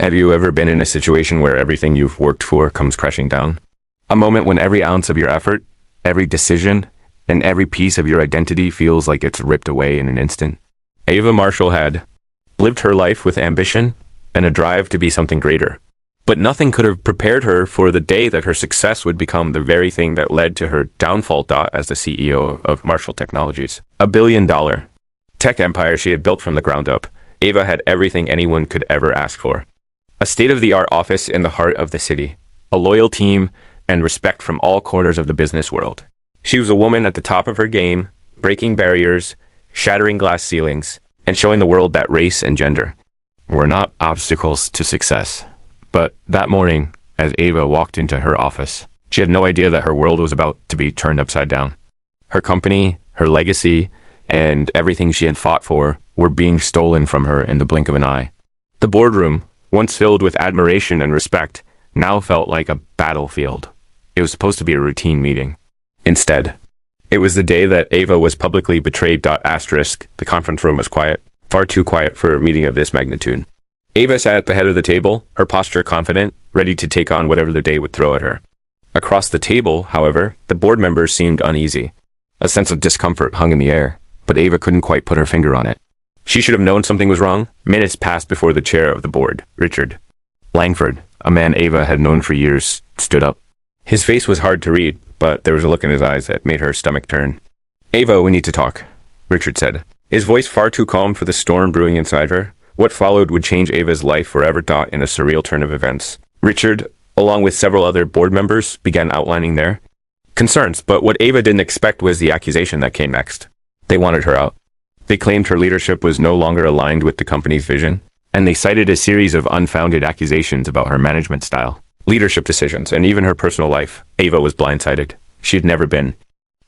Have you ever been in a situation where everything you've worked for comes crashing down? A moment when every ounce of your effort, every decision, and every piece of your identity feels like it's ripped away in an instant? Ava Marshall had lived her life with ambition and a drive to be something greater. But nothing could have prepared her for the day that her success would become the very thing that led to her downfall. As the CEO of Marshall Technologies, a billion-dollar tech empire she had built from the ground up, Ava had everything anyone could ever ask for. A state-of-the-art office in the heart of the city, a loyal team, and respect from all corners of the business world. She was a woman at the top of her game, breaking barriers, shattering glass ceilings, and showing the world that race and gender were not obstacles to success. But that morning, as Ava walked into her office, she had no idea that her world was about to be turned upside down. Her company, her legacy, and everything she had fought for were being stolen from her in the blink of an eye. The boardroom, once filled with admiration and respect, now felt like a battlefield. It was supposed to be a routine meeting. Instead, it was the day that Ava was publicly betrayed. The conference room was quiet, far too quiet for a meeting of this magnitude. Ava sat at the head of the table, her posture confident, ready to take on whatever the day would throw at her. Across the table, however, the board members seemed uneasy. A sense of discomfort hung in the air, but Ava couldn't quite put her finger on it. She should have known something was wrong. Minutes passed before the chair of the board, Richard Langford, a man Ava had known for years, stood up. His face was hard to read, but there was a look in his eyes that made her stomach turn. "Ava, we need to talk," Richard said, his voice far too calm for the storm brewing inside her. What followed would change Ava's life forever. In a surreal turn of events, Richard, along with several other board members, began outlining their concerns, but what Ava didn't expect was the accusation that came next. They wanted her out. They claimed her leadership was no longer aligned with the company's vision, and they cited a series of unfounded accusations about her management style, leadership decisions, and even her personal life. Ava was blindsided. She had never been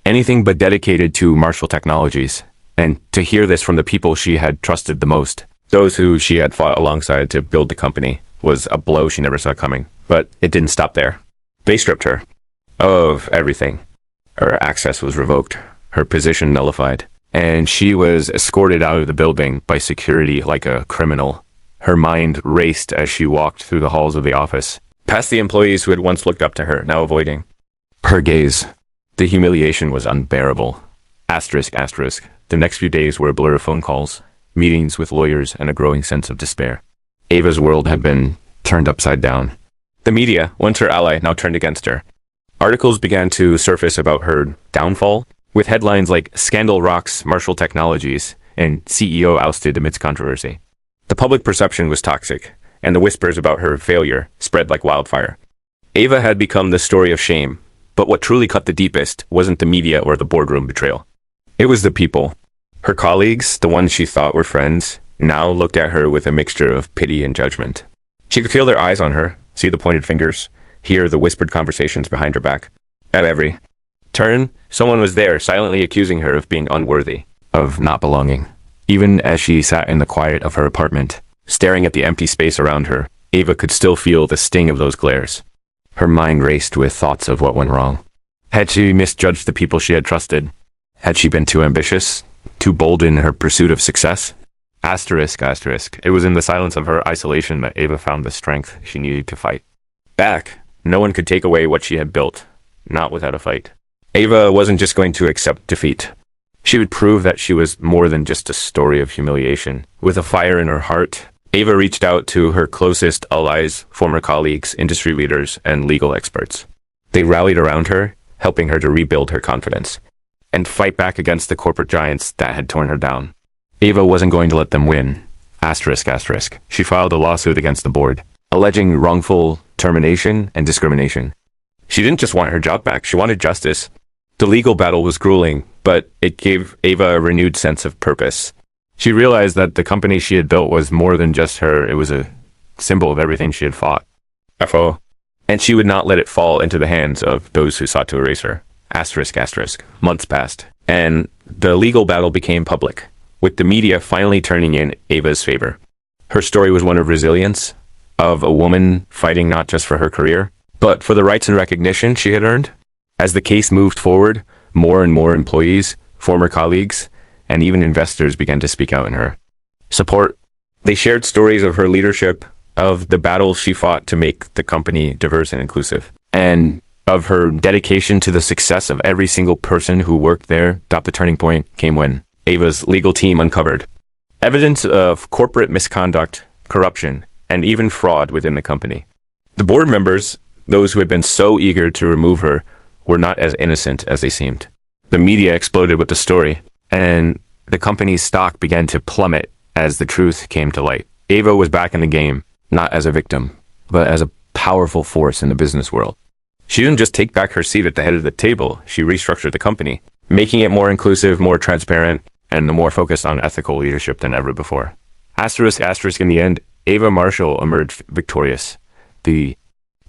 anything but dedicated to Marshall Technologies, and to hear this from the people she had trusted the most, those who she had fought alongside to build the company, was a blow she never saw coming. But it didn't stop there. They stripped her of everything. Her access was revoked, her position nullified, and she was escorted out of the building by security like a criminal. Her mind raced as she walked through the halls of the office, past the employees who had once looked up to her, now avoiding her gaze. The humiliation was unbearable. ***. The next few days were a blur of phone calls, meetings with lawyers, and a growing sense of despair. Ava's world had been turned upside down. The media, once her ally, now turned against her. Articles began to surface about her downfall, with headlines like "Scandal Rocks Marshall Technologies" and "CEO Ousted Amidst Controversy." The public perception was toxic, and the whispers about her failure spread like wildfire. Ava had become the story of shame, but what truly cut the deepest wasn't the media or the boardroom betrayal. It was the people. Her colleagues, the ones she thought were friends, now looked at her with a mixture of pity and judgment. She could feel their eyes on her, see the pointed fingers, hear the whispered conversations behind her back. At every turn, someone was there silently accusing her of being unworthy, of not belonging. Even as she sat in the quiet of her apartment, staring at the empty space around her, Ava could still feel the sting of those glares. Her mind raced with thoughts of what went wrong. Had she misjudged the people she had trusted? Had she been too ambitious, too bold in her pursuit of success? It was in the silence of her isolation that Ava found the strength she needed to fight back. No one could take away what she had built, not without a fight. Ava wasn't just going to accept defeat. She would prove that she was more than just a story of humiliation. With a fire in her heart, Ava reached out to her closest allies, former colleagues, industry leaders, and legal experts. They rallied around her, helping her to rebuild her confidence and fight back against the corporate giants that had torn her down. Ava wasn't going to let them win. She filed a lawsuit against the board, alleging wrongful termination and discrimination. She didn't just want her job back, she wanted justice. The legal battle was grueling, but it gave Ava a renewed sense of purpose. She realized that the company she had built was more than just her. It was a symbol of everything she had fought. And she would not let it fall into the hands of those who sought to erase her. Months passed, and the legal battle became public, with the media finally turning in Ava's favor. Her story was one of resilience, of a woman fighting not just for her career, but for the rights and recognition she had earned. As the case moved forward, more and more employees, former colleagues, and even investors began to speak out in her support. They shared stories of her leadership, of the battles she fought to make the company diverse and inclusive, and of her dedication to the success of every single person who worked there. The turning point came when Ava's legal team uncovered evidence of corporate misconduct, corruption, and even fraud within the company. The board members, those who had been so eager to remove her, were not as innocent as they seemed. The media exploded with the story, and the company's stock began to plummet as the truth came to light. Ava was back in the game, not as a victim, but as a powerful force in the business world. She didn't just take back her seat at the head of the table, she restructured the company, making it more inclusive, more transparent, and more focused on ethical leadership than ever before. Asterisk, in the end, Ava Marshall emerged victorious. The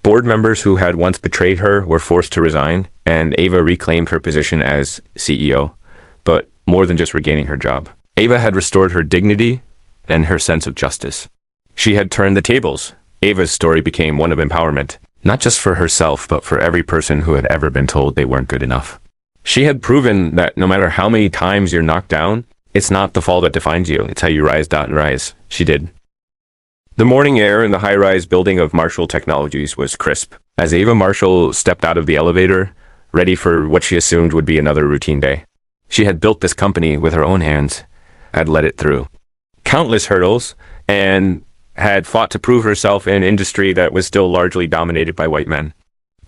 board members who had once betrayed her were forced to resign, and Ava reclaimed her position as CEO, but more than just regaining her job. Ava had restored her dignity and her sense of justice. She had turned the tables. Ava's story became one of empowerment, not just for herself, but for every person who had ever been told they weren't good enough. She had proven that no matter how many times you're knocked down, it's not the fall that defines you, it's how you rise. She did. The morning air in the high-rise building of Marshall Technologies was crisp. As Ava Marshall stepped out of the elevator, ready for what she assumed would be another routine day. She had built this company with her own hands, had led it through countless hurdles, and had fought to prove herself in an industry that was still largely dominated by white men.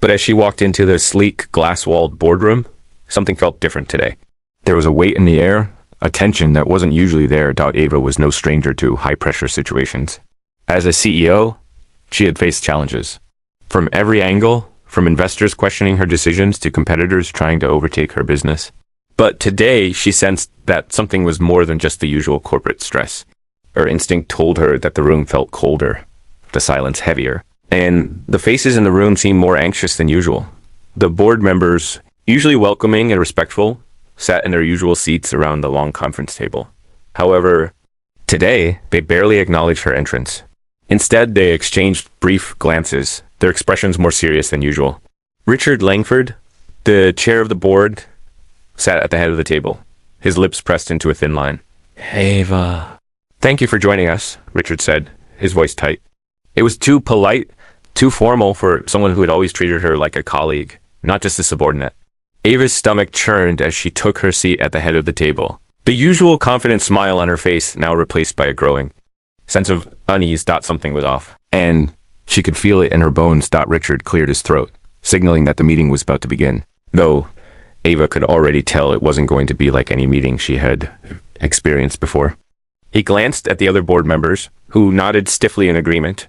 But as she walked into the sleek, glass-walled boardroom, something felt different today. There was a weight in the air, a tension that wasn't usually there. Ava was no stranger to high-pressure situations. As a CEO, she had faced challenges. From every angle, from investors questioning her decisions to competitors trying to overtake her business. But today, she sensed that something was more than just the usual corporate stress. Her instinct told her that the room felt colder, the silence heavier, and the faces in the room seemed more anxious than usual. The board members, usually welcoming and respectful, sat in their usual seats around the long conference table. However, today, they barely acknowledged her entrance. Instead, they exchanged brief glances, their expressions more serious than usual. Richard Langford, the chair of the board, sat at the head of the table, his lips pressed into a thin line. Ava. Thank you for joining us, Richard said, his voice tight. It was too polite, too formal for someone who had always treated her like a colleague, not just a subordinate. Ava's stomach churned as she took her seat at the head of the table. The usual confident smile on her face now replaced by a growing sense of unease. Something was off, and she could feel it in her bones. Richard cleared his throat, signaling that the meeting was about to begin, though Ava could already tell it wasn't going to be like any meeting she had experienced before. He glanced at the other board members, who nodded stiffly in agreement.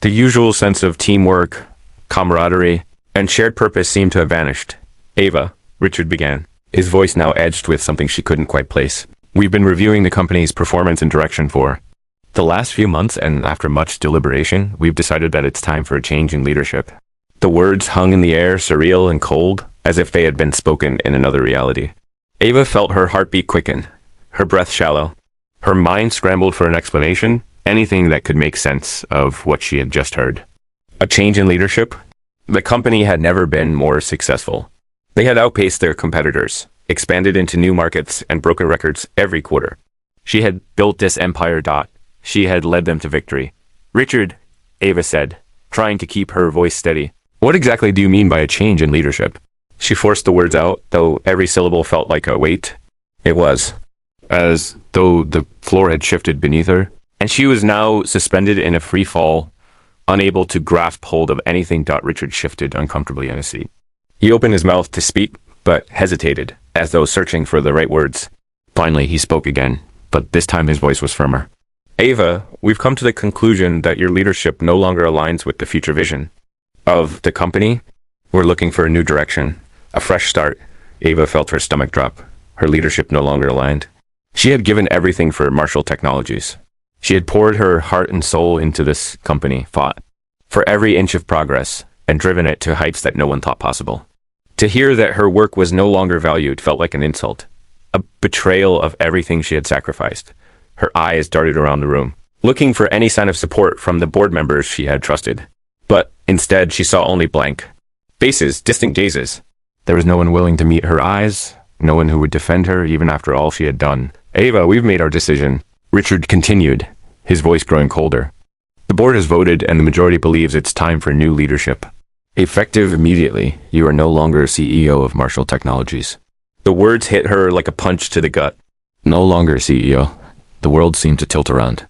The usual sense of teamwork, camaraderie, and shared purpose seemed to have vanished. Ava, Richard began, his voice now edged with something she couldn't quite place. We've been reviewing the company's performance and direction for the last few months, and after much deliberation, we've decided that it's time for a change in leadership. The words hung in the air, surreal and cold, as if they had been spoken in another reality. Ava felt her heartbeat quicken, her breath shallow. Her mind scrambled for an explanation, anything that could make sense of what she had just heard. A change in leadership? The company had never been more successful. They had outpaced their competitors, expanded into new markets, and broken records every quarter. She had built this empire. She had led them to victory. Richard, Ava said, trying to keep her voice steady. What exactly do you mean by a change in leadership? She forced the words out, though every syllable felt like a weight. It was, as though the floor had shifted beneath her, and she was now suspended in a free fall, unable to grasp hold of anything. Richard shifted uncomfortably in his seat. He opened his mouth to speak, but hesitated, as though searching for the right words. Finally, he spoke again, but this time his voice was firmer. Ava, we've come to the conclusion that your leadership no longer aligns with the future vision of the company. We're looking for a new direction, a fresh start. Ava felt her stomach drop. Her leadership no longer aligned. She had given everything for Marshall Technologies. She had poured her heart and soul into this company, fought for every inch of progress, and driven it to heights that no one thought possible. To hear that her work was no longer valued felt like an insult, a betrayal of everything she had sacrificed. Her eyes darted around the room, looking for any sign of support from the board members she had trusted. But instead, she saw only blank faces, distant gazes. There was no one willing to meet her eyes, no one who would defend her even after all she had done. Ava, we've made our decision, Richard continued, his voice growing colder. The board has voted and the majority believes it's time for new leadership. Effective immediately, you are no longer CEO of Marshall Technologies. The words hit her like a punch to the gut. No longer CEO. The world seemed to tilt around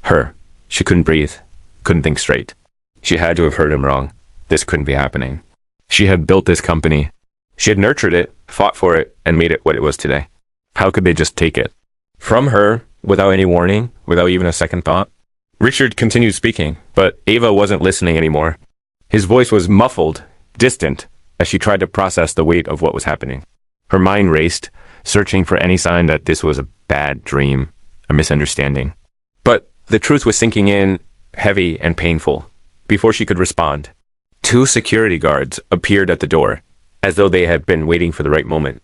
her. She couldn't breathe, couldn't think straight. She had to have heard him wrong. This couldn't be happening. She had built this company. She had nurtured it, fought for it, and made it what it was today. How could they just take it from her without any warning, without even a second thought? Richard continued speaking, but Ava wasn't listening anymore. His voice was muffled, distant, as she tried to process the weight of what was happening. Her mind raced, searching for any sign that this was a bad dream, a misunderstanding. But the truth was sinking in, heavy and painful. Before she could respond, 2 security guards appeared at the door, as though they had been waiting for the right moment.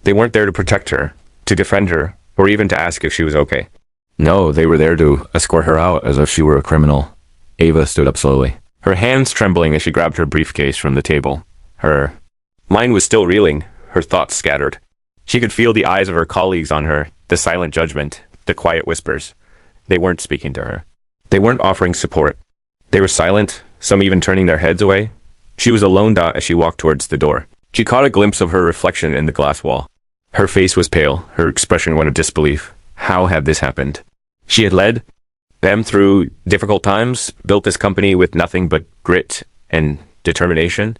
They weren't there to protect her, to defend her, or even to ask if she was okay. No, they were there to escort her out as if she were a criminal. Ava stood up slowly, her hands trembling as she grabbed her briefcase from the table. Her mind was still reeling, her thoughts scattered. She could feel the eyes of her colleagues on her, the silent judgment, the quiet whispers. They weren't speaking to her. They weren't offering support. They were silent, some even turning their heads away. She was alone as she walked towards the door. She caught a glimpse of her reflection in the glass wall. Her face was pale, her expression one of disbelief. How had this happened? She had led them through difficult times, built this company with nothing but grit and determination.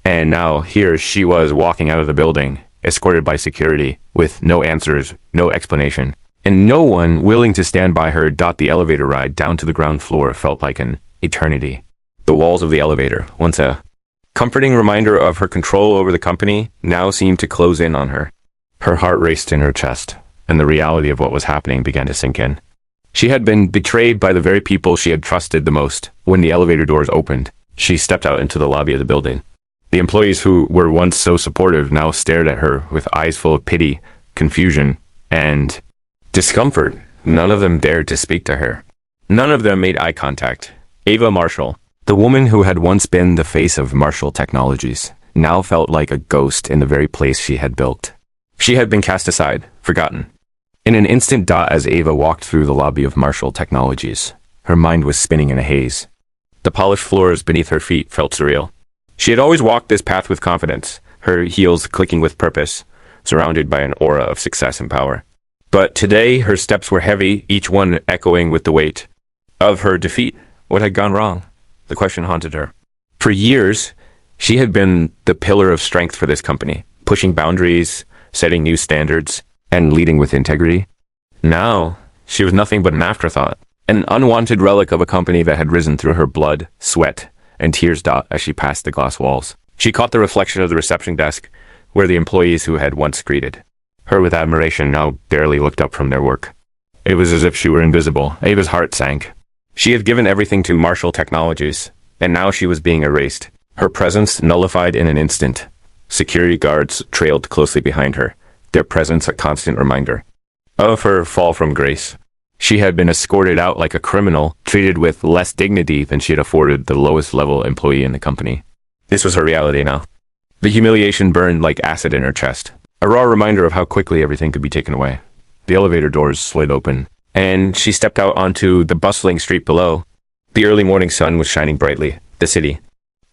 And now here she was walking out of the building, escorted by security, with no answers, no explanation, and no one willing to stand by her. The elevator ride down to the ground floor felt like an eternity. The walls of the elevator, once a comforting reminder of her control over the company, now seemed to close in on her. Her heart raced in her chest, and the reality of what was happening began to sink in. She had been betrayed by the very people she had trusted the most. When the elevator doors opened, she stepped out into the lobby of the building. The employees who were once so supportive now stared at her with eyes full of pity, confusion, and discomfort. None of them dared to speak to her. None of them made eye contact. Ava Marshall, the woman who had once been the face of Marshall Technologies, now felt like a ghost in the very place she had built. She had been cast aside, forgotten. In an instant, as Ava walked through the lobby of Marshall Technologies, her mind was spinning in a haze. The polished floors beneath her feet felt surreal. She had always walked this path with confidence, her heels clicking with purpose, surrounded by an aura of success and power. But today, her steps were heavy, each one echoing with the weight of her defeat. What had gone wrong? The question haunted her. For years, she had been the pillar of strength for this company, pushing boundaries, setting new standards, and leading with integrity. Now, she was nothing but an afterthought, an unwanted relic of a company that had risen through her blood, sweat, and tears. As she passed the glass walls, she caught the reflection of the reception desk, where the employees who had once greeted her with admiration now barely looked up from their work. It was as if she were invisible. Ava's heart sank. She had given everything to Marshall Technologies, and now she was being erased, her presence nullified in an instant. Security guards trailed closely behind her, their presence a constant reminder of her fall from grace. She had been escorted out like a criminal, treated with less dignity than she had afforded the lowest level employee in the company. This was her reality now. The humiliation burned like acid in her chest, a raw reminder of how quickly everything could be taken away. The elevator doors slid open, and she stepped out onto the bustling street below. The early morning sun was shining brightly, the city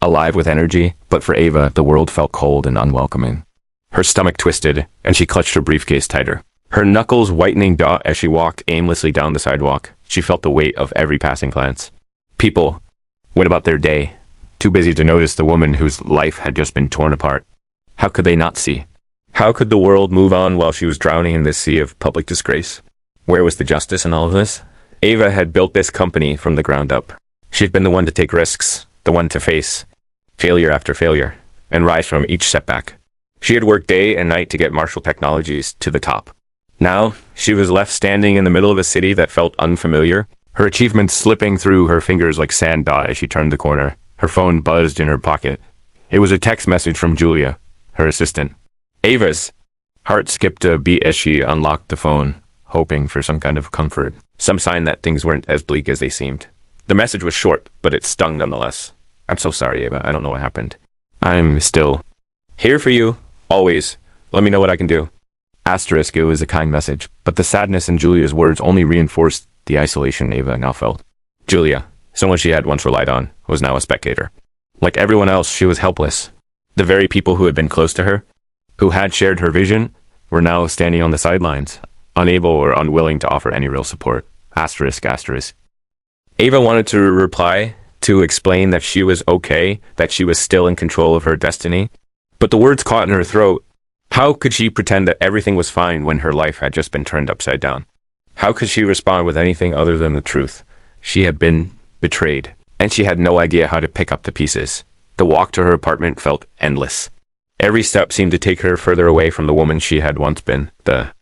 alive with energy, but for Ava, the world felt cold and unwelcoming. Her stomach twisted, and she clutched her briefcase tighter. Her knuckles whitening as she walked aimlessly down the sidewalk. She felt the weight of every passing glance. People went about their day, too busy to notice the woman whose life had just been torn apart. How could they not see? How could the world move on while she was drowning in this sea of public disgrace? Where was the justice in all of this? Ava had built this company from the ground up. She had been the one to take risks, the one to face failure after failure, and rise from each setback. She had worked day and night to get Marshall Technologies to the top. Now, she was left standing in the middle of a city that felt unfamiliar, her achievements slipping through her fingers like sand as she turned the corner. Her phone buzzed in her pocket. It was a text message from Julia, her assistant. Ava's heart skipped a beat as she unlocked the phone, hoping for some kind of comfort, some sign that things weren't as bleak as they seemed. The message was short, but it stung nonetheless. "I'm so sorry, Ava. I don't know what happened. I'm still here for you, always. Let me know what I can do." Asterisk, it was a kind message, but the sadness in Julia's words only reinforced the isolation Ava now felt. "Julia, Someone she had once relied on was now a spectator. Like everyone else, she was helpless. The very people who had been close to her, who had shared her vision, were now standing on the sidelines, unable or unwilling to offer any real support. Asterisk, asterisk. Ava wanted to reply, to explain that she was okay, that she was still in control of her destiny, but the words caught in her throat. How could she pretend that everything was fine when her life had just been turned upside down? How could she respond with anything other than the truth? She had been betrayed, and she had no idea how to pick up the pieces. The walk to her apartment felt endless. Every step seemed to take her further away from the woman she had once been, the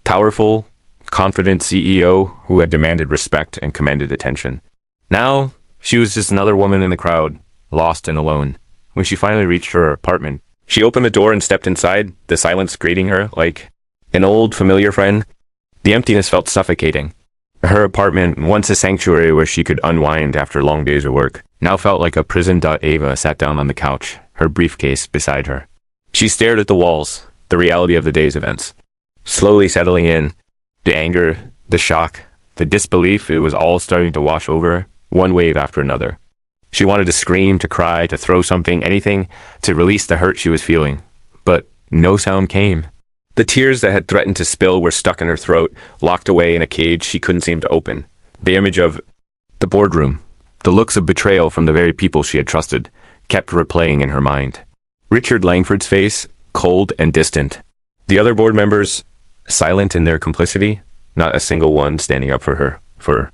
powerful, confident CEO who had demanded respect and commanded attention. Now, she was just another woman in the crowd, lost and alone. When she finally reached her apartment, she opened the door and stepped inside, the silence greeting her like an old familiar friend. The emptiness felt suffocating. Her apartment, once a sanctuary where she could unwind after long days of work, now felt like a prison. Ava sat down on the couch, her briefcase beside her. She stared at the walls, the reality of the day's events. Slowly settling in, the anger, the shock, the disbelief, it was all starting to wash over her, one wave after another. She wanted to scream, to cry, to throw something, anything, to release the hurt she was feeling. But no sound came. The tears that had threatened to spill were stuck in her throat, locked away in a cage she couldn't seem to open. The image of the boardroom, the looks of betrayal from the very people she had trusted, kept replaying in her mind. Richard Langford's face, cold and distant. The other board members, silent in their complicity, not a single one standing up for her, for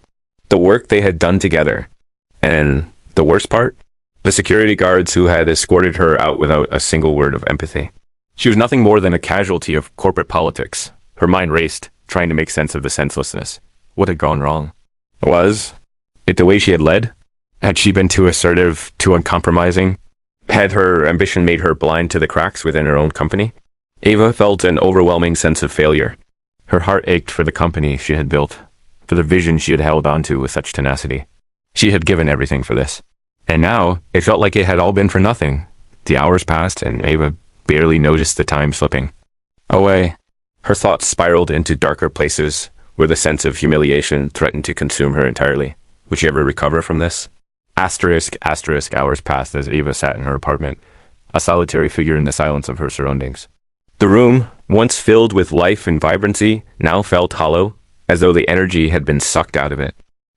the work they had done together. And the worst part? The security guards who had escorted her out without a single word of empathy. She was nothing more than a casualty of corporate politics. Her mind raced, trying to make sense of the senselessness. What had gone wrong? Was it the way she had led? Had she been too assertive, too uncompromising? Had her ambition made her blind to the cracks within her own company? Ava felt an overwhelming sense of failure. Her heart ached for the company she had built, for the vision she had held onto with such tenacity. She had given everything for this. And now, it felt like it had all been for nothing. The hours passed, and Ava barely noticed the time slipping away. Her thoughts spiraled into darker places, where the sense of humiliation threatened to consume her entirely. Would she ever recover from this? Asterisk, asterisk, hours passed as Ava sat in her apartment, a solitary figure in the silence of her surroundings. The room, once filled with life and vibrancy, now felt hollow, as though the energy had been sucked out of it.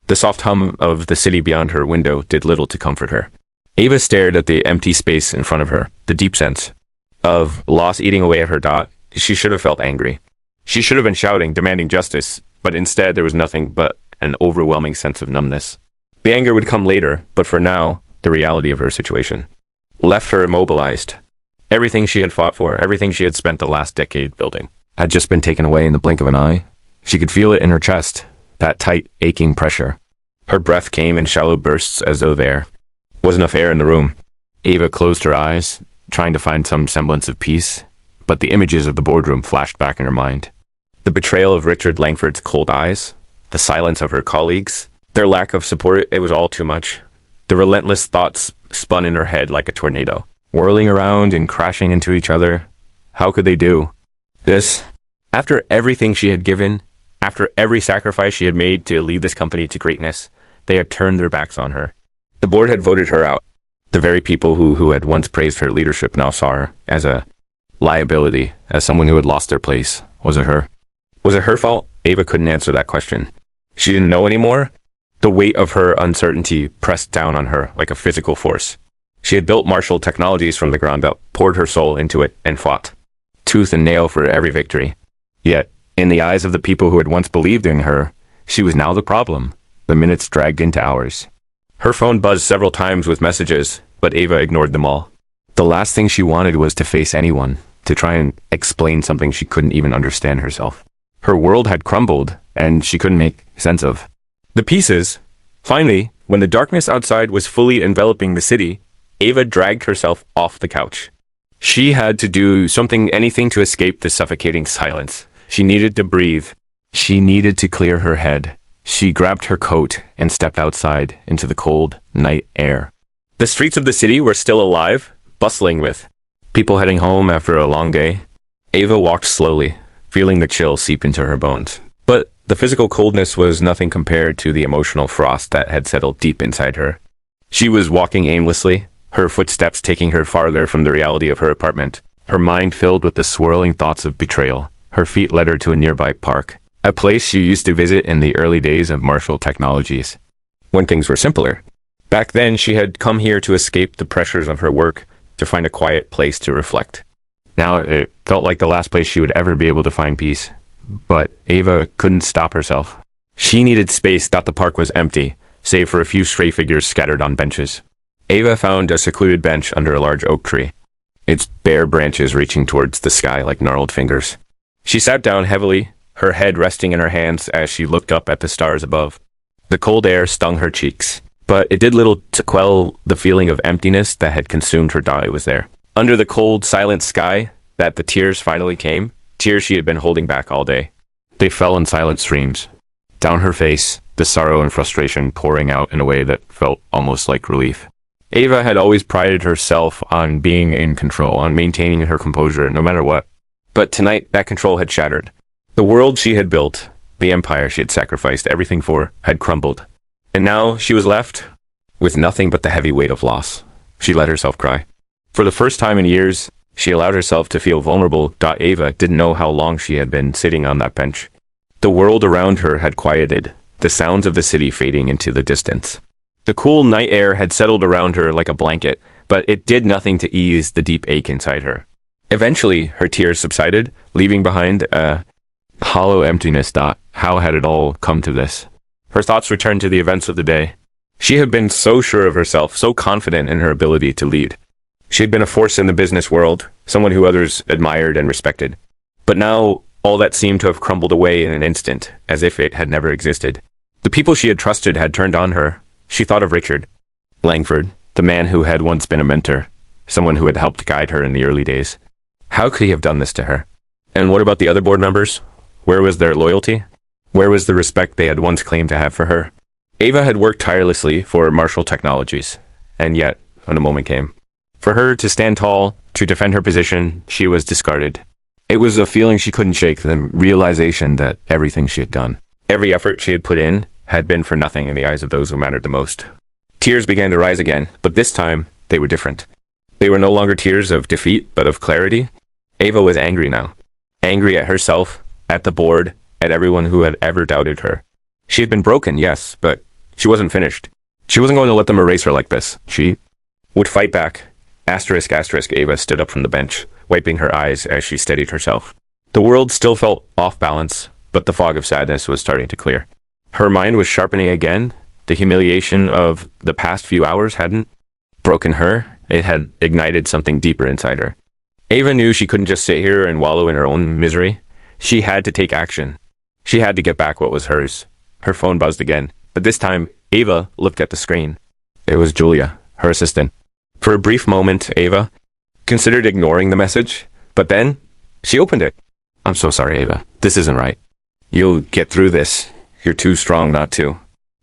The soft hum of the city beyond her window did little to comfort her. Ava stared at the empty space in front of her, the deep sense of loss eating away at her dot. She should have felt angry. She should have been shouting, demanding justice, but instead there was nothing but an overwhelming sense of numbness. The anger would come later, but for now, the reality of her situation left her immobilized. Everything she had fought for, everything she had spent the last decade building, had just been taken away in the blink of an eye. She could feel it in her chest, that tight, aching pressure. Her breath came in shallow bursts as though there wasn't enough air in the room. Ava closed her eyes, trying to find some semblance of peace, but the images of the boardroom flashed back in her mind. The betrayal of Richard Langford's cold eyes, the silence of her colleagues, their lack of support, it was all too much. The relentless thoughts spun in her head like a tornado, whirling around and crashing into each other. How could they do this? After everything she had given, after every sacrifice she had made to lead this company to greatness, they had turned their backs on her. The board had voted her out. The very people who had once praised her leadership now saw her as a liability, as someone who had lost their place. Was it her? Was it her fault? Ava couldn't answer that question. She didn't know anymore. The weight of her uncertainty pressed down on her like a physical force. She had built Marshall Technologies from the ground up, poured her soul into it, and fought tooth and nail for every victory. Yet, in the eyes of the people who had once believed in her, she was now the problem. The minutes dragged into hours. Her phone buzzed several times with messages, but Ava ignored them all. The last thing she wanted was to face anyone, to try and explain something she couldn't even understand herself. Her world had crumbled, and she couldn't make sense of the pieces. Finally, when the darkness outside was fully enveloping the city, Ava dragged herself off the couch. She had to do something, anything to escape the suffocating silence. She needed to breathe. She needed to clear her head. She grabbed her coat and stepped outside into the cold night air. The streets of the city were still alive, bustling with people heading home after a long day. Ava walked slowly, feeling the chill seep into her bones. But The physical coldness was nothing compared to the emotional frost that had settled deep inside her. She was walking aimlessly, her footsteps taking her farther from the reality of her apartment, her mind filled with the swirling thoughts of betrayal. Her feet led her to a nearby park, a place she used to visit in the early days of Marshall Technologies, when things were simpler. Back then, she had come here to escape the pressures of her work, to find a quiet place to reflect. Now it felt like the last place she would ever be able to find peace. But Ava couldn't stop herself. She needed space. The park was empty, save for a few stray figures scattered on benches. Ava found a secluded bench under a large oak tree, its bare branches reaching towards the sky like gnarled fingers. She sat down heavily, her head resting in her hands as she looked up at the stars above. The cold air stung her cheeks, but it did little to quell the feeling of emptiness that had consumed her while it was there. Under the cold, silent sky, that the tears finally came, tears she had been holding back all day. They fell in silent streams. Down her face, the sorrow and frustration pouring out in a way that felt almost like relief. Ava had always prided herself on being in control, on maintaining her composure no matter what. But tonight, that control had shattered. The world she had built, the empire she had sacrificed everything for, had crumbled. And now she was left with nothing but the heavy weight of loss. She let herself cry. For the first time in years, she allowed herself to feel vulnerable. Ava didn't know how long she had been sitting on that bench. The world around her had quieted, the sounds of the city fading into the distance. The cool night air had settled around her like a blanket, but it did nothing to ease the deep ache inside her. Eventually, her tears subsided, leaving behind a hollow emptiness. How had it all come to this? Her thoughts returned to the events of the day. She had been so sure of herself, so confident in her ability to lead. She had been a force in the business world, someone who others admired and respected. But now, all that seemed to have crumbled away in an instant, as if it had never existed. The people she had trusted had turned on her. She thought of Richard Langford, the man who had once been a mentor, someone who had helped guide her in the early days. How could he have done this to her? And what about the other board members? Where was their loyalty? Where was the respect they had once claimed to have for her? Ava had worked tirelessly for Marshall Technologies, and yet, when a moment came, for her to stand tall, to defend her position, she was discarded. It was a feeling she couldn't shake, the realization that everything she had done, every effort she had put in, had been for nothing in the eyes of those who mattered the most. Tears began to rise again, but this time, they were different. They were no longer tears of defeat, but of clarity. Ava was angry now. Angry at herself, at the board, at everyone who had ever doubted her. She had been broken, yes, but she wasn't finished. She wasn't going to let them erase her like this. She would fight back. Asterisk, asterisk, Ava stood up from the bench, wiping her eyes as she steadied herself. The world still felt off balance, but the fog of sadness was starting to clear. Her mind was sharpening again. The humiliation of the past few hours hadn't broken her. It had ignited something deeper inside her. Ava knew she couldn't just sit here and wallow in her own misery. She had to take action. She had to get back what was hers. Her phone buzzed again, but this time, Ava looked at the screen. It was Julia, her assistant. For a brief moment, Ava considered ignoring the message, but then she opened it. "I'm so sorry, Ava. This isn't right. You'll get through this. You're too strong not to."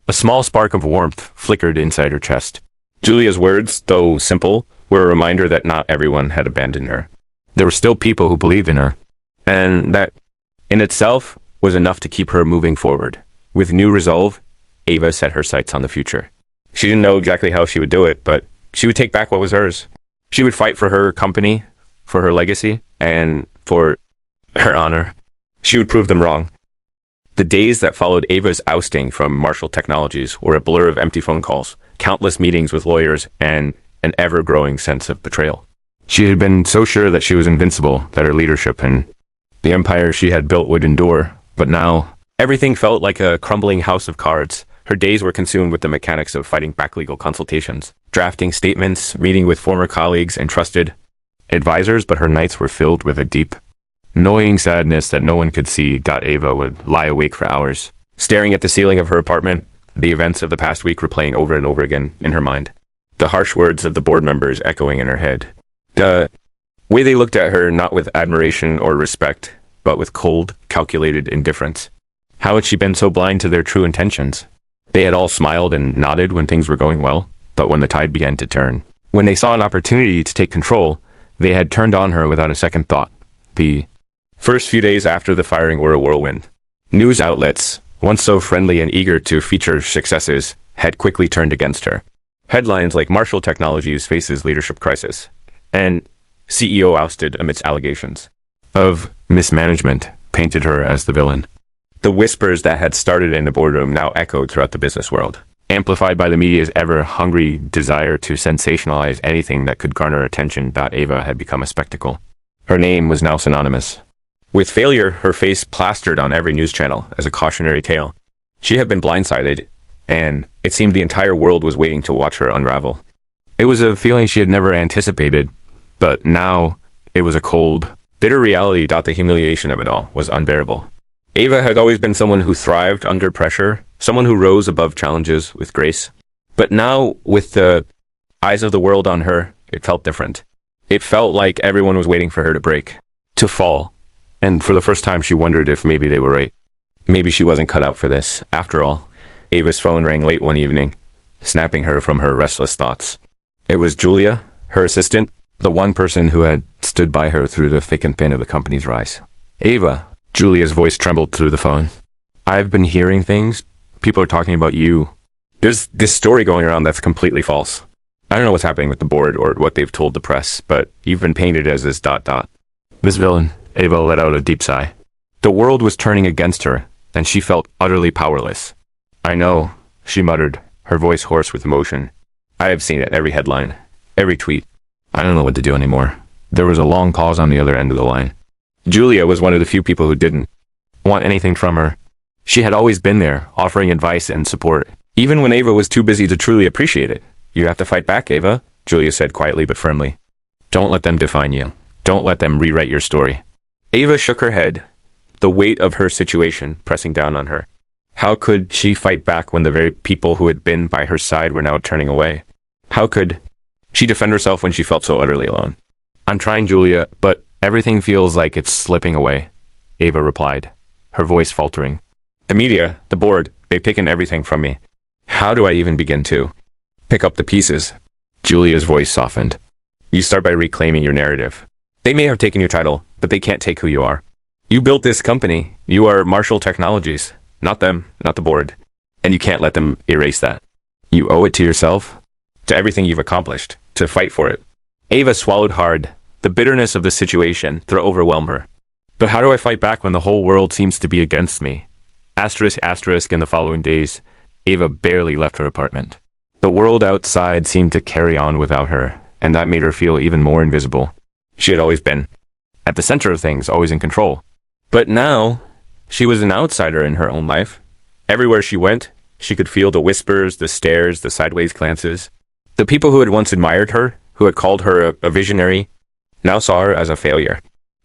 A small spark of warmth flickered inside her chest. Julia's words, though simple, were a reminder that not everyone had abandoned her. There were still people who believed in her, and that, in itself, was enough to keep her moving forward. With new resolve, Ava set her sights on the future. She didn't know exactly how she would do it, but she would take back what was hers. She would fight for her company, for her legacy, and for her honor. She would prove them wrong. The days that followed Ava's ousting from Marshall Technologies were a blur of empty phone calls, countless meetings with lawyers, and an ever-growing sense of betrayal. She had been so sure that she was invincible, that her leadership and the empire she had built would endure, but now everything felt like a crumbling house of cards. Her days were consumed with the mechanics of fighting back legal consultations, drafting statements, meeting with former colleagues and trusted advisors, but her nights were filled with a deep, gnawing sadness that no one could see. Ava would lie awake for hours, staring at the ceiling of her apartment, the events of the past week replaying over and over again in her mind, the harsh words of the board members echoing in her head. The way they looked at her, not with admiration or respect, but with cold, calculated indifference. How had she been so blind to their true intentions? They had all smiled and nodded when things were going well, but when the tide began to turn, when they saw an opportunity to take control, they had turned on her without a second thought. The first few days after the firing were a whirlwind. News outlets, once so friendly and eager to feature successes, had quickly turned against her. Headlines like Marshall Technologies faces leadership crisis, and CEO ousted amidst allegations of mismanagement painted her as the villain. The whispers that had started in the boardroom now echoed throughout the business world, amplified by the media's ever-hungry desire to sensationalize anything that could garner attention. Ava had become a spectacle. Her name was now synonymous with failure, her face plastered on every news channel as a cautionary tale. She had been blindsided, and it seemed the entire world was waiting to watch her unravel. It was a feeling she had never anticipated, but now it was a cold, bitter reality. The humiliation of it all was unbearable. Ava had always been someone who thrived under pressure, someone who rose above challenges with grace. But now, with the eyes of the world on her, it felt different. It felt like everyone was waiting for her to break, to fall. And for the first time, she wondered if maybe they were right. Maybe she wasn't cut out for this. After all, Ava's phone rang late one evening, snapping her from her restless thoughts. It was Julia, her assistant, the one person who had stood by her through the thick and thin of the company's rise. Ava, Julia's voice trembled through the phone. I've been hearing things. People are talking about you. There's this story going around that's completely false. I don't know what's happening with the board or what they've told the press, but you've been painted as this ... This villain. Ava let out a deep sigh. The world was turning against her, and she felt utterly powerless. I know, she muttered, her voice hoarse with emotion. I have seen it, every headline, every tweet. I don't know what to do anymore. There was a long pause on the other end of the line. Julia was one of the few people who didn't want anything from her. She had always been there, offering advice and support, even when Ava was too busy to truly appreciate it. You have to fight back, Ava, Julia said quietly but firmly. Don't let them define you. Don't let them rewrite your story. Ava shook her head, the weight of her situation pressing down on her. How could she fight back when the very people who had been by her side were now turning away? How could she defend herself when she felt so utterly alone? I'm trying, Julia, but everything feels like it's slipping away, Ava replied, her voice faltering. The media, the board, they've taken everything from me. How do I even begin to pick up the pieces? Julia's voice softened. You start by reclaiming your narrative. They may have taken your title, but they can't take who you are. You built this company. You are Marshall Technologies. Not them, not the board. And you can't let them erase that. You owe it to yourself, to everything you've accomplished, to fight for it. Ava swallowed hard. The bitterness of the situation overwhelmed her. But how do I fight back when the whole world seems to be against me? Asterisk in the following days, Ava barely left her apartment. The world outside seemed to carry on without her, and that made her feel even more invisible. She had always been at the center of things, always in control. But now, she was an outsider in her own life. Everywhere she went, she could feel the whispers, the stares, the sideways glances. The people who had once admired her, who had called her a visionary, now saw her as a failure.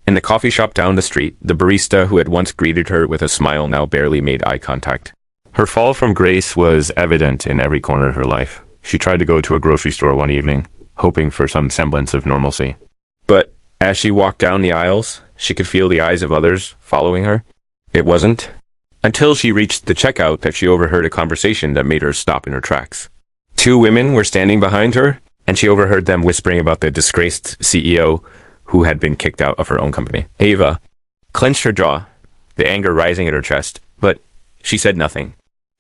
In the coffee shop down the street, the barista who had once greeted her with a smile now barely made eye contact. Her fall from grace was evident in every corner of her life. She tried to go to a grocery store one evening, hoping for some semblance of normalcy. But as she walked down the aisles, she could feel the eyes of others following her. It wasn't until she reached the checkout that she overheard a conversation that made her stop in her tracks. Two women were standing behind her, and she overheard them whispering about the disgraced CEO who had been kicked out of her own company. Ava clenched her jaw, the anger rising at her chest, but she said nothing.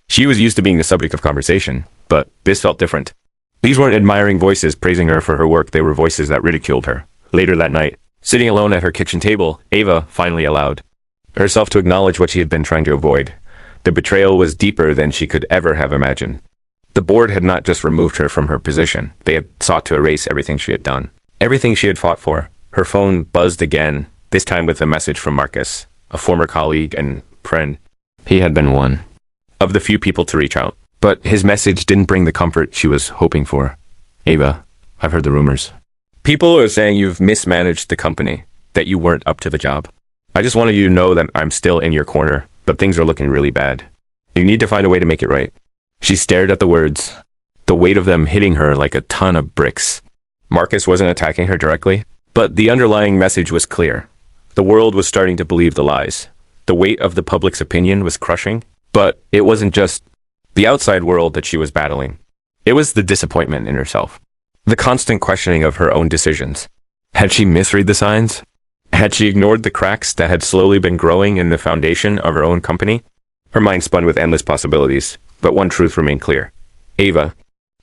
She was used to being the subject of conversation, but this felt different. These weren't admiring voices praising her for her work, they were voices that ridiculed her. Later that night, sitting alone at her kitchen table, Ava finally allowed herself to acknowledge what she had been trying to avoid. The betrayal was deeper than she could ever have imagined. The board had not just removed her from her position, they had sought to erase everything she had done, everything she had fought for. Her phone buzzed again, this time with a message from Marcus, a former colleague and friend. He had been one of the few people to reach out, but his message didn't bring the comfort she was hoping for. Ava, I've heard the rumors. People are saying you've mismanaged the company, that you weren't up to the job. I just wanted you to know that I'm still in your corner, but things are looking really bad. You need to find a way to make it right. She stared at the words, the weight of them hitting her like a ton of bricks. Marcus wasn't attacking her directly, but the underlying message was clear. The world was starting to believe the lies. The weight of the public's opinion was crushing, but it wasn't just the outside world that she was battling. It was the disappointment in herself. The constant questioning of her own decisions. Had she misread the signs? Had she ignored the cracks that had slowly been growing in the foundation of her own company? Her mind spun with endless possibilities, but one truth remained clear. Ava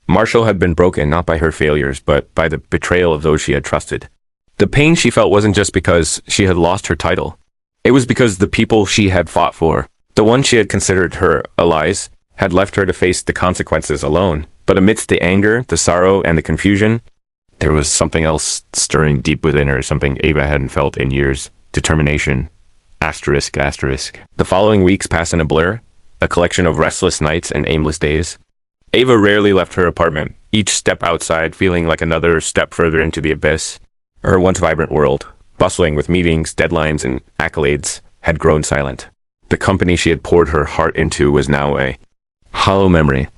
Marshall had been broken not by her failures, but by the betrayal of those she had trusted. The pain she felt wasn't just because she had lost her title. It was because the people she had fought for, the ones she had considered her allies, had left her to face the consequences alone. But amidst the anger, the sorrow, and the confusion, there was something else stirring deep within her, something Ava hadn't felt in years. Determination. Asterisk, asterisk. The following weeks passed in a blur, a collection of restless nights and aimless days. Ava rarely left her apartment, each step outside feeling like another step further into the abyss. Her once vibrant world, bustling with meetings, deadlines, and accolades, had grown silent. The company she had poured her heart into was now a hollow memory.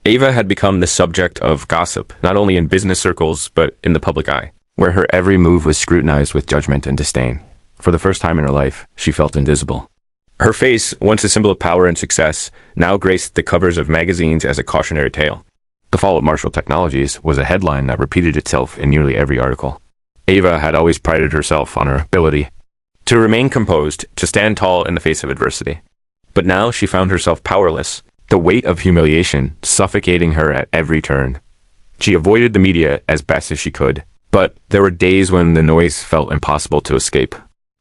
Ava had become the subject of gossip, not only in business circles, but in the public eye, where her every move was scrutinized with judgment and disdain. For the first time in her life, she felt invisible. Her face, once a symbol of power and success, now graced the covers of magazines as a cautionary tale. The fall of Marshall Technologies was a headline that repeated itself in nearly every article. Ava had always prided herself on her ability to remain composed, to stand tall in the face of adversity. But now she found herself powerless, the weight of humiliation suffocating her at every turn. She avoided the media as best as she could, but there were days when the noise felt impossible to escape.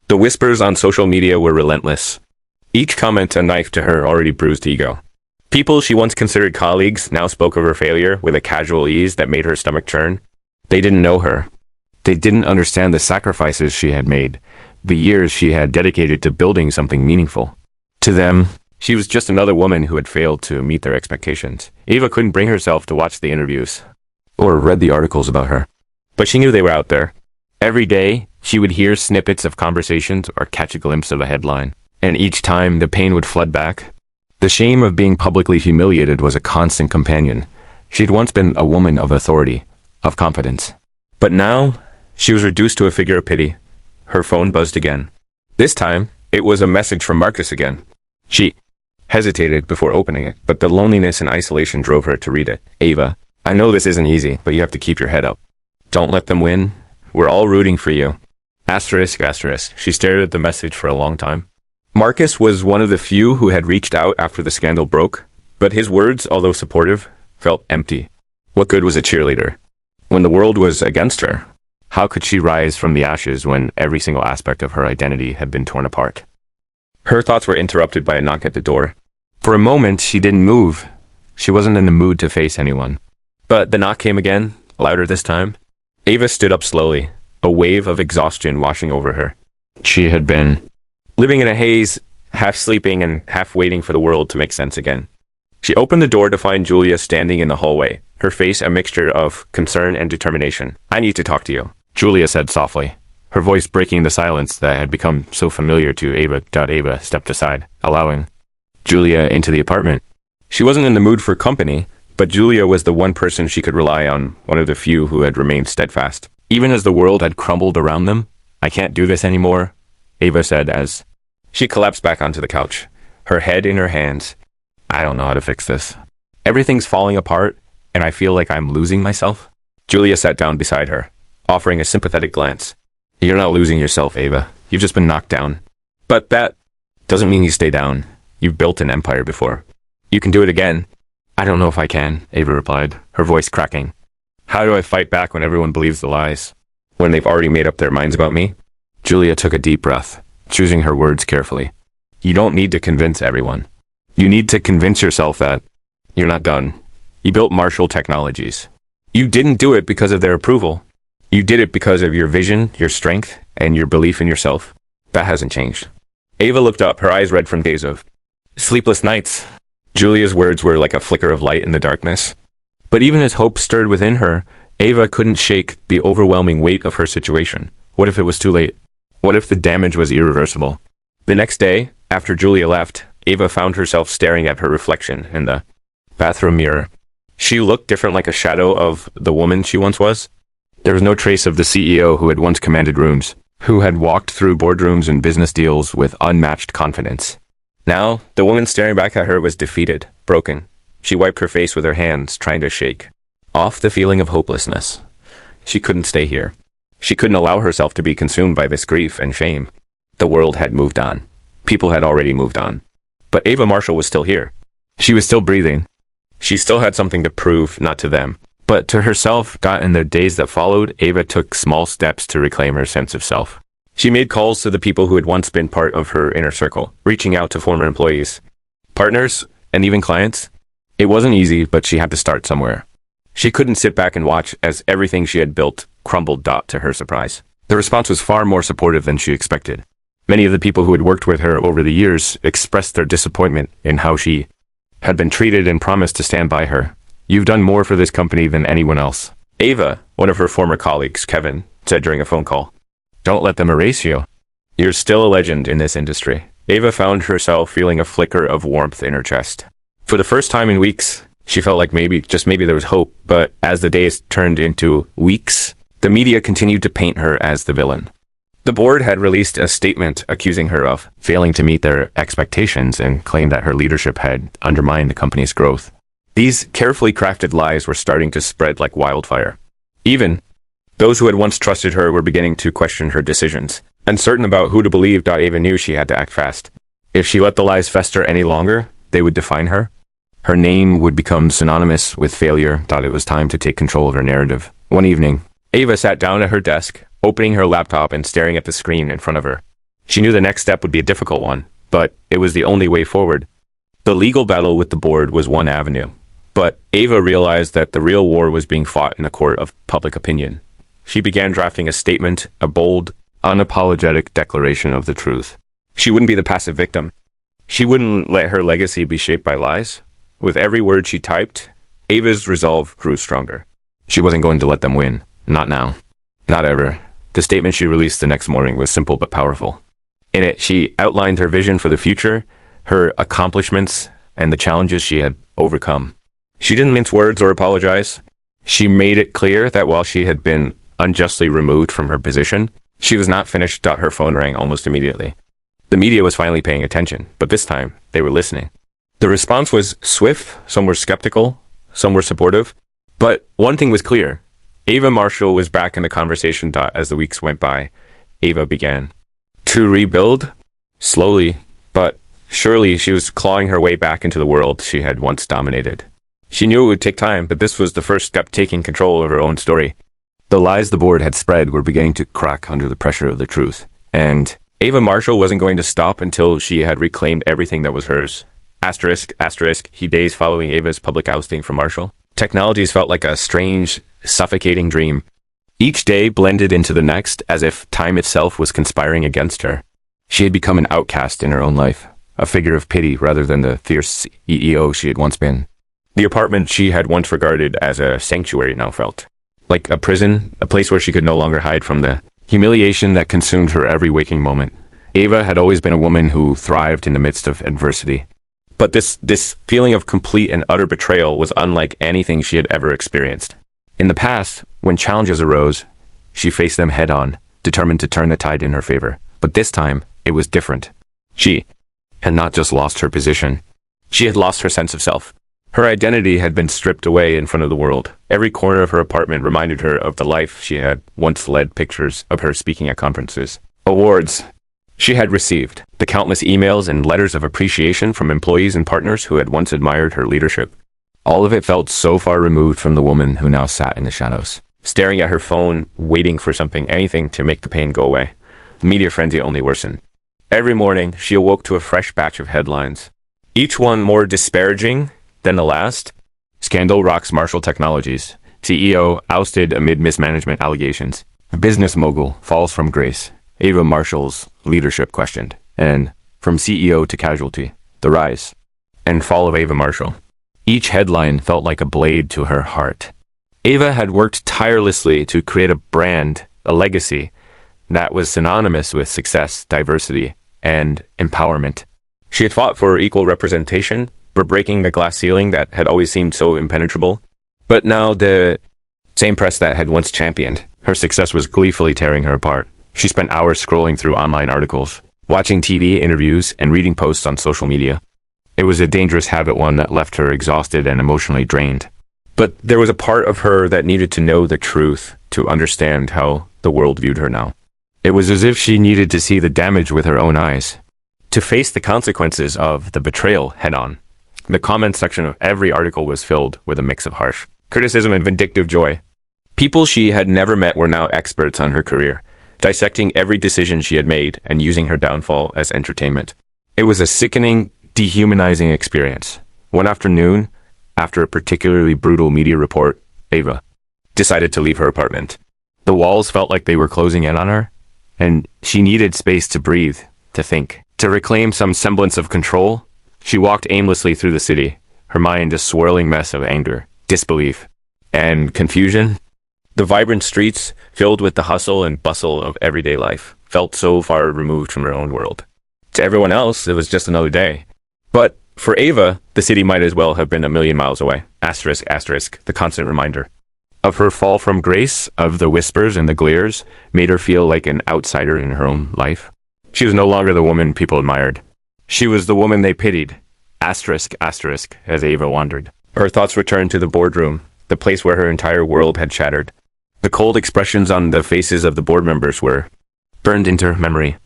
The whispers on social media were relentless, each comment a knife to her already bruised ego. People she once considered colleagues now spoke of her failure with a casual ease that made her stomach churn. They didn't know her. They didn't understand the sacrifices she had made, the years she had dedicated to building something meaningful. To them, she was just another woman who had failed to meet their expectations. Ava couldn't bring herself to watch the interviews or read the articles about her, but she knew they were out there. Every day, she would hear snippets of conversations or catch a glimpse of a headline, and each time the pain would flood back. The shame of being publicly humiliated was a constant companion. She'd once been a woman of authority, of confidence. But now, she was reduced to a figure of pity. Her phone buzzed again. This time, it was a message from Marcus again. She hesitated before opening it, but the loneliness and isolation drove her to read it. Ava, I know this isn't easy, but you have to keep your head up. Don't let them win. We're all rooting for you. Asterisk, asterisk. She stared at the message for a long time. Marcus was one of the few who had reached out after the scandal broke, but his words, although supportive, felt empty. What good was a cheerleader when the world was against her? How could she rise from the ashes when every single aspect of her identity had been torn apart? Her thoughts were interrupted by a knock at the door. For a moment, she didn't move. She wasn't in the mood to face anyone. But the knock came again, louder this time. Ava stood up slowly, a wave of exhaustion washing over her. She had been living in a haze, half sleeping and half waiting for the world to make sense again. She opened the door to find Julia standing in the hallway, her face a mixture of concern and determination. I need to talk to you, Julia said softly, her voice breaking the silence that had become so familiar to Ava. Ava stepped aside, allowing Julia into the apartment. She wasn't in the mood for company, but Julia was the one person she could rely on, one of the few who had remained steadfast. Even as the world had crumbled around them, I can't do this anymore, Ava said as she collapsed back onto the couch, her head in her hands. I don't know how to fix this. Everything's falling apart, and I feel like I'm losing myself. Julia sat down beside her, offering a sympathetic glance. You're not losing yourself, Ava. You've just been knocked down. But that doesn't mean you stay down. You've built an empire before. You can do it again. I don't know if I can, Ava replied, her voice cracking. How do I fight back when everyone believes the lies? When they've already made up their minds about me? Julia took a deep breath, choosing her words carefully. You don't need to convince everyone. You need to convince yourself that you're not done. You built Marshall Technologies. You didn't do it because of their approval. You did it because of your vision, your strength, and your belief in yourself. That hasn't changed. Ava looked up, her eyes red from days of sleepless nights. Julia's words were like a flicker of light in the darkness. But even as hope stirred within her, Ava couldn't shake the overwhelming weight of her situation. What if it was too late? What if the damage was irreversible? The next day, after Julia left, Ava found herself staring at her reflection in the bathroom mirror. She looked different, like a shadow of the woman she once was. There was no trace of the CEO who had once commanded rooms, who had walked through boardrooms and business deals with unmatched confidence. Now, the woman staring back at her was defeated, broken. She wiped her face with her hands, trying to shake off the feeling of hopelessness. She couldn't stay here. She couldn't allow herself to be consumed by this grief and shame. The world had moved on. People had already moved on. But Ava Marshall was still here. She was still breathing. She still had something to prove, not to them, but to herself. In the days that followed, Ava took small steps to reclaim her sense of self. She made calls to the people who had once been part of her inner circle, reaching out to former employees, partners, and even clients. It wasn't easy, but she had to start somewhere. She couldn't sit back and watch as everything she had built crumbled. To her surprise, the response was far more supportive than she expected. Many of the people who had worked with her over the years expressed their disappointment in how she had been treated and promised to stand by her. "You've done more for this company than anyone else." Ava, one of her former colleagues, Kevin, said during a phone call, "Don't let them erase you. You're still a legend in this industry." Ava found herself feeling a flicker of warmth in her chest. For the first time in weeks, she felt like maybe there was hope, but as the days turned into weeks, the media continued to paint her as the villain. The board had released a statement accusing her of failing to meet their expectations and claimed that her leadership had undermined the company's growth. These carefully crafted lies were starting to spread like wildfire. Even those who had once trusted her were beginning to question her decisions. Uncertain about who to believe, Ava knew she had to act fast. If she let the lies fester any longer, they would define her. Her name would become synonymous with failure. It was time to take control of her narrative. One evening, Ava sat down at her desk, opening her laptop and staring at the screen in front of her. She knew the next step would be a difficult one, but it was the only way forward. The legal battle with the board was one avenue, but Ava realized that the real war was being fought in a court of public opinion. She began drafting a statement, a bold, unapologetic declaration of the truth. She wouldn't be the passive victim. She wouldn't let her legacy be shaped by lies. With every word she typed, Ava's resolve grew stronger. She wasn't going to let them win. Not now. Not ever. The statement she released the next morning was simple but powerful. In it, she outlined her vision for the future, her accomplishments, and the challenges she had overcome. She didn't mince words or apologize. She made it clear that while she had been unjustly removed from her position, she was not finished. Her phone rang almost immediately. The media was finally paying attention, but this time, they were listening. The response was swift. Some were skeptical, some were supportive. But one thing was clear. Ava Marshall was back in the conversation. As the weeks went by, Ava began to rebuild. Slowly, but surely, she was clawing her way back into the world she had once dominated. She knew it would take time, but this was the first step, taking control of her own story. The lies the board had spread were beginning to crack under the pressure of the truth. And Ava Marshall wasn't going to stop until she had reclaimed everything that was hers. Asterisk. Days following Ava's public ousting from Marshall, technologies felt like a strange, suffocating dream. Each day blended into the next, as if time itself was conspiring against her. She had become an outcast in her own life, a figure of pity rather than the fierce CEO she had once been. The apartment she had once regarded as a sanctuary now felt like a prison, a place where she could no longer hide from the humiliation that consumed her every waking moment. Ava had always been a woman who thrived in the midst of adversity. But this feeling of complete and utter betrayal was unlike anything she had ever experienced. In the past, when challenges arose, she faced them head-on, determined to turn the tide in her favor. But this time, it was different. She had not just lost her position. She had lost her sense of self. Her identity had been stripped away in front of the world. Every corner of her apartment reminded her of the life she had once led, pictures of her speaking at conferences, awards she had received, the countless emails and letters of appreciation from employees and partners who had once admired her leadership. All of it felt so far removed from the woman who now sat in the shadows, staring at her phone, waiting for anything to make the pain go away. The media frenzy only worsened. Every morning, she awoke to a fresh batch of headlines, each one more disparaging than the last. Scandal rocks Marshall Technologies. CEO ousted amid mismanagement allegations. Business mogul falls from grace. Ava Marshall's leadership questioned. And from CEO to casualty, the rise and fall of Ava Marshall. Each headline felt like a blade to her heart. Ava had worked tirelessly to create a brand, a legacy, that was synonymous with success, diversity, and empowerment. She had fought for equal representation, for breaking the glass ceiling that had always seemed so impenetrable. But now the same press that had once championed her success was gleefully tearing her apart. She spent hours scrolling through online articles, watching TV interviews, and reading posts on social media. It was a dangerous habit, one that left her exhausted and emotionally drained. But there was a part of her that needed to know the truth to understand how the world viewed her now. It was as if she needed to see the damage with her own eyes, to face the consequences of the betrayal head on. The comment section of every article was filled with a mix of harsh criticism and vindictive joy. People she had never met were now experts on her career, dissecting every decision she had made and using her downfall as entertainment. It was a sickening, dehumanizing experience. One afternoon, after a particularly brutal media report, Ava decided to leave her apartment. The walls felt like they were closing in on her, and she needed space to breathe, to think. To reclaim some semblance of control, she walked aimlessly through the city, her mind a swirling mess of anger, disbelief, and confusion. The vibrant streets, filled with the hustle and bustle of everyday life, felt so far removed from her own world. To everyone else, it was just another day. But for Ava, the city might as well have been a million miles away. Asterisk, asterisk, the constant reminder of her fall from grace, of the whispers and the glares, made her feel like an outsider in her own life. She was no longer the woman people admired. She was the woman they pitied. Asterisk, asterisk, as Ava wandered. Her thoughts returned to the boardroom, the place where her entire world had shattered. The cold expressions on the faces of the board members were burned into her memory.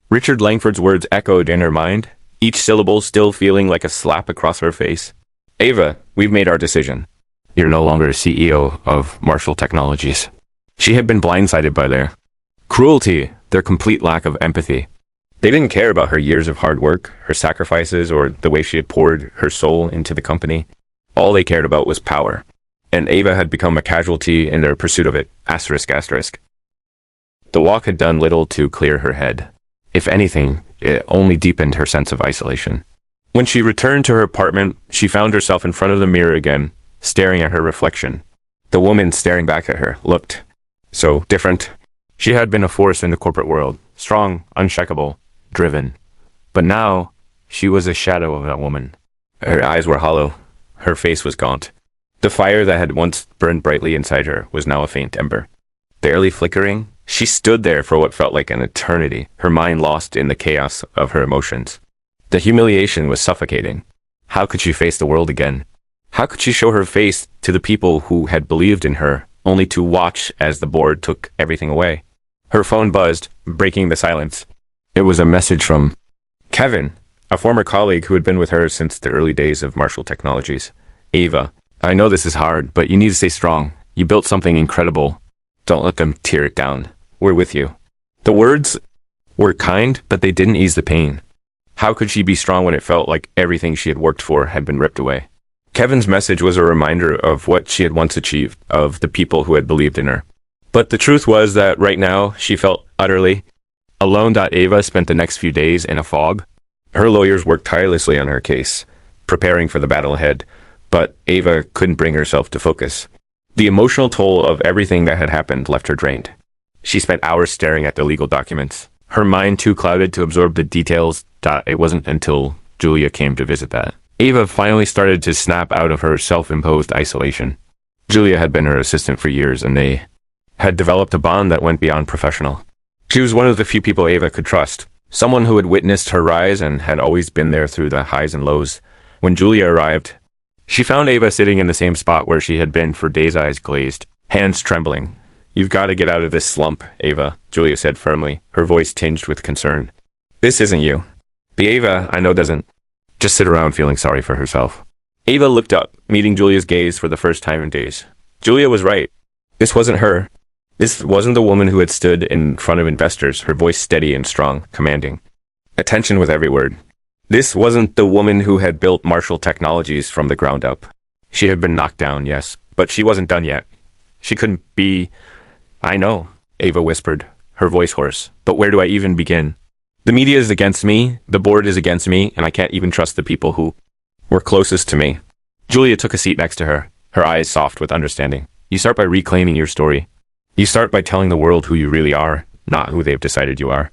Richard Langford's words echoed in her mind, each syllable still feeling like a slap across her face. Ava, we've made our decision. You're no longer CEO of Marshall Technologies. She had been blindsided by their cruelty, their complete lack of empathy. They didn't care about her years of hard work, her sacrifices, or the way she had poured her soul into the company. All they cared about was power. And Ava had become a casualty in their pursuit of it. Asterisk, asterisk. The walk had done little to clear her head. If anything, it only deepened her sense of isolation. When she returned to her apartment, she found herself in front of the mirror again, staring at her reflection. The woman staring back at her looked so different. She had been a force in the corporate world, strong, unshakable, driven. But now, she was a shadow of that woman. Her eyes were hollow. Her face was gaunt. The fire that had once burned brightly inside her was now a faint ember. Barely flickering, she stood there for what felt like an eternity, her mind lost in the chaos of her emotions. The humiliation was suffocating. How could she face the world again? How could she show her face to the people who had believed in her, only to watch as the board took everything away? Her phone buzzed, breaking the silence. It was a message from Kevin, a former colleague who had been with her since the early days of Marshall Technologies. Ava, I know this is hard, but you need to stay strong. You built something incredible. Don't let them tear it down. We're with you. The words were kind, but they didn't ease the pain. How could she be strong when it felt like everything she had worked for had been ripped away? Kevin's message was a reminder of what she had once achieved, of the people who had believed in her. But the truth was that right now, she felt utterly alone. Ava spent the next few days in a fog. Her lawyers worked tirelessly on her case, preparing for the battle ahead, but Ava couldn't bring herself to focus. The emotional toll of everything that had happened left her drained. She spent hours staring at the legal documents, her mind too clouded to absorb the details. It wasn't until Julia came to visit that Ava finally started to snap out of her self-imposed isolation. Julia had been her assistant for years, and they had developed a bond that went beyond professional. She was one of the few people Ava could trust, someone who had witnessed her rise and had always been there through the highs and lows. When Julia arrived, she found Ava sitting in the same spot where she had been for days, eyes glazed, hands trembling. You've got to get out of this slump, Ava, Julia said firmly, her voice tinged with concern. This isn't you. The Ava I know doesn't just sit around feeling sorry for herself. Ava looked up, meeting Julia's gaze for the first time in days. Julia was right. This wasn't her. This wasn't the woman who had stood in front of investors, her voice steady and strong, commanding. Attention with every word. This wasn't the woman who had built Marshall Technologies from the ground up. She had been knocked down, yes, but she wasn't done yet. She couldn't be... I know, Ava whispered, her voice hoarse, but where do I even begin? The media is against me, the board is against me, and I can't even trust the people who were closest to me. Julia took a seat next to her, her eyes soft with understanding. You start by reclaiming your story. You start by telling the world who you really are, not who they've decided you are.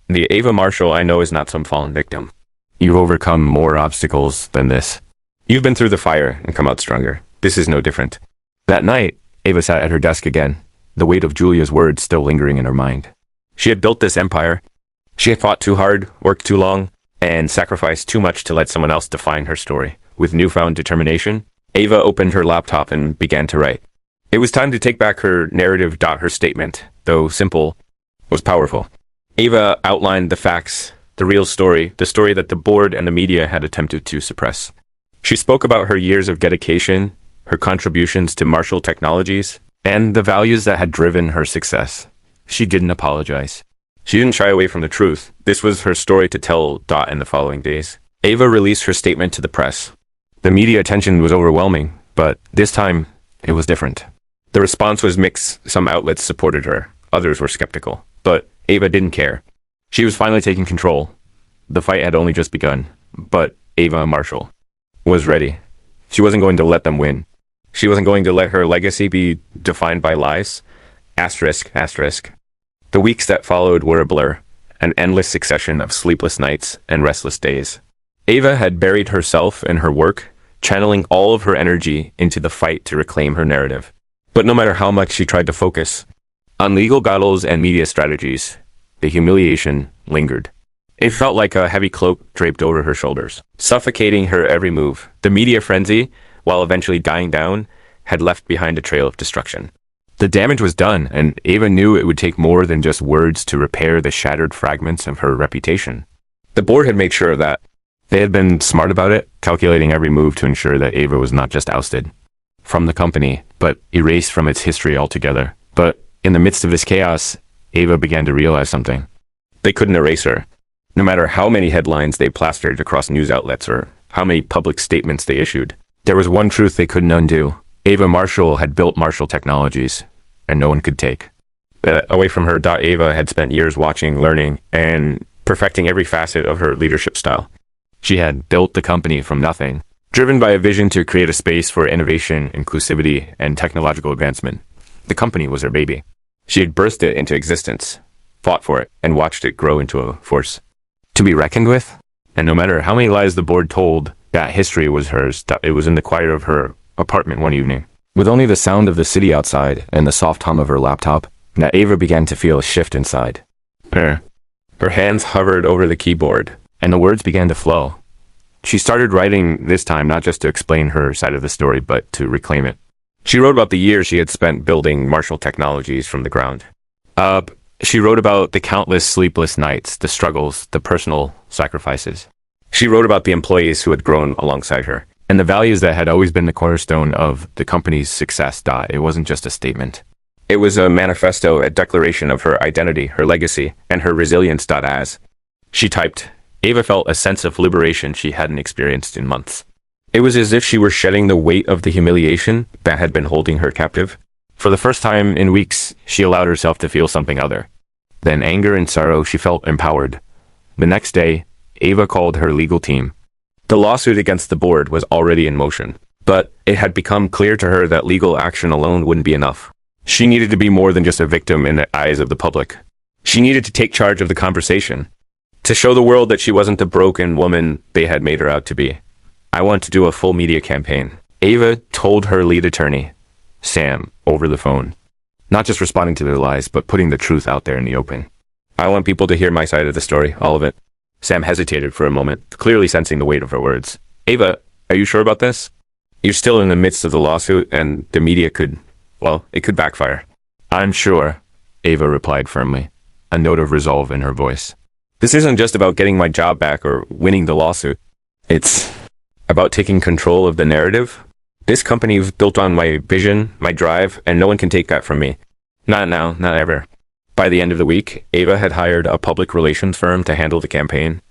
The Ava Marshall I know is not some fallen victim. You've overcome more obstacles than this. You've been through the fire and come out stronger. This is no different. That night, Ava sat at her desk again, the weight of Julia's words still lingering in her mind. She had built this empire. She had fought too hard, worked too long, and sacrificed too much to let someone else define her story. With newfound determination, Ava opened her laptop and began to write. It was time to take back her narrative. Her statement, though simple, was powerful. Ava outlined the facts, the real story, the story that the board and the media had attempted to suppress. She spoke about her years of dedication, her contributions to Marshall Technologies, and the values that had driven her success. She didn't apologize. She didn't shy away from the truth. This was her story to tell. In the following days, Ava released her statement to the press. The media attention was overwhelming, but this time it was different. The response was mixed. Some outlets supported her, others were skeptical. But Ava didn't care. She was finally taking control. The fight had only just begun, but Ava Marshall was ready. She wasn't going to let them win. She wasn't going to let her legacy be defined by lies. Asterisk, asterisk. The weeks that followed were a blur, an endless succession of sleepless nights and restless days. Ava had buried herself in her work, channeling all of her energy into the fight to reclaim her narrative. But no matter how much she tried to focus on legal battles and media strategies, the humiliation lingered. It felt like a heavy cloak draped over her shoulders, suffocating her every move. The media frenzy, while eventually dying down, had left behind a trail of destruction. The damage was done, and Ava knew it would take more than just words to repair the shattered fragments of her reputation. The board had made sure of that. They had been smart about it, calculating every move to ensure that Ava was not just ousted from the company, but erased from its history altogether. But in the midst of this chaos, Ava began to realize something. They couldn't erase her. No matter how many headlines they plastered across news outlets or how many public statements they issued, there was one truth they couldn't undo. Ava Marshall had built Marshall Technologies, and no one could take that away from her. Ava had spent years watching, learning, and perfecting every facet of her leadership style. She had built the company from nothing, driven by a vision to create a space for innovation, inclusivity, and technological advancement. The company was her baby. She had birthed it into existence, fought for it, and watched it grow into a force to be reckoned with. And no matter how many lies the board told, that history was hers. It was in the quiet of her apartment one evening, with only the sound of the city outside and the soft hum of her laptop, that Ava began to feel a shift inside. Her hands hovered over the keyboard, and the words began to flow. She started writing this time not just to explain her side of the story, but to reclaim it. She wrote about the years she had spent building Marshall Technologies from the ground up. She wrote about the countless sleepless nights, the struggles, the personal sacrifices. She wrote about the employees who had grown alongside her, and the values that had always been the cornerstone of the company's success. It wasn't just a statement. It was a manifesto, a declaration of her identity, her legacy, and her resilience. As she typed, Ava felt a sense of liberation she hadn't experienced in months. It was as if she were shedding the weight of the humiliation that had been holding her captive. For the first time in weeks, she allowed herself to feel something other than anger and sorrow. She felt empowered. The next day, Ava called her legal team. The lawsuit against the board was already in motion, but it had become clear to her that legal action alone wouldn't be enough. She needed to be more than just a victim in the eyes of the public. She needed to take charge of the conversation, to show the world that she wasn't the broken woman they had made her out to be. I want to do a full media campaign, Ava told her lead attorney, Sam, over the phone. Not just responding to their lies, but putting the truth out there in the open. I want people to hear my side of the story, all of it. Sam hesitated for a moment, clearly sensing the weight of her words. Ava, are you sure about this? You're still in the midst of the lawsuit, and the media could backfire. I'm sure, Ava replied firmly, a note of resolve in her voice. This isn't just about getting my job back or winning the lawsuit. It's about taking control of the narrative. This company is built on my vision, my drive, and no one can take that from me. Not now, not ever. By the end of the week, Ava had hired a public relations firm to handle the campaign.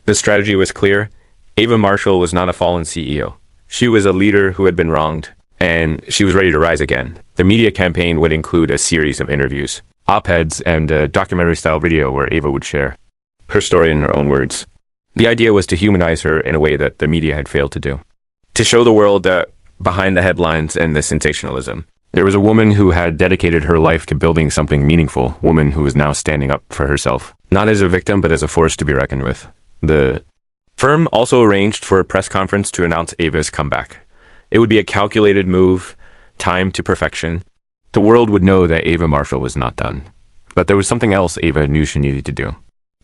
The strategy was clear. Ava Marshall was not a fallen CEO. She was a leader who had been wronged, and she was ready to rise again. The media campaign would include a series of interviews, op-eds, and a documentary-style video where Ava would share her story in her own words. The idea was to humanize her in a way that the media had failed to do. To show the world that behind the headlines and the sensationalism, there was a woman who had dedicated her life to building something meaningful, woman who was now standing up for herself, not as a victim, but as a force to be reckoned with. The firm also arranged for a press conference to announce Ava's comeback. It would be a calculated move, timed to perfection. The world would know that Ava Marshall was not done. But there was something else Ava knew she needed to do.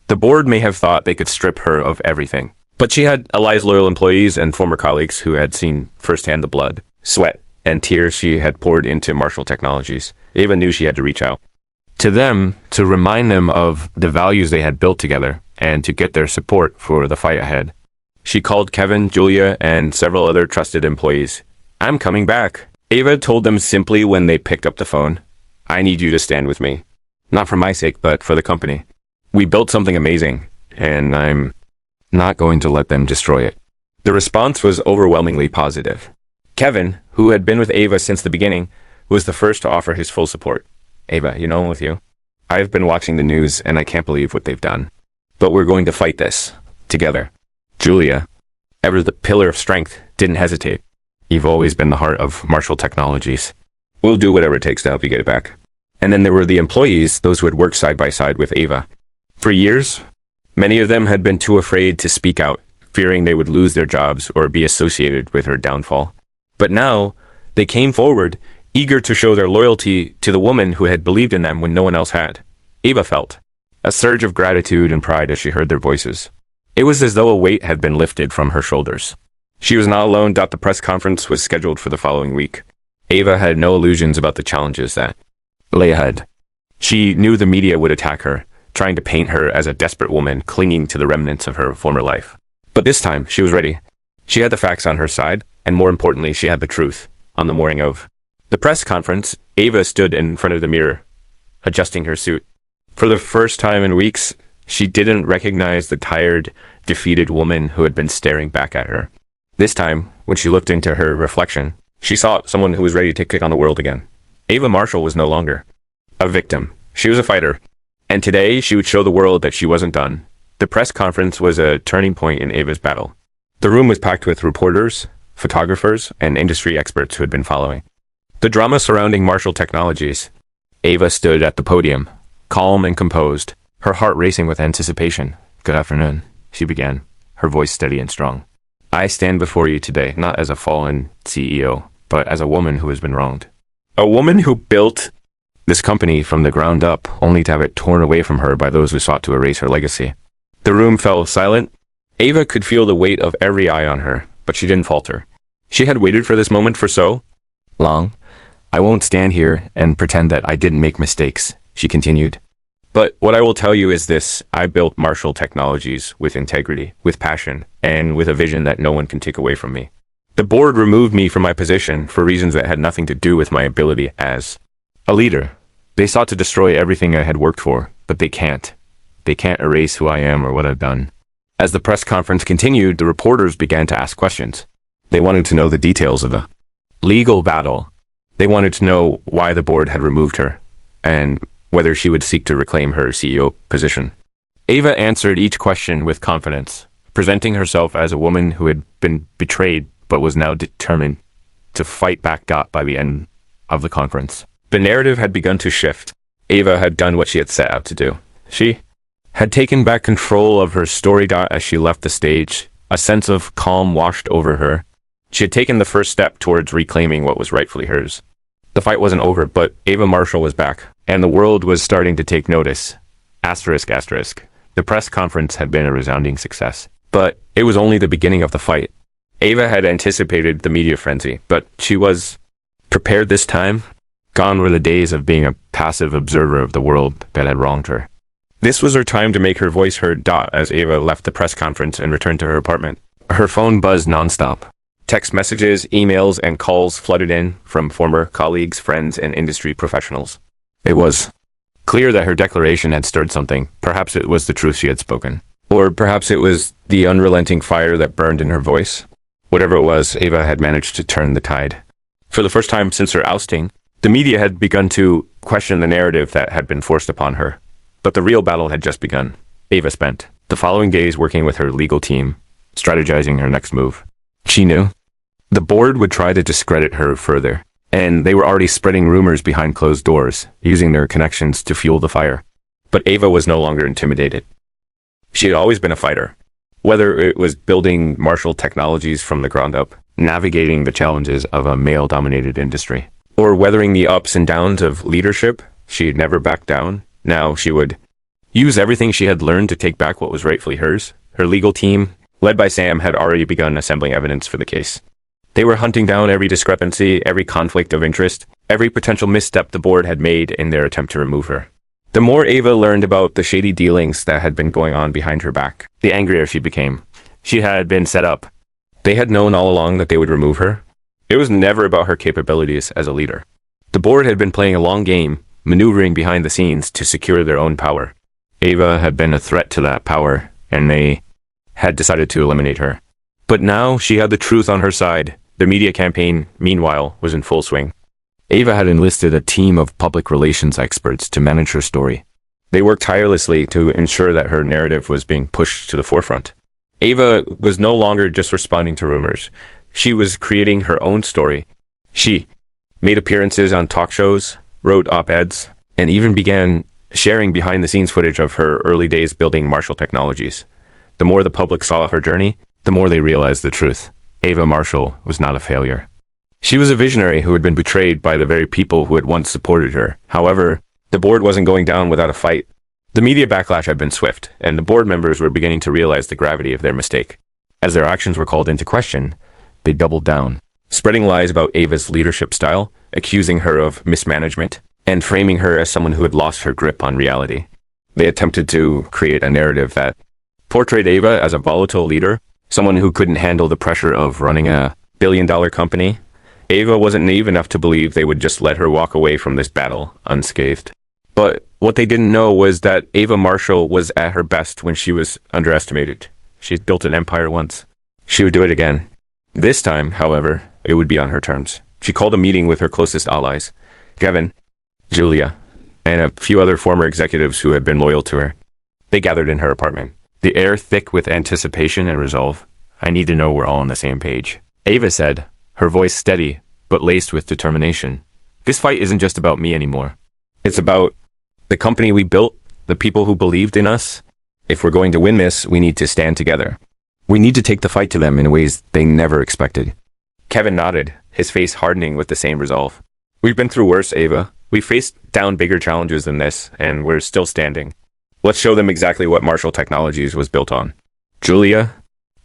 The board may have thought they could strip her of everything, but she had allies, loyal employees, and former colleagues who had seen firsthand the blood, sweat, and tears she had poured into Marshall Technologies. Ava knew she had to reach out to them to remind them of the values they had built together and to get their support for the fight ahead. She called Kevin, Julia, and several other trusted employees. "I'm coming back." Ava told them simply when they picked up the phone, "I need you to stand with me. Not for my sake, but for the company. We built something amazing, and I'm not going to let them destroy it." The response was overwhelmingly positive. Kevin, who had been with Ava since the beginning, was the first to offer his full support. "Ava, I'm with you. I've been watching the news, and I can't believe what they've done. But we're going to fight this together." Julia, ever the pillar of strength, didn't hesitate. "You've always been the heart of Marshall Technologies. We'll do whatever it takes to help you get it back." And then there were the employees, those who had worked side by side with Ava. For years, many of them had been too afraid to speak out, fearing they would lose their jobs or be associated with her downfall. But now, they came forward, eager to show their loyalty to the woman who had believed in them when no one else had. Ava felt a surge of gratitude and pride as she heard their voices. It was as though a weight had been lifted from her shoulders. She was not alone. The press conference was scheduled for the following week. Ava had no illusions about the challenges that lay ahead. She knew the media would attack her, trying to paint her as a desperate woman clinging to the remnants of her former life. But this time, she was ready. She had the facts on her side, and more importantly, she had the truth. On the morning of the press conference, Ava stood in front of the mirror, adjusting her suit. For the first time in weeks, she didn't recognize the tired, defeated woman who had been staring back at her. This time, when she looked into her reflection, she saw someone who was ready to take on the world again. Ava Marshall was no longer a victim. She was a fighter. And today, she would show the world that she wasn't done. The press conference was a turning point in Ava's battle. The room was packed with reporters, photographers, and industry experts who had been following the drama surrounding Marshall Technologies. Ava stood at the podium, calm and composed, her heart racing with anticipation. "Good afternoon," she began, her voice steady and strong. "I stand before you today, not as a fallen CEO, but as a woman who has been wronged. A woman who built this company from the ground up, only to have it torn away from her by those who sought to erase her legacy." The room fell silent. Ava could feel the weight of every eye on her, but she didn't falter. She had waited for this moment for so long. "I won't stand here and pretend that I didn't make mistakes," she continued. "But what I will tell you is this: I built Marshall Technologies with integrity, with passion, and with a vision that no one can take away from me. The board removed me from my position for reasons that had nothing to do with my ability as a leader. They sought to destroy everything I had worked for, but they can't. They can't erase who I am or what I've done." As the press conference continued, the reporters began to ask questions. They wanted to know the details of the legal battle. They wanted to know why the board had removed her, and whether she would seek to reclaim her CEO position. Ava answered each question with confidence, presenting herself as a woman who had been betrayed but was now determined to fight back. By the end of the conference, the narrative had begun to shift. Ava had done what she had set out to do. She had taken back control of her story. As she left the stage, a sense of calm washed over her. She had taken the first step towards reclaiming what was rightfully hers. The fight wasn't over, but Ava Marshall was back, and the world was starting to take notice. Asterisk, asterisk. The press conference had been a resounding success, but it was only the beginning of the fight. Ava had anticipated the media frenzy, but she was prepared this time. Gone were the days of being a passive observer of the world that had wronged her. This was her time to make her voice heard. As Ava left the press conference and returned to her apartment, her phone buzzed nonstop. Text messages, emails, and calls flooded in from former colleagues, friends, and industry professionals. It was clear that her declaration had stirred something. Perhaps it was the truth she had spoken, or perhaps it was the unrelenting fire that burned in her voice. Whatever it was, Ava had managed to turn the tide. For the first time since her ousting, the media had begun to question the narrative that had been forced upon her. But the real battle had just begun. Ava spent the following days working with her legal team, strategizing her next move. She knew the board would try to discredit her further, and they were already spreading rumors behind closed doors, using their connections to fuel the fire. But Ava was no longer intimidated. She had always been a fighter. Whether it was building Marshall Technologies from the ground up, navigating the challenges of a male-dominated industry, or weathering the ups and downs of leadership, she had never backed down. Now she would use everything she had learned to take back what was rightfully hers. Her legal team, led by Sam, had already begun assembling evidence for the case. They were hunting down every discrepancy, every conflict of interest, every potential misstep the board had made in their attempt to remove her. The more Ava learned about the shady dealings that had been going on behind her back, the angrier she became. She had been set up. They had known all along that they would remove her. It was never about her capabilities as a leader. The board had been playing a long game, maneuvering behind the scenes to secure their own power. Ava had been a threat to that power, and they had decided to eliminate her. But now she had the truth on her side. The media campaign, meanwhile, was in full swing. Ava had enlisted a team of public relations experts to manage her story. They worked tirelessly to ensure that her narrative was being pushed to the forefront. Ava was no longer just responding to rumors. She was creating her own story. She made appearances on talk shows, wrote op-eds, and even began sharing behind-the-scenes footage of her early days building Marshall Technologies. The more the public saw her journey, the more they realized the truth. Ava Marshall was not a failure. She was a visionary who had been betrayed by the very people who had once supported her. However, the board wasn't going down without a fight. The media backlash had been swift, and the board members were beginning to realize the gravity of their mistake. As their actions were called into question, they doubled down, spreading lies about Ava's leadership style, accusing her of mismanagement, and framing her as someone who had lost her grip on reality. They attempted to create a narrative that portrayed Ava as a volatile leader, someone who couldn't handle the pressure of running a billion-dollar company. Ava wasn't naive enough to believe they would just let her walk away from this battle unscathed. But what they didn't know was that Ava Marshall was at her best when she was underestimated. She'd built an empire once. She would do it again. This time, however, it would be on her terms. She called a meeting with her closest allies, Kevin, Julia, and a few other former executives who had been loyal to her. They gathered in her apartment, the air thick with anticipation and resolve. I need to know we're all on the same page. Ava said, her voice steady, but laced with determination. This fight isn't just about me anymore. It's about the company we built, the people who believed in us. If we're going to win this, we need to stand together. We need to take the fight to them in ways they never expected. Kevin nodded, his face hardening with the same resolve. We've been through worse, Ava. We faced down bigger challenges than this, and we're still standing. Let's show them exactly what Marshall Technologies was built on. Julia,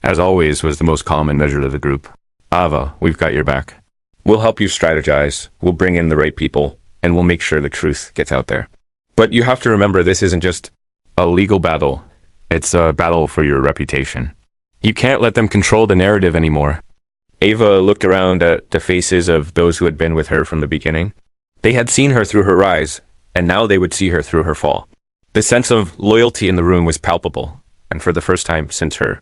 as always, was the most calm and measured of the group. Ava, we've got your back. We'll help you strategize, we'll bring in the right people, and we'll make sure the truth gets out there. But you have to remember this isn't just a legal battle. It's a battle for your reputation. You can't let them control the narrative anymore. Ava looked around at the faces of those who had been with her from the beginning. They had seen her through her rise, and now they would see her through her fall. The sense of loyalty in the room was palpable, and for the first time since her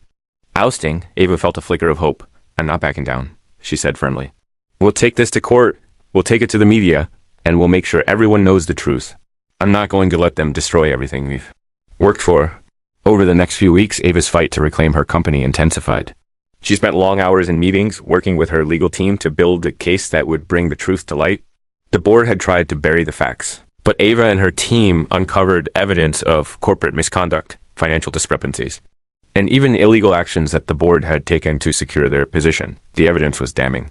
ousting, Ava felt a flicker of hope. I'm not backing down, she said firmly. We'll take this to court, we'll take it to the media, and we'll make sure everyone knows the truth. I'm not going to let them destroy everything we've worked for. Over the next few weeks, Ava's fight to reclaim her company intensified. She spent long hours in meetings, working with her legal team to build a case that would bring the truth to light. The board had tried to bury the facts, but Ava and her team uncovered evidence of corporate misconduct, financial discrepancies, and even illegal actions that the board had taken to secure their position. The evidence was damning.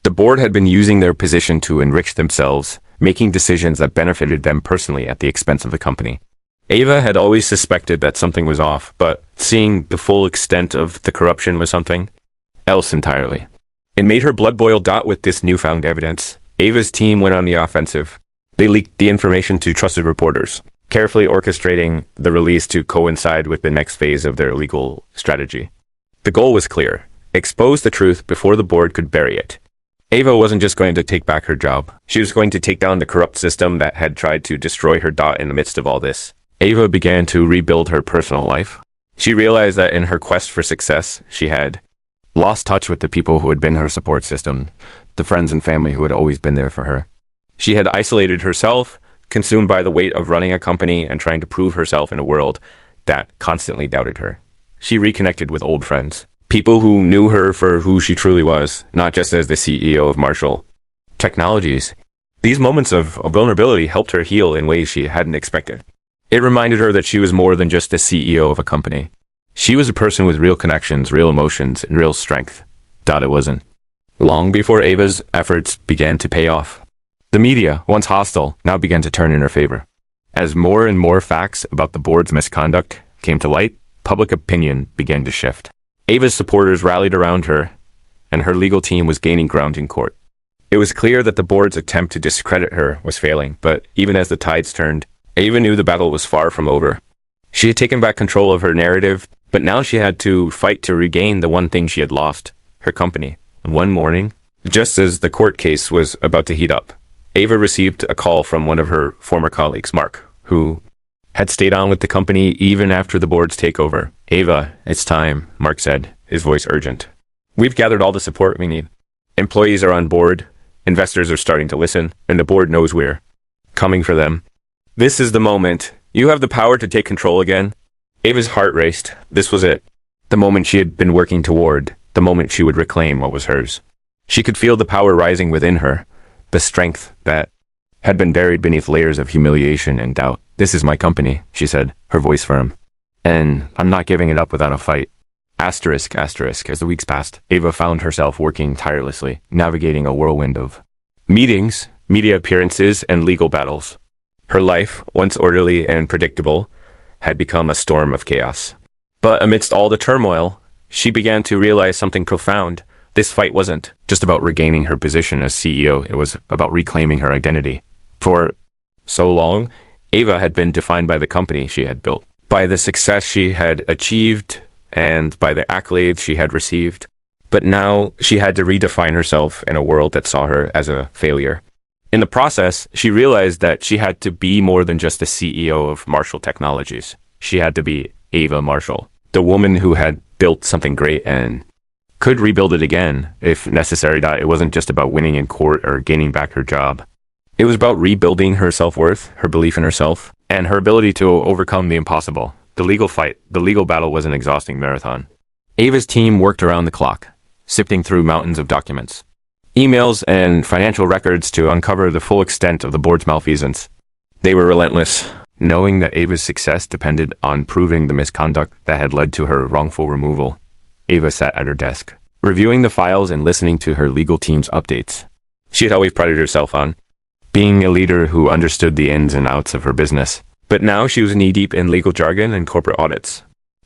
The board had been using their position to enrich themselves, making decisions that benefited them personally at the expense of the company. Ava had always suspected that something was off, but seeing the full extent of the corruption was something else entirely. It made her blood boil. With this newfound evidence, Ava's team went on the offensive. They leaked the information to trusted reporters, carefully orchestrating the release to coincide with the next phase of their legal strategy. The goal was clear: expose the truth before the board could bury it. Ava wasn't just going to take back her job. She was going to take down the corrupt system that had tried to destroy her. In the midst of all this, Ava began to rebuild her personal life. She realized that in her quest for success, she had lost touch with the people who had been her support system, the friends and family who had always been there for her. She had isolated herself, consumed by the weight of running a company and trying to prove herself in a world that constantly doubted her. She reconnected with old friends, people who knew her for who she truly was, not just as the CEO of Marshall Technologies. These moments of vulnerability helped her heal in ways she hadn't expected. It reminded her that she was more than just the CEO of a company. She was a person with real connections, real emotions, and real strength. It wasn't long before Ava's efforts began to pay off. The media, once hostile, now began to turn in her favor. As more and more facts about the board's misconduct came to light, public opinion began to shift. Ava's supporters rallied around her, and her legal team was gaining ground in court. It was clear that the board's attempt to discredit her was failing, but even as the tides turned, Ava knew the battle was far from over. She had taken back control of her narrative, but now she had to fight to regain the one thing she had lost, her company. One morning, just as the court case was about to heat up, Ava received a call from one of her former colleagues, Mark, who had stayed on with the company even after the board's takeover. "Ava, it's time," Mark said, his voice urgent. "We've gathered all the support we need. Employees are on board, investors are starting to listen, and the board knows we're coming for them. This is the moment. You have the power to take control again." Ava's heart raced. This was it. The moment she had been working toward, the moment she would reclaim what was hers. She could feel the power rising within her, the strength that had been buried beneath layers of humiliation and doubt. "This is my company," she said, her voice firm. "And I'm not giving it up without a fight." Asterisk. As the weeks passed, Ava found herself working tirelessly, navigating a whirlwind of meetings, media appearances, and legal battles. Her life, once orderly and predictable, had become a storm of chaos. But amidst all the turmoil, she began to realize something profound. This fight wasn't just about regaining her position as CEO, it was about reclaiming her identity. For so long, Ava had been defined by the company she had built, by the success she had achieved, and by the accolades she had received. But now she had to redefine herself in a world that saw her as a failure. In the process, she realized that she had to be more than just the CEO of Marshall Technologies. She had to be Ava Marshall, the woman who had built something great and could rebuild it again if necessary. It wasn't just about winning in court or gaining back her job. It was about rebuilding her self-worth, her belief in herself, and her ability to overcome the impossible. The legal fight, the legal battle was an exhausting marathon. Ava's team worked around the clock, sifting through mountains of documents, emails, and financial records to uncover the full extent of the board's malfeasance. They were relentless, knowing that Ava's success depended on proving the misconduct that had led to her wrongful removal. Ava sat at her desk, reviewing the files and listening to her legal team's updates. She had always prided herself on being a leader who understood the ins and outs of her business, but now she was knee-deep in legal jargon and corporate audits.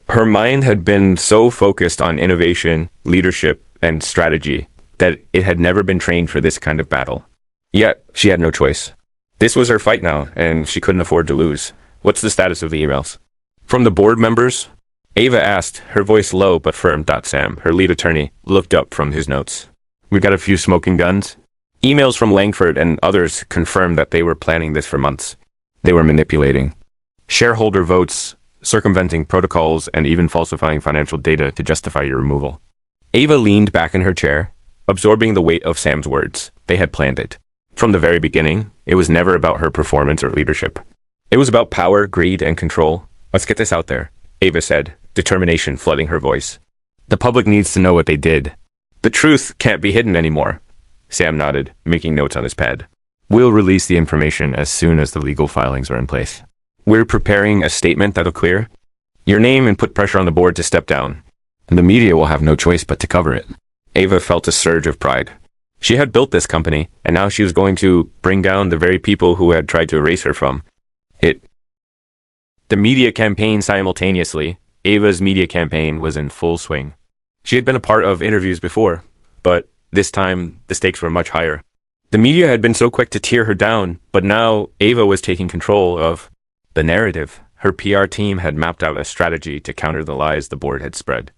Her mind had been so focused on innovation, leadership, and strategy that it had never been trained for this kind of battle. Yet, she had no choice. This was her fight now, and she couldn't afford to lose. "What's the status of the emails?" "From the board members?" Ava asked, her voice low but firm. Sam, her lead attorney, looked up from his notes. "We've got a few smoking guns." Emails from Langford and others confirmed that they were planning this for months. They were manipulating shareholder votes, circumventing protocols, and even falsifying financial data to justify your removal. Ava leaned back in her chair, absorbing the weight of Sam's words. They had planned it. From the very beginning, it was never about her performance or leadership. It was about power, greed, and control. "Let's get this out there," Ava said, determination flooding her voice. "The public needs to know what they did. The truth can't be hidden anymore." Sam nodded, making notes on his pad. "We'll release the information as soon as the legal filings are in place. We're preparing a statement that'll clear your name and put pressure on the board to step down. And the media will have no choice but to cover it." Ava felt a surge of pride. She had built this company, and now she was going to bring down the very people who had tried to erase her from it. The media campaign simultaneously. Ava's media campaign was in full swing. She had been a part of interviews before, but this time the stakes were much higher. The media had been so quick to tear her down, but now Ava was taking control of the narrative. Her PR team had mapped out a strategy to counter the lies the board had spread.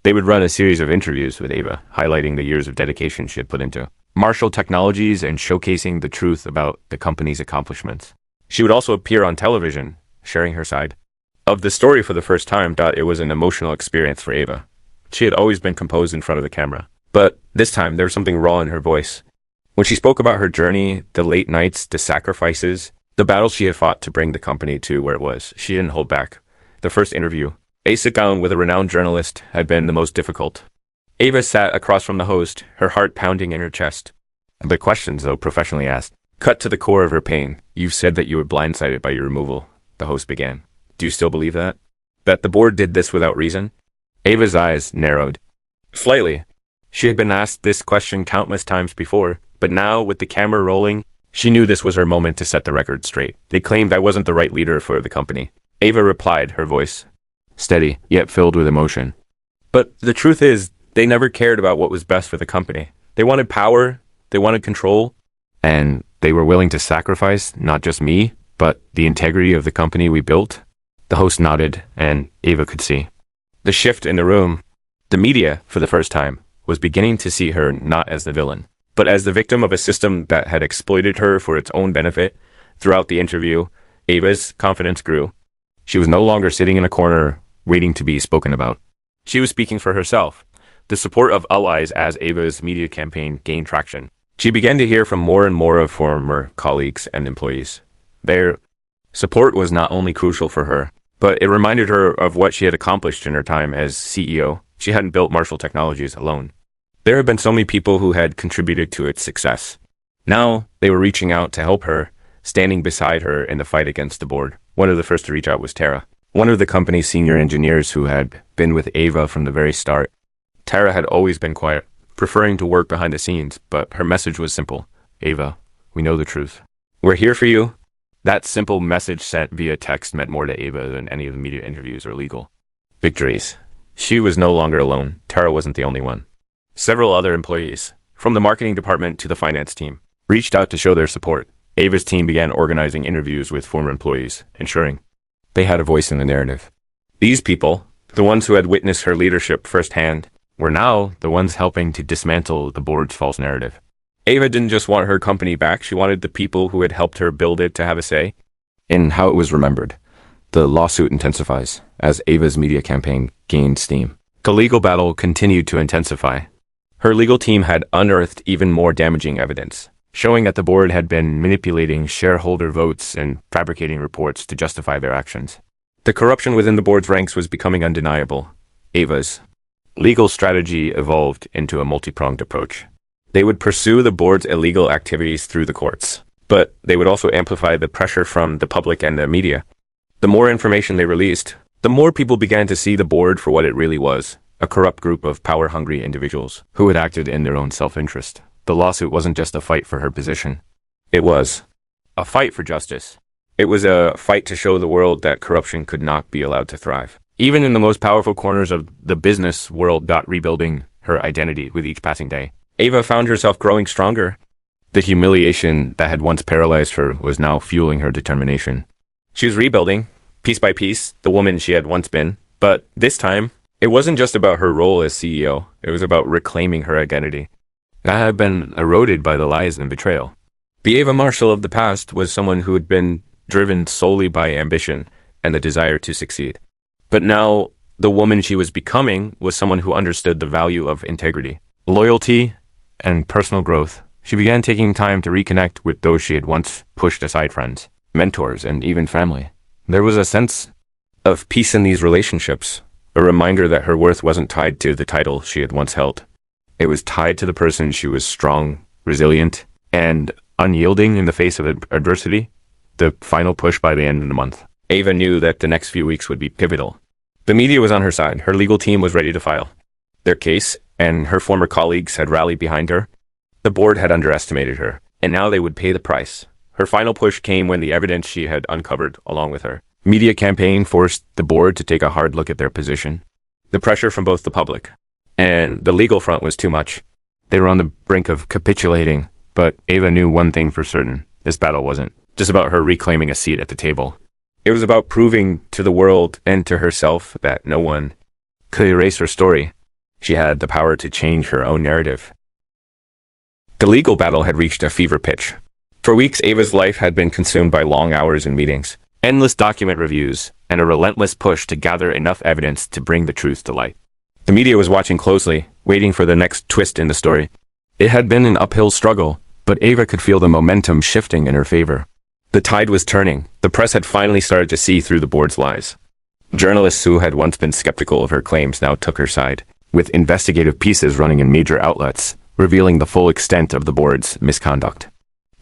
They would run a series of interviews with Ava, highlighting the years of dedication she had put into Marshall Technologies and showcasing the truth about the company's accomplishments. She would also appear on television, sharing her side of the story for the first time. It was an emotional experience for Ava. She had always been composed in front of the camera, but this time there was something raw in her voice. When she spoke about her journey, the late nights, the sacrifices, the battles she had fought to bring the company to where it was, she didn't hold back. The first interview, a sit-down with a renowned journalist, had been the most difficult. Ava sat across from the host, her heart pounding in her chest. The questions, though professionally asked, cut to the core of her pain. "You've said that you were blindsided by your removal," the host began. "Do you still believe that? That the board did this without reason?" Ava's eyes narrowed slightly. She had been asked this question countless times before, but now, with the camera rolling, she knew this was her moment to set the record straight. "They claimed I wasn't the right leader for the company." Ava replied, her voice steady, yet filled with emotion. "But the truth is, They never cared about what was best for the company. They wanted power, they wanted control, and they were willing to sacrifice not just me, but the integrity of the company we built. The host nodded, and Ava could see the shift in the room. The media, for the first time, was beginning to see her not as the villain, but as the victim of a system that had exploited her for its own benefit. Throughout the interview, Ava's confidence grew. She was no longer sitting in a corner waiting to be spoken about. She was speaking for herself. The support of allies as Ava's media campaign gained traction. She began to hear from more and more of former colleagues and employees. Their support was not only crucial for her, but it reminded her of what she had accomplished in her time as CEO. She hadn't built Marshall Technologies alone. There had been so many people who had contributed to its success. Now they were reaching out to help her, standing beside her in the fight against the board. One of the first to reach out was Tara, one of the company's senior engineers who had been with Ava from the very start. Tara had always been quiet, preferring to work behind the scenes, but her message was simple. Ava, we know the truth. We're here for you. That simple message sent via text meant more to Ava than any of the media interviews or legal victories. She was no longer alone. Tara wasn't the only one. Several other employees, from the marketing department to the finance team, reached out to show their support. Ava's team began organizing interviews with former employees, ensuring they had a voice in the narrative. These people, the ones who had witnessed her leadership firsthand, were now the ones helping to dismantle the board's false narrative. Ava didn't just want her company back, she wanted the people who had helped her build it to have a say in how it was remembered. The lawsuit intensifies as Ava's media campaign gained steam. The legal battle continued to intensify. Her legal team had unearthed even more damaging evidence, showing that the board had been manipulating shareholder votes and fabricating reports to justify their actions. The corruption within the board's ranks was becoming undeniable. Ava's legal strategy evolved into a multi-pronged approach. They would pursue the board's illegal activities through the courts, but they would also amplify the pressure from the public and the media. The more information they released, the more people began to see the board for what it really was, a corrupt group of power-hungry individuals who had acted in their own self-interest. The lawsuit wasn't just a fight for her position. It was a fight for justice. It was a fight to show the world that corruption could not be allowed to thrive. Even in the most powerful corners of the business world, rebuilding her identity with each passing day. Ava found herself growing stronger. The humiliation that had once paralyzed her was now fueling her determination. She was rebuilding, piece by piece, the woman she had once been. But this time, it wasn't just about her role as CEO. It was about reclaiming her identity that had been eroded by the lies and betrayal. The Ava Marshall of the past was someone who had been driven solely by ambition and the desire to succeed. But now, the woman she was becoming was someone who understood the value of integrity, loyalty, and personal growth. She began taking time to reconnect with those she had once pushed aside, friends, mentors, and even family. There was a sense of peace in these relationships, a reminder that her worth wasn't tied to the title she had once held. It was tied to the person. She was strong, resilient, and unyielding in the face of adversity. The final push by the end of the month. Ava knew that the next few weeks would be pivotal. The media was on her side. Her legal team was ready to file their case, and her former colleagues had rallied behind her. The board had underestimated her, and now they would pay the price. Her final push came when the evidence she had uncovered along with her media campaign forced the board to take a hard look at their position. The pressure from both the public and the legal front was too much. They were on the brink of capitulating, but Ava knew one thing for certain. This battle wasn't just about her reclaiming a seat at the table. It was about proving to the world and to herself that no one could erase her story. She had the power to change her own narrative. The legal battle had reached a fever pitch. For weeks, Ava's life had been consumed by long hours in meetings, endless document reviews, and a relentless push to gather enough evidence to bring the truth to light. The media was watching closely, waiting for the next twist in the story. It had been an uphill struggle, but Ava could feel the momentum shifting in her favor. The tide was turning. The press had finally started to see through the board's lies. Journalists who had once been skeptical of her claims now took her side, with investigative pieces running in major outlets, revealing the full extent of the board's misconduct.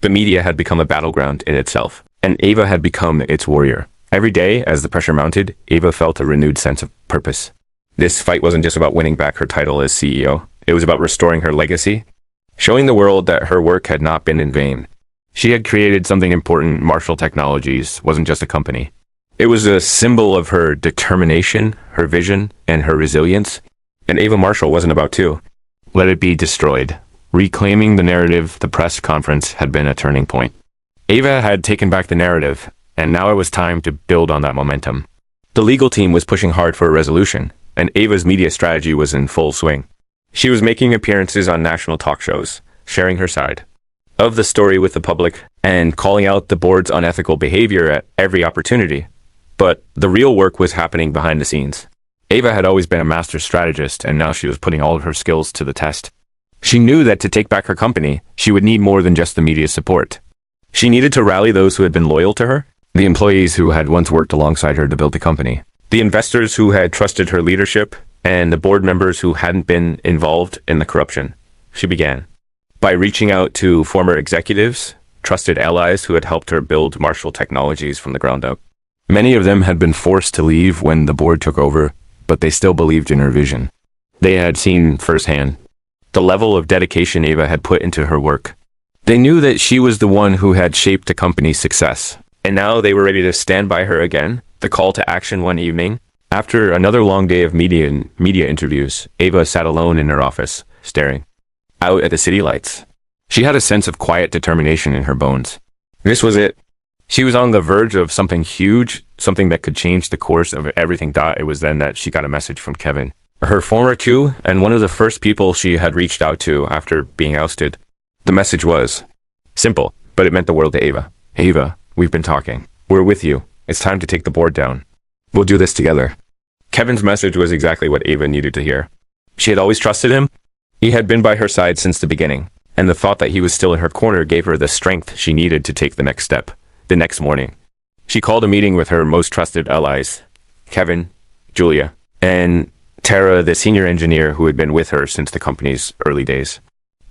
The media had become a battleground in itself, and Ava had become its warrior. Every day, as the pressure mounted, Ava felt a renewed sense of purpose. This fight wasn't just about winning back her title as CEO. It was about restoring her legacy, showing the world that her work had not been in vain. She had created something important. Marshall Technologies wasn't just a company. It was a symbol of her determination, her vision, and her resilience. And Ava Marshall wasn't about to let it be destroyed. Reclaiming the narrative, the press conference had been a turning point. Ava had taken back the narrative, and now it was time to build on that momentum. The legal team was pushing hard for a resolution, and Ava's media strategy was in full swing. She was making appearances on national talk shows, sharing her side of the story with the public, and calling out the board's unethical behavior at every opportunity. But the real work was happening behind the scenes. Ava had always been a master strategist, and now she was putting all of her skills to the test. She knew that to take back her company, she would need more than just the media support. She needed to rally those who had been loyal to her, the employees who had once worked alongside her to build the company, the investors who had trusted her leadership, and the board members who hadn't been involved in the corruption. She began by reaching out to former executives, trusted allies who had helped her build Marshall Technologies from the ground up. Many of them had been forced to leave when the board took over, but they still believed in her vision. They had seen firsthand the level of dedication Ava had put into her work. They knew that she was the one who had shaped the company's success, and now they were ready to stand by her again. The call to action one evening, after another long day of media interviews, Ava sat alone in her office, staring out at the city lights. She had a sense of quiet determination in her bones. This was it. She was on the verge of something huge, something that could change the course of everything. It was then that she got a message from Kevin, her former coup, and one of the first people she had reached out to after being ousted. The message was simple, but it meant the world to Ava. Ava, we've been talking. We're with you. It's time to take the board down. We'll do this together. Kevin's message was exactly what Ava needed to hear. She had always trusted him. He had been by her side since the beginning, and the thought that he was still in her corner gave her the strength she needed to take the next step. The next morning, she called a meeting with her most trusted allies, Kevin, Julia, and Tara, the senior engineer who had been with her since the company's early days.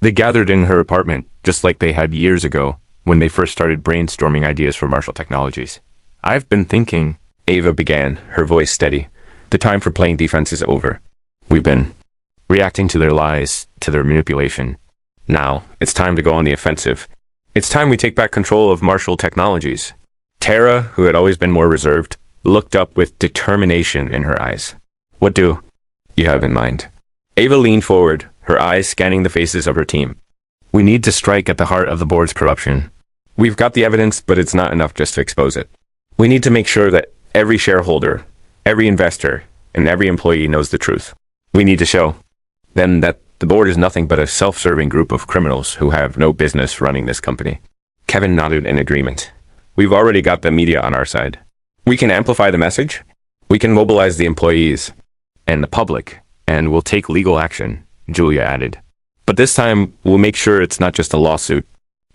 They gathered in her apartment, just like they had years ago when they first started brainstorming ideas for Marshall Technologies. I've been thinking, Ava began, her voice steady. The time for playing defense is over. We've been reacting to their lies, to their manipulation. Now, it's time to go on the offensive. It's time we take back control of Marshall Technologies. Tara, who had always been more reserved, looked up with determination in her eyes. What do you have in mind? Ava leaned forward, her eyes scanning the faces of her team. We need to strike at the heart of the board's corruption. We've got the evidence, but it's not enough just to expose it. We need to make sure that every shareholder, every investor, and every employee knows the truth. We need to show them that the board is nothing but a self-serving group of criminals who have no business running this company. Kevin nodded in agreement. We've already got the media on our side. We can amplify the message. We can mobilize the employees and the public, and we'll take legal action, Julia added. But this time, we'll make sure it's not just a lawsuit.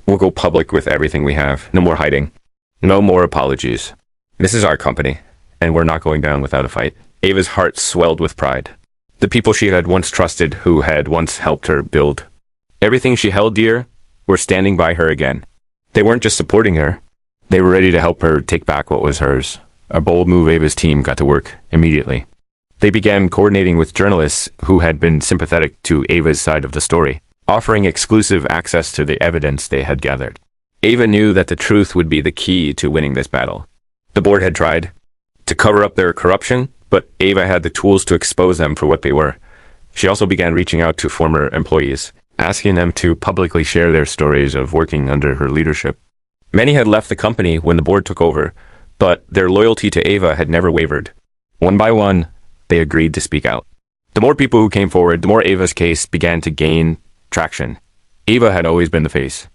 We'll go public with everything we have. No more hiding. No more apologies. This is our company, and we're not going down without a fight. Ava's heart swelled with pride. The people she had once trusted, who had once helped her build everything she held dear, were standing by her again. They weren't just supporting her. They were ready to help her take back what was hers. A bold move. Ava's team got to work immediately. They began coordinating with journalists who had been sympathetic to Ava's side of the story, offering exclusive access to the evidence they had gathered. Ava knew that the truth would be the key to winning this battle. The board had tried to cover up their corruption, but Ava had the tools to expose them for what they were. She also began reaching out to former employees, asking them to publicly share their stories of working under her leadership. Many had left the company when the board took over, but their loyalty to Ava had never wavered. One by one, they agreed to speak out. The more people who came forward, the more Ava's case began to gain traction. Ava had always been the face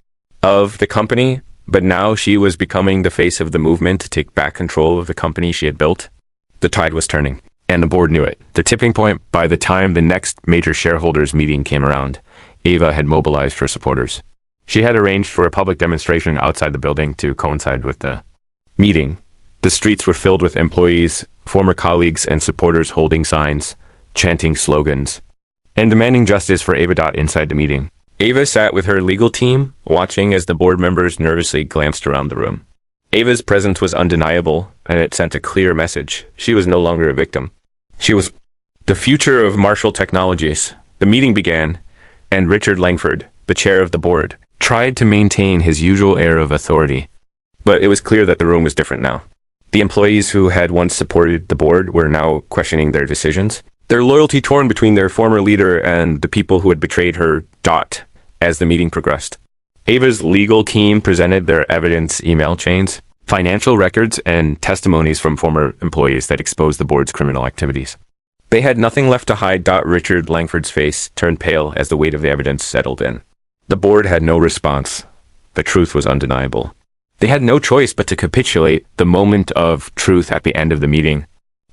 of the company, but now she was becoming the face of the movement to take back control of the company she had built. The tide was turning, and the board knew it. The tipping point. By the time the next major shareholders meeting came around, Ava had mobilized her supporters. She had arranged for a public demonstration outside the building to coincide with the meeting. The streets were filled with employees, former colleagues, and supporters holding signs, chanting slogans, and demanding justice for Ava. Inside the meeting, Ava sat with her legal team, watching as the board members nervously glanced around the room. Ava's presence was undeniable, and it sent a clear message. She was no longer a victim. She was the future of Marshall Technologies. The meeting began, and Richard Langford, the chair of the board, tried to maintain his usual air of authority. But it was clear that the room was different now. The employees who had once supported the board were now questioning their decisions. their loyalty torn between their former leader and the people who had betrayed her. As the meeting progressed, Ava's legal team presented their evidence email chains, financial records, and testimonies from former employees that exposed the board's criminal activities. They had nothing left to hide. Richard Langford's face turned pale as the weight of the evidence settled in. The board had no response. The truth was undeniable. They had no choice but to capitulate the moment of truth at the end of the meeting.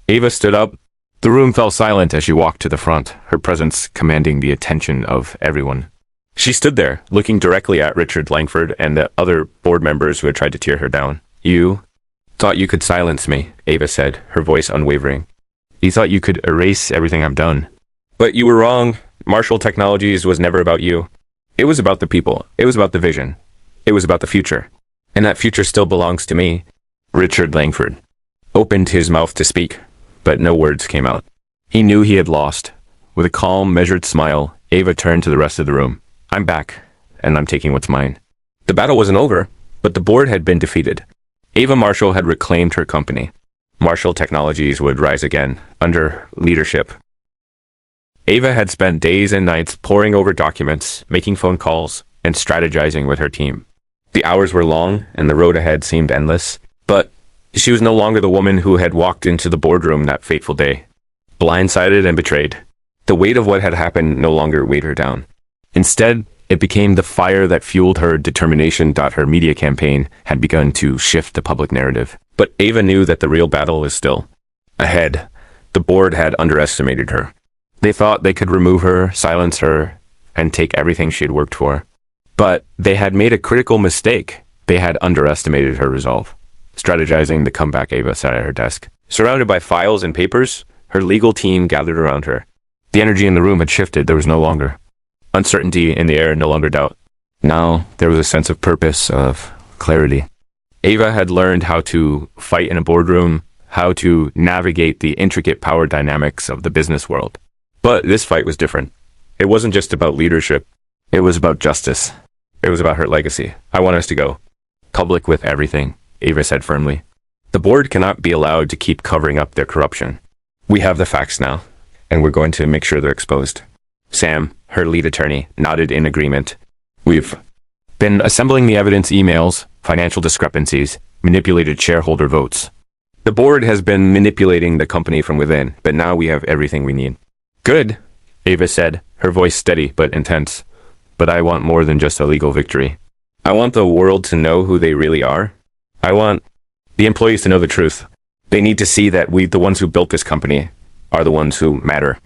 Ava stood up. The room fell silent as she walked to the front, her presence commanding the attention of everyone. She stood there, looking directly at Richard Langford and the other board members who had tried to tear her down. "You thought you could silence me," Ava said, her voice unwavering. "You thought you could erase everything I've done. But you were wrong. Marshall Technologies was never about you. It was about the people. It was about the vision. It was about the future. And that future still belongs to me." Richard Langford opened his mouth to speak, but no words came out. He knew he had lost. With a calm, measured smile, Ava turned to the rest of the room. "I'm back, and I'm taking what's mine." The battle wasn't over, but the board had been defeated. Ava Marshall had reclaimed her company. Marshall Technologies would rise again, under leadership. Ava had spent days and nights poring over documents, making phone calls, and strategizing with her team. The hours were long, and the road ahead seemed endless, but she was no longer the woman who had walked into the boardroom that fateful day. Blindsided and betrayed, the weight of what had happened no longer weighed her down. Instead, it became the fire that fueled her determination. Her media campaign had begun to shift the public narrative. But Ava knew that the real battle was still ahead. The board had underestimated her. They thought they could remove her, silence her, and take everything she had worked for. But they had made a critical mistake. They had underestimated her resolve. Strategizing the comeback, Ava sat at her desk. Surrounded by files and papers, her legal team gathered around her. The energy in the room had shifted. There was no longer uncertainty in the air, no longer doubt. Now there was a sense of purpose, of clarity. Ava had learned how to fight in a boardroom, how to navigate the intricate power dynamics of the business world. But this fight was different. It wasn't just about leadership. It was about justice. It was about her legacy. "I want us to go public with everything," Ava said firmly. "The board cannot be allowed to keep covering up their corruption. We have the facts now, and we're going to make sure they're exposed." Sam, her lead attorney, nodded in agreement. "We've been assembling the evidence, emails, financial discrepancies, manipulated shareholder votes. The board has been manipulating the company from within, but now we have everything we need." "Good," Ava said, her voice steady but intense. "But I want more than just a legal victory. I want the world to know who they really are. I want the employees to know the truth. They need to see that we, the ones who built this company, are the ones who matter,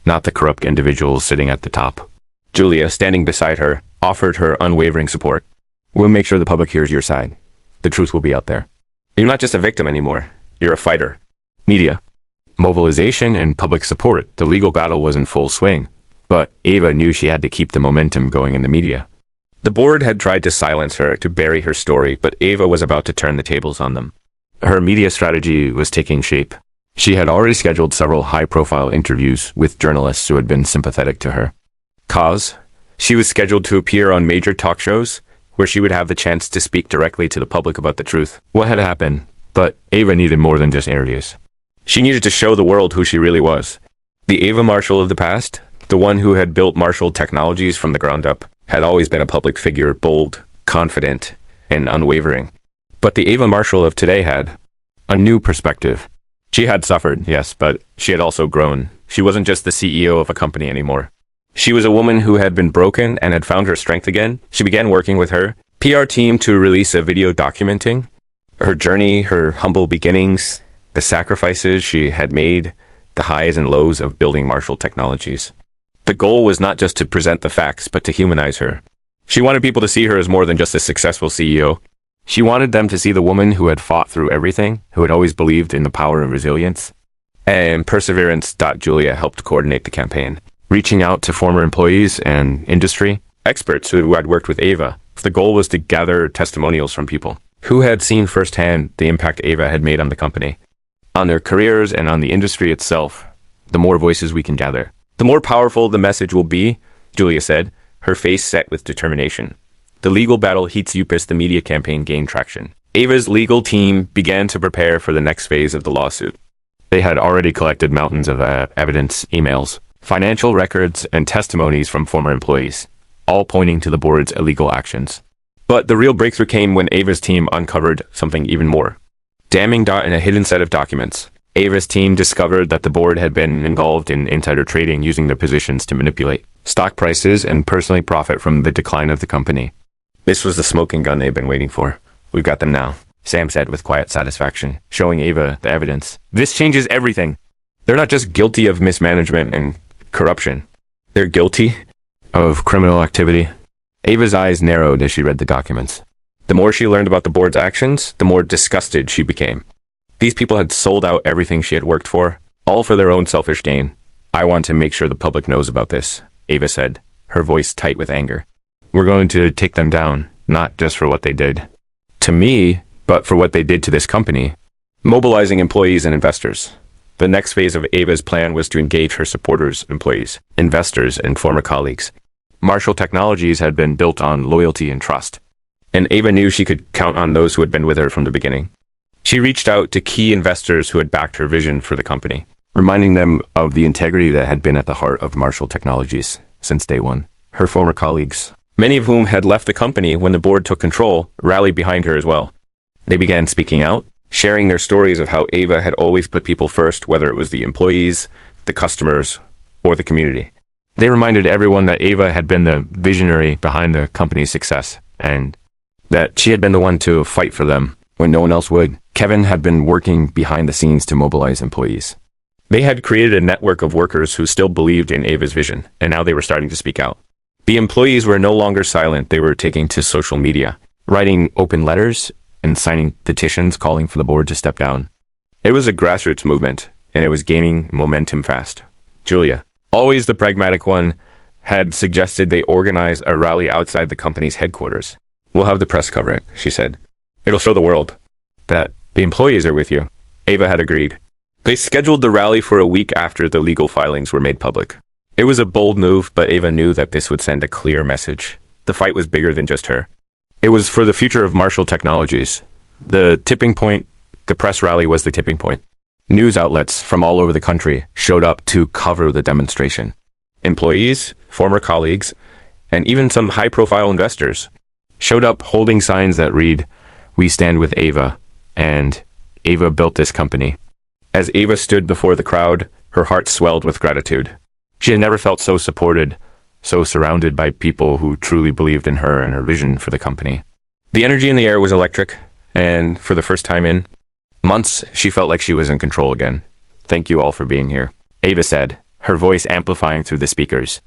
not the corrupt individuals sitting at the top." Julia, standing beside her, offered her unwavering support. "We'll make sure the public hears your side. The truth will be out there. You're not just a victim anymore. You're a fighter." Media, mobilization, and public support. The legal battle was in full swing. But Ava knew she had to keep the momentum going in the media. The board had tried to silence her, to bury her story, but Ava was about to turn the tables on them. Her media strategy was taking shape. She had already scheduled several high-profile interviews with journalists who had been sympathetic to her. Cause? She was scheduled to appear on major talk shows, where she would have the chance to speak directly to the public about the truth. What had happened? But Ava needed more than just interviews. She needed to show the world who she really was. The Ava Marshall of the past, the one who had built Marshall Technologies from the ground up, had always been a public figure, bold, confident, and unwavering. But the Ava Marshall of today had a new perspective. She had suffered, yes, but she had also grown. She wasn't just the CEO of a company anymore. She was a woman who had been broken and had found her strength again. She began working with her PR team to release a video documenting her journey, her humble beginnings, the sacrifices she had made, the highs and lows of building Marshall Technologies. The goal was not just to present the facts, but to humanize her. She wanted people to see her as more than just a successful CEO. She wanted them to see the woman who had fought through everything, who had always believed in the power of resilience and perseverance. Julia helped coordinate the campaign, reaching out to former employees and industry experts who had worked with Ava. The goal was to gather testimonials from people who had seen firsthand the impact Ava had made on the company, on their careers, and on the industry itself. The more voices we can gather, the more powerful the message will be, Julia said, her face set with determination. The legal battle heats up as the media campaign gained traction. Ava's legal team began to prepare for the next phase of the lawsuit. They had already collected mountains of evidence, emails, financial records, and testimonies from former employees, all pointing to the board's illegal actions. But the real breakthrough came when Ava's team uncovered something even more damning in a hidden set of documents. Ava's team discovered that the board had been involved in insider trading using their positions to manipulate stock prices and personally profit from the decline of the company. This was the smoking gun they'd been waiting for. We've got them now, Sam said with quiet satisfaction, showing Ava the evidence. This changes everything. They're not just guilty of mismanagement and corruption. They're guilty of criminal activity. Ava's eyes narrowed as she read the documents. The more she learned about the board's actions, the more disgusted she became. These people had sold out everything she had worked for, all for their own selfish gain. I want to make sure the public knows about this, Ava said, her voice tight with anger. We're going to take them down, not just for what they did to me, but for what they did to this company, mobilizing employees and investors. The next phase of Ava's plan was to engage her supporters, employees, investors, and former colleagues. Marshall Technologies had been built on loyalty and trust, and Ava knew she could count on those who had been with her from the beginning. She reached out to key investors who had backed her vision for the company, reminding them of the integrity that had been at the heart of Marshall Technologies since day one. Her former colleagues, many of whom had left the company when the board took control, rallied behind her as well. They began speaking out, sharing their stories of how Ava had always put people first, whether it was the employees, the customers, or the community. They reminded everyone that Ava had been the visionary behind the company's success, and that she had been the one to fight for them when no one else would. Kevin had been working behind the scenes to mobilize employees. They had created a network of workers who still believed in Ava's vision, and now they were starting to speak out. The employees were no longer silent. They were taking to social media, writing open letters and signing petitions calling for the board to step down. It was a grassroots movement, and it was gaining momentum fast. Julia, always the pragmatic one, had suggested they organize a rally outside the company's headquarters. We'll have the press cover it, she said. It'll show the world that the employees are with you. Ava had agreed. They scheduled the rally for a week after the legal filings were made public. It was a bold move, but Ava knew that this would send a clear message. The fight was bigger than just her. It was for the future of Marshall Technologies. The tipping point, the press rally was the tipping point. News outlets from all over the country showed up to cover the demonstration. Employees, former colleagues, and even some high-profile investors showed up holding signs that read, "We stand with Ava," and "Ava built this company." As Ava stood before the crowd, her heart swelled with gratitude. She had never felt so supported, so surrounded by people who truly believed in her and her vision for the company. The energy in the air was electric, and for the first time in months, she felt like she was in control again. "Thank you all for being here," Ava said, her voice amplifying through the speakers.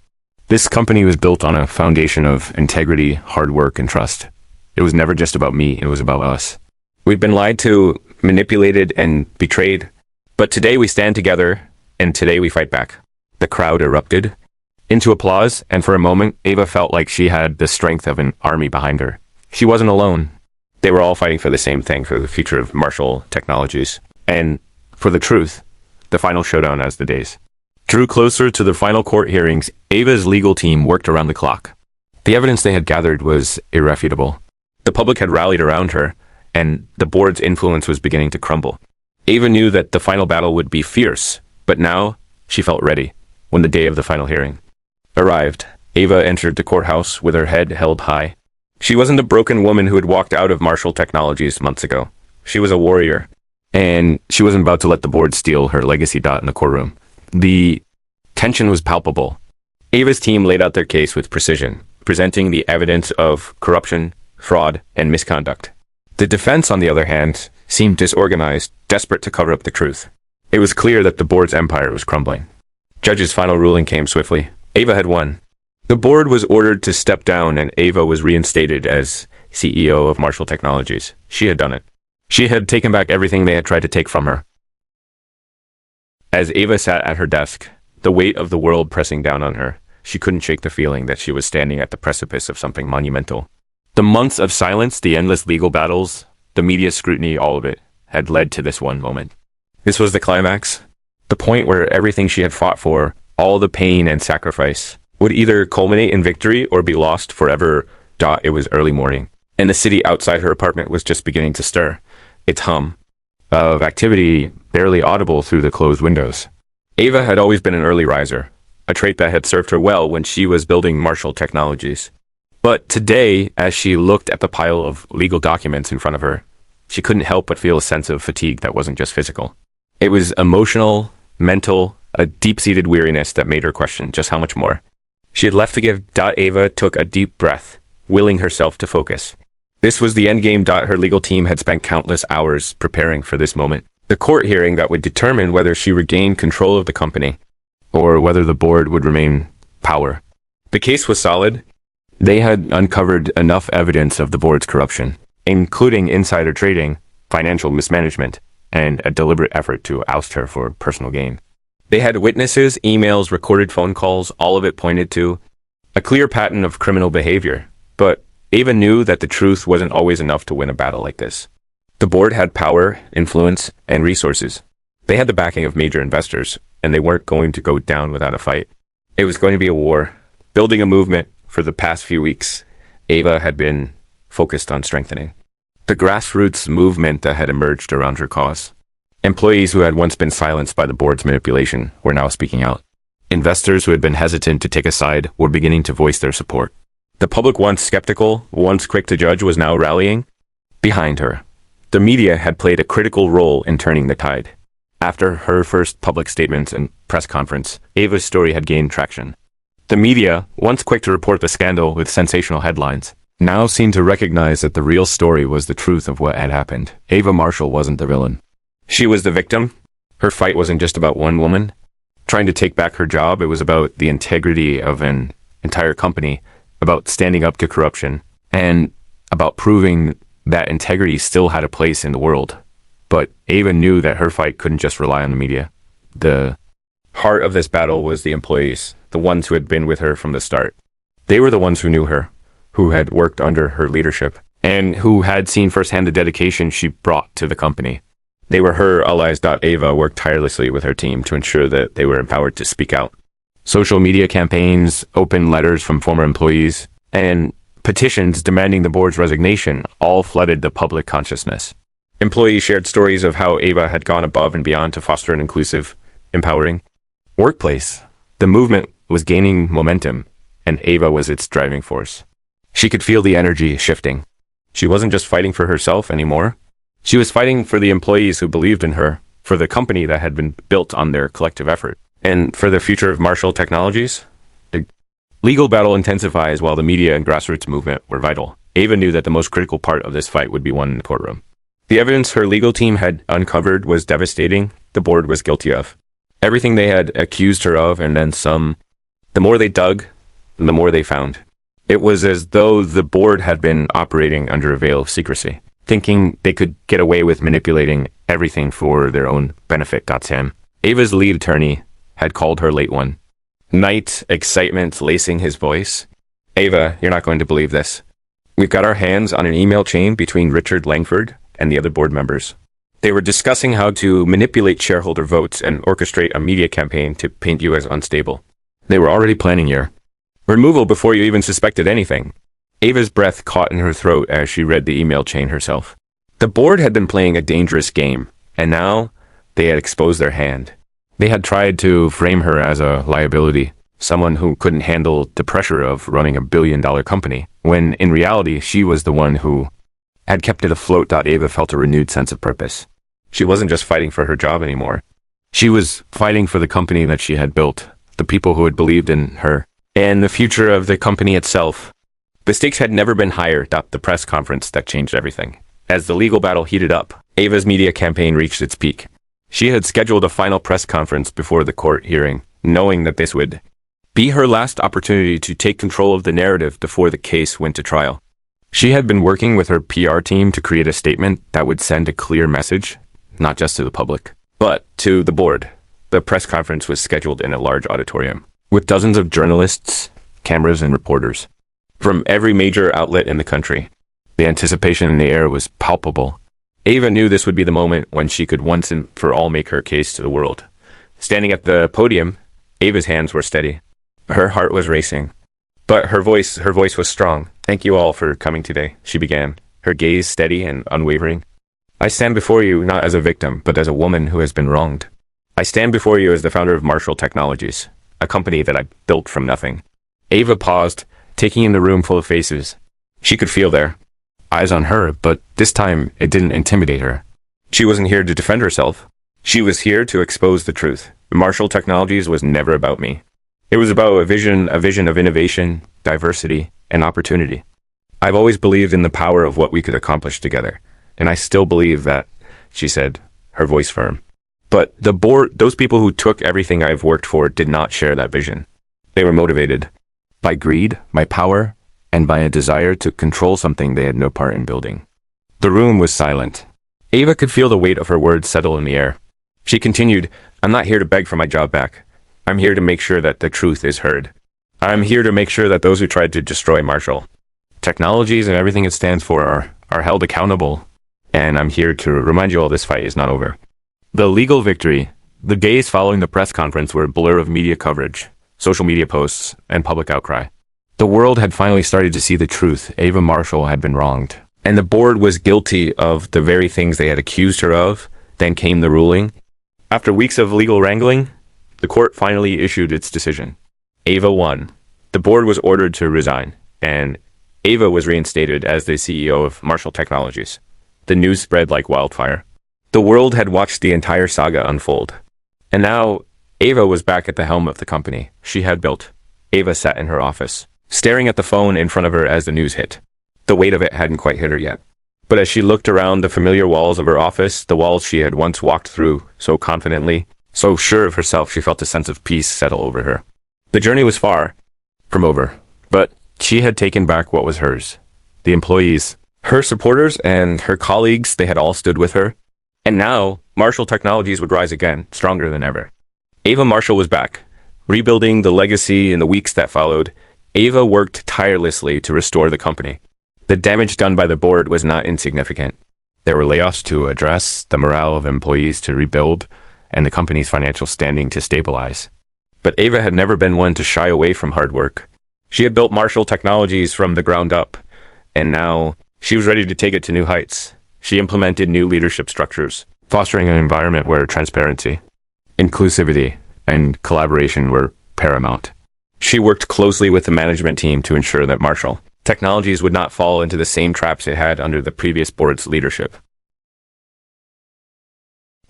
This company was built on a foundation of integrity, hard work, and trust. It was never just about me, it was about us. We've been lied to, manipulated, and betrayed, but today we stand together, and today we fight back. The crowd erupted into applause, and for a moment, Ava felt like she had the strength of an army behind her. She wasn't alone. They were all fighting for the same thing, for the future of Marshall Technologies, and for the truth, the final showdown as the days drew closer to the final court hearings. Ava's legal team worked around the clock. The evidence they had gathered was irrefutable. The public had rallied around her, and the board's influence was beginning to crumble. Ava knew that the final battle would be fierce, but now she felt ready. When the day of the final hearing arrived, Ava entered the courthouse with her head held high. She wasn't a broken woman who had walked out of Marshall Technologies months ago. She was a warrior, and she wasn't about to let the board steal her legacy in the courtroom. The tension was palpable. Ava's team laid out their case with precision, presenting the evidence of corruption, fraud, and misconduct. The defense, on the other hand, seemed disorganized, desperate to cover up the truth. It was clear that the board's empire was crumbling. Judge's final ruling came swiftly. Ava had won. The board was ordered to step down, and Ava was reinstated as CEO of Marshall Technologies. She had done it. She had taken back everything they had tried to take from her. As Ava sat at her desk, the weight of the world pressing down on her, she couldn't shake the feeling that she was standing at the precipice of something monumental. The months of silence, the endless legal battles, the media scrutiny, all of it had led to this one moment. This was the climax, the point where everything she had fought for, all the pain and sacrifice, would either culminate in victory or be lost forever. It was early morning, and the city outside her apartment was just beginning to stir. Its hum, of activity barely audible through the closed windows. Ava had always been an early riser, a trait that had served her well when she was building Marshall Technologies. But today, as she looked at the pile of legal documents in front of her, she couldn't help but feel a sense of fatigue that wasn't just physical. It was emotional, mental, a deep-seated weariness that made her question just how much more. She had left to give. Ava took a deep breath, willing herself to focus. This was the endgame. Her legal team had spent countless hours preparing for this moment. The court hearing that would determine whether she regained control of the company or whether the board would remain power. The case was solid. They had uncovered enough evidence of the board's corruption, including insider trading, financial mismanagement, and a deliberate effort to oust her for personal gain. They had witnesses, emails, recorded phone calls, all of it pointed to a clear pattern of criminal behavior. But Ava knew that the truth wasn't always enough to win a battle like this. The board had power, influence, and resources. They had the backing of major investors, and they weren't going to go down without a fight. It was going to be a war. Building a movement for the past few weeks, Ava had been focused on strengthening the grassroots movement that had emerged around her cause. Employees who had once been silenced by the board's manipulation were now speaking out. Investors who had been hesitant to take a side were beginning to voice their support. The public, once skeptical, once quick to judge, was now rallying behind her. The media had played a critical role in turning the tide. After her first public statements and press conference, Ava's story had gained traction. The media, once quick to report the scandal with sensational headlines, now seemed to recognize that the real story was the truth of what had happened. Ava Marshall wasn't the villain. She was the victim. Her fight wasn't just about one woman trying to take back her job. It was about the integrity of an entire company, about standing up to corruption, and about proving that integrity still had a place in the world. But Ava knew that her fight couldn't just rely on the media. The heart of this battle was the employees, the ones who had been with her from the start. They were the ones who knew her, who had worked under her leadership, and who had seen firsthand the dedication she brought to the company. They were her allies. Ava worked tirelessly with her team to ensure that they were empowered to speak out. Social media campaigns, open letters from former employees, and petitions demanding the board's resignation all flooded the public consciousness. Employees shared stories of how Ava had gone above and beyond to foster an inclusive, empowering workplace. The movement was gaining momentum, and Ava was its driving force. She could feel the energy shifting. She wasn't just fighting for herself anymore. She was fighting for the employees who believed in her, for the company that had been built on their collective effort, and for the future of Marshall Technologies. The legal battle intensifies while the media and grassroots movement were vital. Ava knew that the most critical part of this fight would be won in the courtroom. The evidence her legal team had uncovered was devastating. The board was guilty of everything they had accused her of, and then some. The more they dug, the more they found. It was as though the board had been operating under a veil of secrecy, thinking they could get away with manipulating everything for their own benefit. Goddamn. Ava's lead attorney had called her late one night, excitement lacing his voice. Ava, you're not going to believe this. We've got our hands on an email chain between Richard Langford and the other board members. They were discussing how to manipulate shareholder votes and orchestrate a media campaign to paint you as unstable. They were already planning your removal before you even suspected anything. Ava's breath caught in her throat as she read the email chain herself. The board had been playing a dangerous game, and now they had exposed their hand. They had tried to frame her as a liability, someone who couldn't handle the pressure of running a billion-dollar company, when in reality she was the one who had kept it afloat. Ava felt a renewed sense of purpose. She wasn't just fighting for her job anymore. She was fighting for the company that she had built, the people who had believed in her, and the future of the company itself. The stakes had never been higher. The press conference that changed everything. As the legal battle heated up, Ava's media campaign reached its peak. She had scheduled a final press conference before the court hearing, knowing that this would be her last opportunity to take control of the narrative before the case went to trial. She had been working with her PR team to create a statement that would send a clear message, not just to the public, but to the board. The press conference was scheduled in a large auditorium, with dozens of journalists, cameras, and reporters from every major outlet in the country. The anticipation in the air was palpable. Ava knew this would be the moment when she could once and for all make her case to the world. Standing at the podium, Ava's hands were steady. Her heart was racing, but her voice was strong. Thank you all for coming today, she began, her gaze steady and unwavering. I stand before you not as a victim, but as a woman who has been wronged. I stand before you as the founder of Marshall Technologies, a company that I built from nothing." Ava paused, taking in the room full of faces. She could feel their eyes on her, but this time it didn't intimidate her. She wasn't here to defend herself. She was here to expose the truth. Marshall Technologies was never about me. It was about a vision of innovation, diversity, and opportunity. I've always believed in the power of what we could accomplish together, and I still believe that, she said, her voice firm. But the board, those people who took everything I've worked for, did not share that vision. They were motivated by greed, by power, and by a desire to control something they had no part in building. The room was silent. Ava could feel the weight of her words settle in the air. She continued, "I'm not here to beg for my job back. I'm here to make sure that the truth is heard. I'm here to make sure that those who tried to destroy Marshall Technologies and everything it stands for are held accountable. And I'm here to remind you all this fight is not over." The legal victory. The days following the press conference were a blur of media coverage, social media posts, and public outcry. The world had finally started to see the truth. Ava Marshall had been wronged, and the board was guilty of the very things they had accused her of. Then came the ruling. After weeks of legal wrangling, the court finally issued its decision. Ava won. The board was ordered to resign, and Ava was reinstated as the CEO of Marshall Technologies. The news spread like wildfire. The world had watched the entire saga unfold. And now, Ava was back at the helm of the company she had built. Ava sat in her office, staring at the phone in front of her as the news hit. The weight of it hadn't quite hit her yet. But as she looked around the familiar walls of her office, the walls she had once walked through so confidently, so sure of herself, she felt a sense of peace settle over her. The journey was far from over, but she had taken back what was hers. The employees, her supporters, and her colleagues, they had all stood with her. And now, Marshall Technologies would rise again, stronger than ever. Ava Marshall was back, rebuilding the legacy in the weeks that followed. Ava worked tirelessly to restore the company. The damage done by the board was not insignificant. There were layoffs to address, the morale of employees to rebuild, and the company's financial standing to stabilize. But Ava had never been one to shy away from hard work. She had built Marshall Technologies from the ground up, and now she was ready to take it to new heights. She implemented new leadership structures, fostering an environment where transparency, inclusivity, and collaboration were paramount. She worked closely with the management team to ensure that Marshall Technologies would not fall into the same traps it had under the previous board's leadership.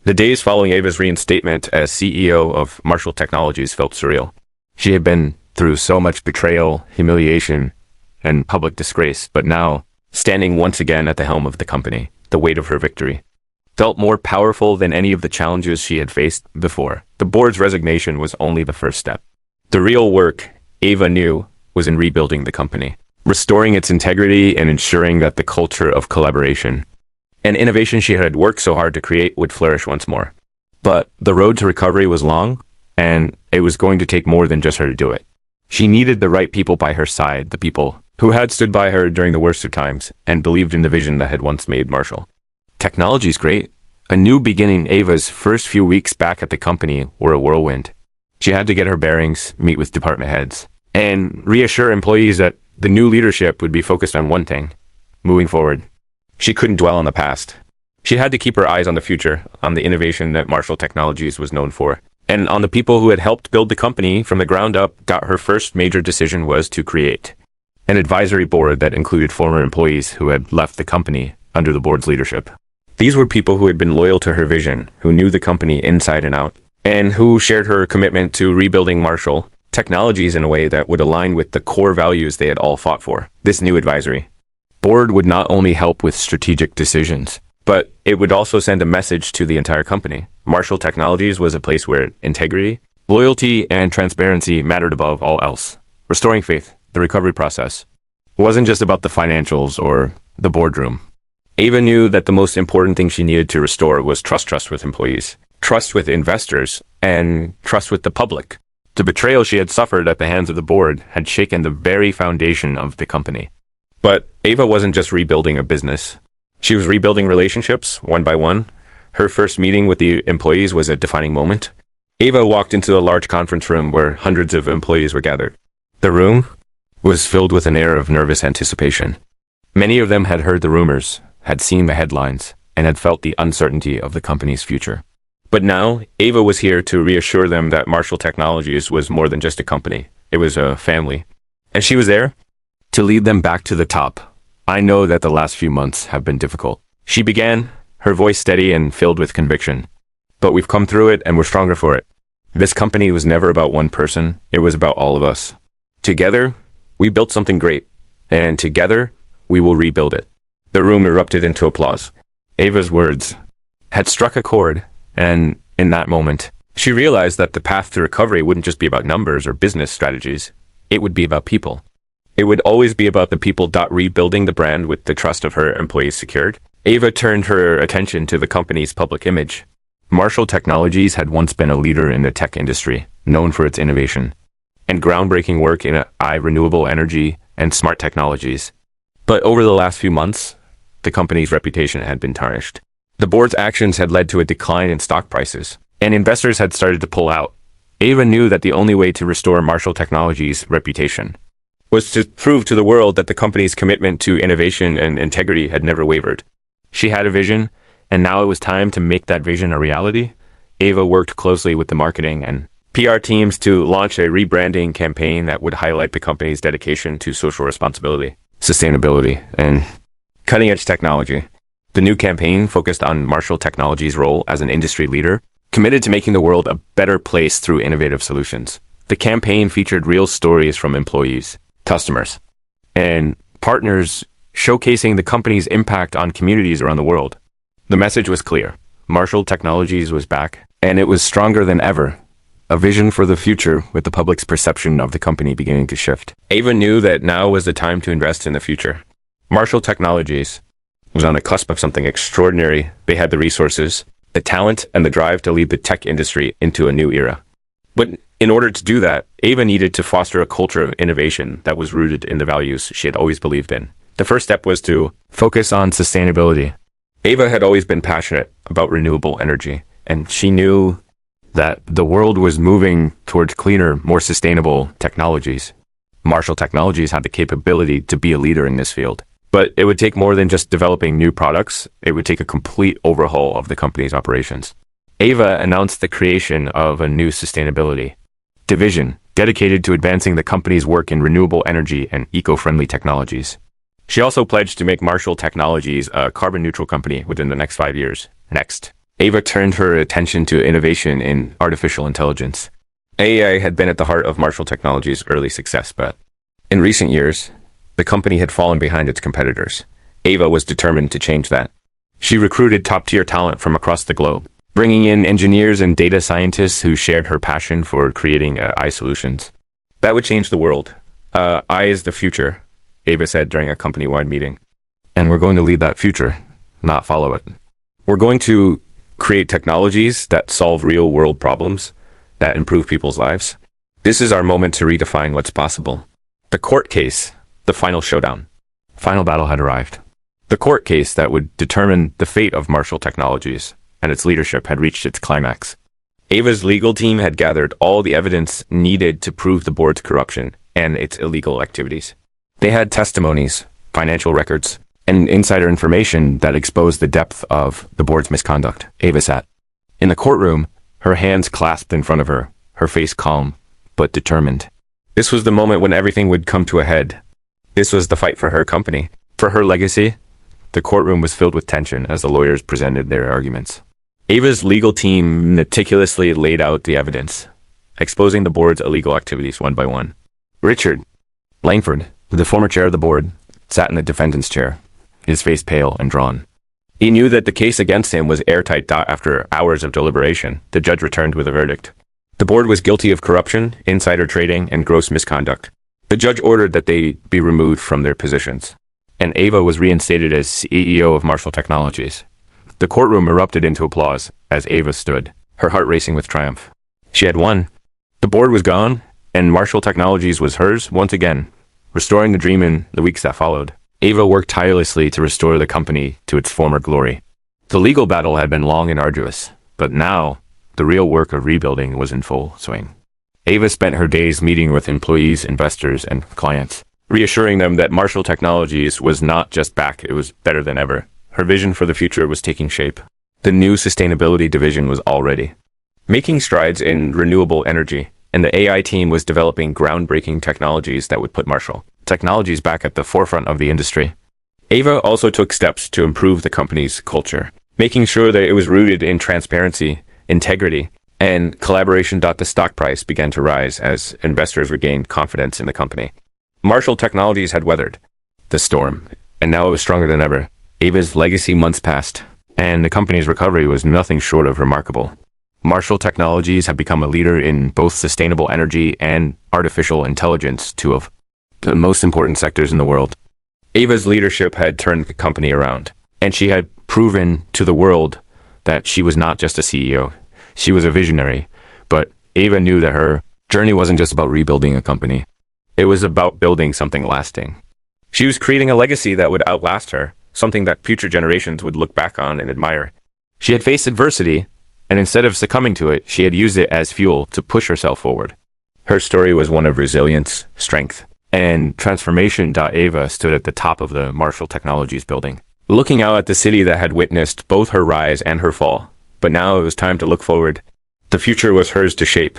The days following Ava's reinstatement as CEO of Marshall Technologies felt surreal. She had been through so much betrayal, humiliation, and public disgrace, but now, standing once again at the helm of the company, the weight of her victory felt more powerful than any of the challenges she had faced before. The board's resignation was only the first step. The real work, Ava knew, was in rebuilding the company, restoring its integrity and ensuring that the culture of collaboration and innovation she had worked so hard to create would flourish once more. But the road to recovery was long, and it was going to take more than just her to do it. She needed the right people by her side, the people who had stood by her during the worst of times and believed in the vision that had once made Marshall Technologies great. A new beginning. Ava's first few weeks back at the company were a whirlwind. She had to get her bearings, meet with department heads, and reassure employees that the new leadership would be focused on one thing: moving forward. She couldn't dwell on the past. She had to keep her eyes on the future, on the innovation that Marshall Technologies was known for, and on the people who had helped build the company from the ground up. Her first major decision was to create an advisory board that included former employees who had left the company under the board's leadership. These were people who had been loyal to her vision, who knew the company inside and out, and who shared her commitment to rebuilding Marshall Technologies in a way that would align with the core values they had all fought for. This new advisory board would not only help with strategic decisions, but it would also send a message to the entire company. Marshall Technologies was a place where integrity, loyalty, and transparency mattered above all else. Restoring faith, the recovery process, wasn't just about the financials or the boardroom. Ava knew that the most important thing she needed to restore was trust with employees, trust with investors, and trust with the public. The betrayal she had suffered at the hands of the board had shaken the very foundation of the company. But Ava wasn't just rebuilding a business. She was rebuilding relationships, one by one. Her first meeting with the employees was a defining moment. Ava walked into a large conference room where hundreds of employees were gathered. The room was filled with an air of nervous anticipation. Many of them had heard the rumors, had seen the headlines, and had felt the uncertainty of the company's future. But now, Ava was here to reassure them that Marshall Technologies was more than just a company. It was a family. And she was there to lead them back to the top. I know that the last few months have been difficult. She began, her voice steady and filled with conviction. But we've come through it and we're stronger for it. This company was never about one person. It was about all of us. Together, we built something great. And together, we will rebuild it. The room erupted into applause. Ava's words had struck a chord, and in that moment, she realized that the path to recovery wouldn't just be about numbers or business strategies. It would be about people. It would always be about the people. Rebuilding the brand with the trust of her employees secured. Ava turned her attention to the company's public image. Marshall Technologies had once been a leader in the tech industry, known for its innovation and groundbreaking work in renewable energy and smart technologies. But over the last few months, the company's reputation had been tarnished. The board's actions had led to a decline in stock prices, and investors had started to pull out. Ava knew that the only way to restore Marshall Technologies' reputation was to prove to the world that the company's commitment to innovation and integrity had never wavered. She had a vision, and now it was time to make that vision a reality. Ava worked closely with the marketing and PR teams to launch a rebranding campaign that would highlight the company's dedication to social responsibility, sustainability, and cutting-edge technology. The new campaign focused on Marshall Technologies' role as an industry leader, committed to making the world a better place through innovative solutions. The campaign featured real stories from employees, customers, and partners showcasing the company's impact on communities around the world. The message was clear. Marshall Technologies was back, and it was stronger than ever. A vision for the future, with the public's perception of the company beginning to shift. Ava knew that now was the time to invest in the future. Marshall Technologies was on the cusp of something extraordinary. They had the resources, the talent, and the drive to lead the tech industry into a new era. But in order to do that, Ava needed to foster a culture of innovation that was rooted in the values she had always believed in. The first step was to focus on sustainability. Ava had always been passionate about renewable energy, and she knew that the world was moving towards cleaner, more sustainable technologies. Marshall Technologies had the capability to be a leader in this field. But it would take more than just developing new products. It would take a complete overhaul of the company's operations. Ava announced the creation of a new sustainability division dedicated to advancing the company's work in renewable energy and eco-friendly technologies. She also pledged to make Marshall Technologies a carbon-neutral company within the next 5 years. Next, Ava turned her attention to innovation in artificial intelligence. AI had been at the heart of Marshall Technologies' early success, but in recent years, the company had fallen behind its competitors. Ava was determined to change that. She recruited top-tier talent from across the globe, bringing in engineers and data scientists who shared her passion for creating AI solutions. That would change the world. AI is the future, Ava said during a company-wide meeting. And we're going to lead that future, not follow it. We're going to create technologies that solve real-world problems, that improve people's lives. This is our moment to redefine what's possible. The court case, the final showdown. Final battle had arrived. The court case that would determine the fate of Marshall Technologies and its leadership had reached its climax. Ava's legal team had gathered all the evidence needed to prove the board's corruption and its illegal activities. They had testimonies, financial records, and insider information that exposed the depth of the board's misconduct. Ava sat in the courtroom, her hands clasped in front of her, her face calm but determined. This was the moment when everything would come to a head. This was the fight for her company, for her legacy. The courtroom was filled with tension as the lawyers presented their arguments. Ava's legal team meticulously laid out the evidence, exposing the board's illegal activities one by one. Richard Langford, the former chair of the board, sat in the defendant's chair, his face pale and drawn. He knew that the case against him was airtight. After hours of deliberation, the judge returned with a verdict. The board was guilty of corruption, insider trading, and gross misconduct. The judge ordered that they be removed from their positions, and Ava was reinstated as CEO of Marshall Technologies. The courtroom erupted into applause as Ava stood, her heart racing with triumph. She had won. The board was gone, and Marshall Technologies was hers once again, restoring the dream in the weeks that followed. Ava worked tirelessly to restore the company to its former glory. The legal battle had been long and arduous, but now the real work of rebuilding was in full swing. Ava spent her days meeting with employees, investors, and clients, reassuring them that Marshall Technologies was not just back, it was better than ever. Her vision for the future was taking shape. The new sustainability division was already making strides in renewable energy, and the AI team was developing groundbreaking technologies that would put Marshall Technologies back at the forefront of the industry. Ava also took steps to improve the company's culture, making sure that it was rooted in transparency, integrity, and collaboration. The stock price began to rise as investors regained confidence in the company. Marshall Technologies had weathered the storm, and now it was stronger than ever. Ava's legacy months passed, and the company's recovery was nothing short of remarkable. Marshall Technologies had become a leader in both sustainable energy and artificial intelligence, two of the most important sectors in the world. Ava's leadership had turned the company around, and she had proven to the world that she was not just a CEO. She was a visionary, but Ava knew that her journey wasn't just about rebuilding a company. It was about building something lasting. She was creating a legacy that would outlast her, something that future generations would look back on and admire. She had faced adversity, and instead of succumbing to it, she had used it as fuel to push herself forward. Her story was one of resilience, strength, and transformation. Ava stood at the top of the Marshall Technologies building, looking out at the city that had witnessed both her rise and her fall. But now it was time to look forward. The future was hers to shape.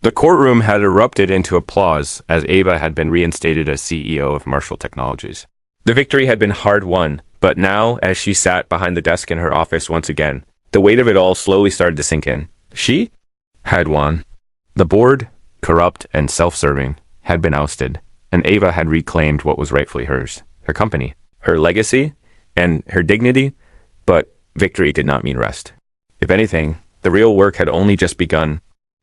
The courtroom had erupted into applause as Ava had been reinstated as CEO of Marshall Technologies. The victory had been hard won, but now, as she sat behind the desk in her office once again, the weight of it all slowly started to sink in. She had won. The board, corrupt and self-serving, had been ousted, and Ava had reclaimed what was rightfully hers, her company, her legacy, and her dignity, but victory did not mean rest. If anything, the real work had only just begun.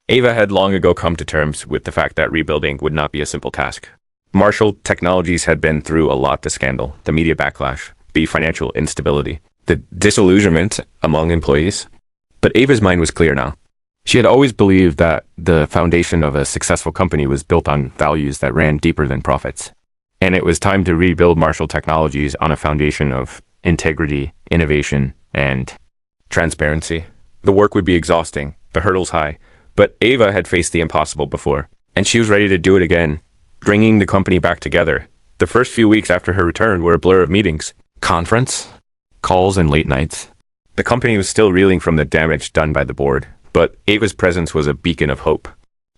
Ava had long ago come to terms with the fact that rebuilding would not be a simple task. Marshall Technologies had been through a lot: the scandal, the media backlash, the financial instability, the disillusionment among employees. But Ava's mind was clear now. She had always believed that the foundation of a successful company was built on values that ran deeper than profits. And it was time to rebuild Marshall Technologies on a foundation of integrity, innovation, and transparency. The work would be exhausting, the hurdles high, but Ava had faced the impossible before, and she was ready to do it again, bringing the company back together. The first few weeks after her return were a blur of meetings, conference, calls, and late nights. The company was still reeling from the damage done by the board, but Ava's presence was a beacon of hope.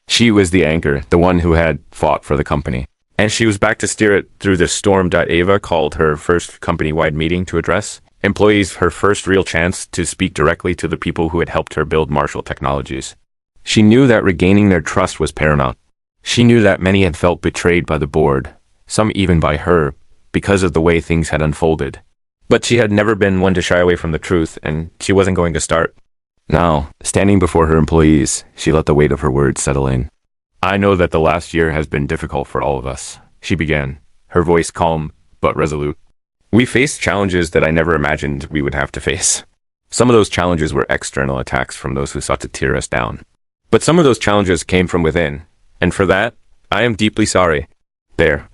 She was the anchor, the one who had fought for the company, and she was back to steer it through the storm. Ava called her first company-wide meeting to address employees, her first real chance to speak directly to the people who had helped her build Marshall Technologies. She knew that regaining their trust was paramount. She knew that many had felt betrayed by the board, some even by her, because of the way things had unfolded. But she had never been one to shy away from the truth, and she wasn't going to start. Now, standing before her employees, she let the weight of her words settle in. "I know that the last year has been difficult for all of us," she began, her voice calm but resolute. "We faced challenges that I never imagined we would have to face. Some of those challenges were external attacks from those who sought to tear us down. But some of those challenges came from within, and for that, I am deeply sorry." There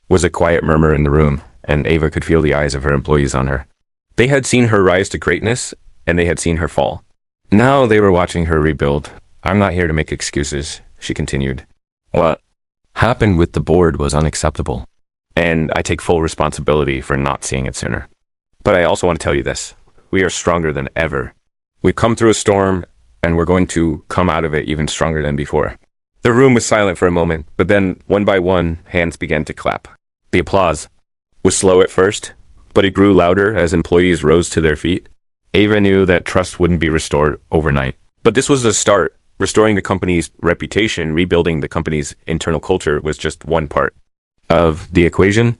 was a quiet murmur in the room, and Ava could feel the eyes of her employees on her. They had seen her rise to greatness, and they had seen her fall. Now they were watching her rebuild. "I'm not here to make excuses," she continued. "What happened with the board was unacceptable, and I take full responsibility for not seeing it sooner. But I also want to tell you this. We are stronger than ever. We've come through a storm, and we're going to come out of it even stronger than before." The room was silent for a moment, but then, one by one, hands began to clap. The applause was slow at first, but it grew louder as employees rose to their feet. Ava knew that trust wouldn't be restored overnight. But this was a start. Restoring the company's reputation, rebuilding the company's internal culture was just one part of the equation.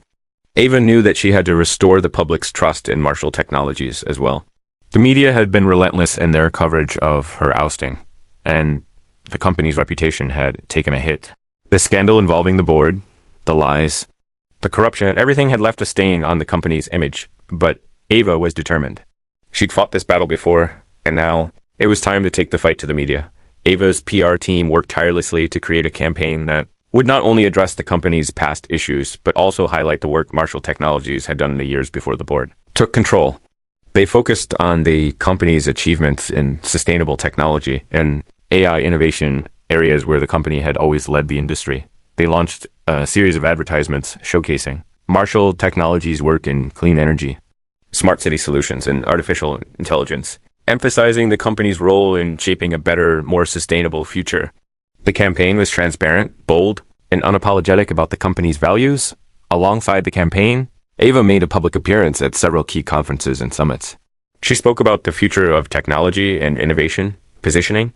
Ava knew that she had to restore the public's trust in Marshall Technologies as well. The media had been relentless in their coverage of her ousting, and the company's reputation had taken a hit. The scandal involving the board, the lies, the corruption, everything had left a stain on the company's image. But Ava was determined. She'd fought this battle before, and now it was time to take the fight to the media. Ava's PR team worked tirelessly to create a campaign that would not only address the company's past issues, but also highlight the work Marshall Technologies had done in the years before the board took control. They focused on the company's achievements in sustainable technology and AI innovation, areas where the company had always led the industry. They launched a series of advertisements showcasing Marshall Technologies' work in clean energy, smart city solutions, and artificial intelligence, emphasizing the company's role in shaping a better, more sustainable future. The campaign was transparent, bold, and unapologetic about the company's values. Alongside the campaign, Ava made a public appearance at several key conferences and summits. She spoke about the future of technology and innovation, positioning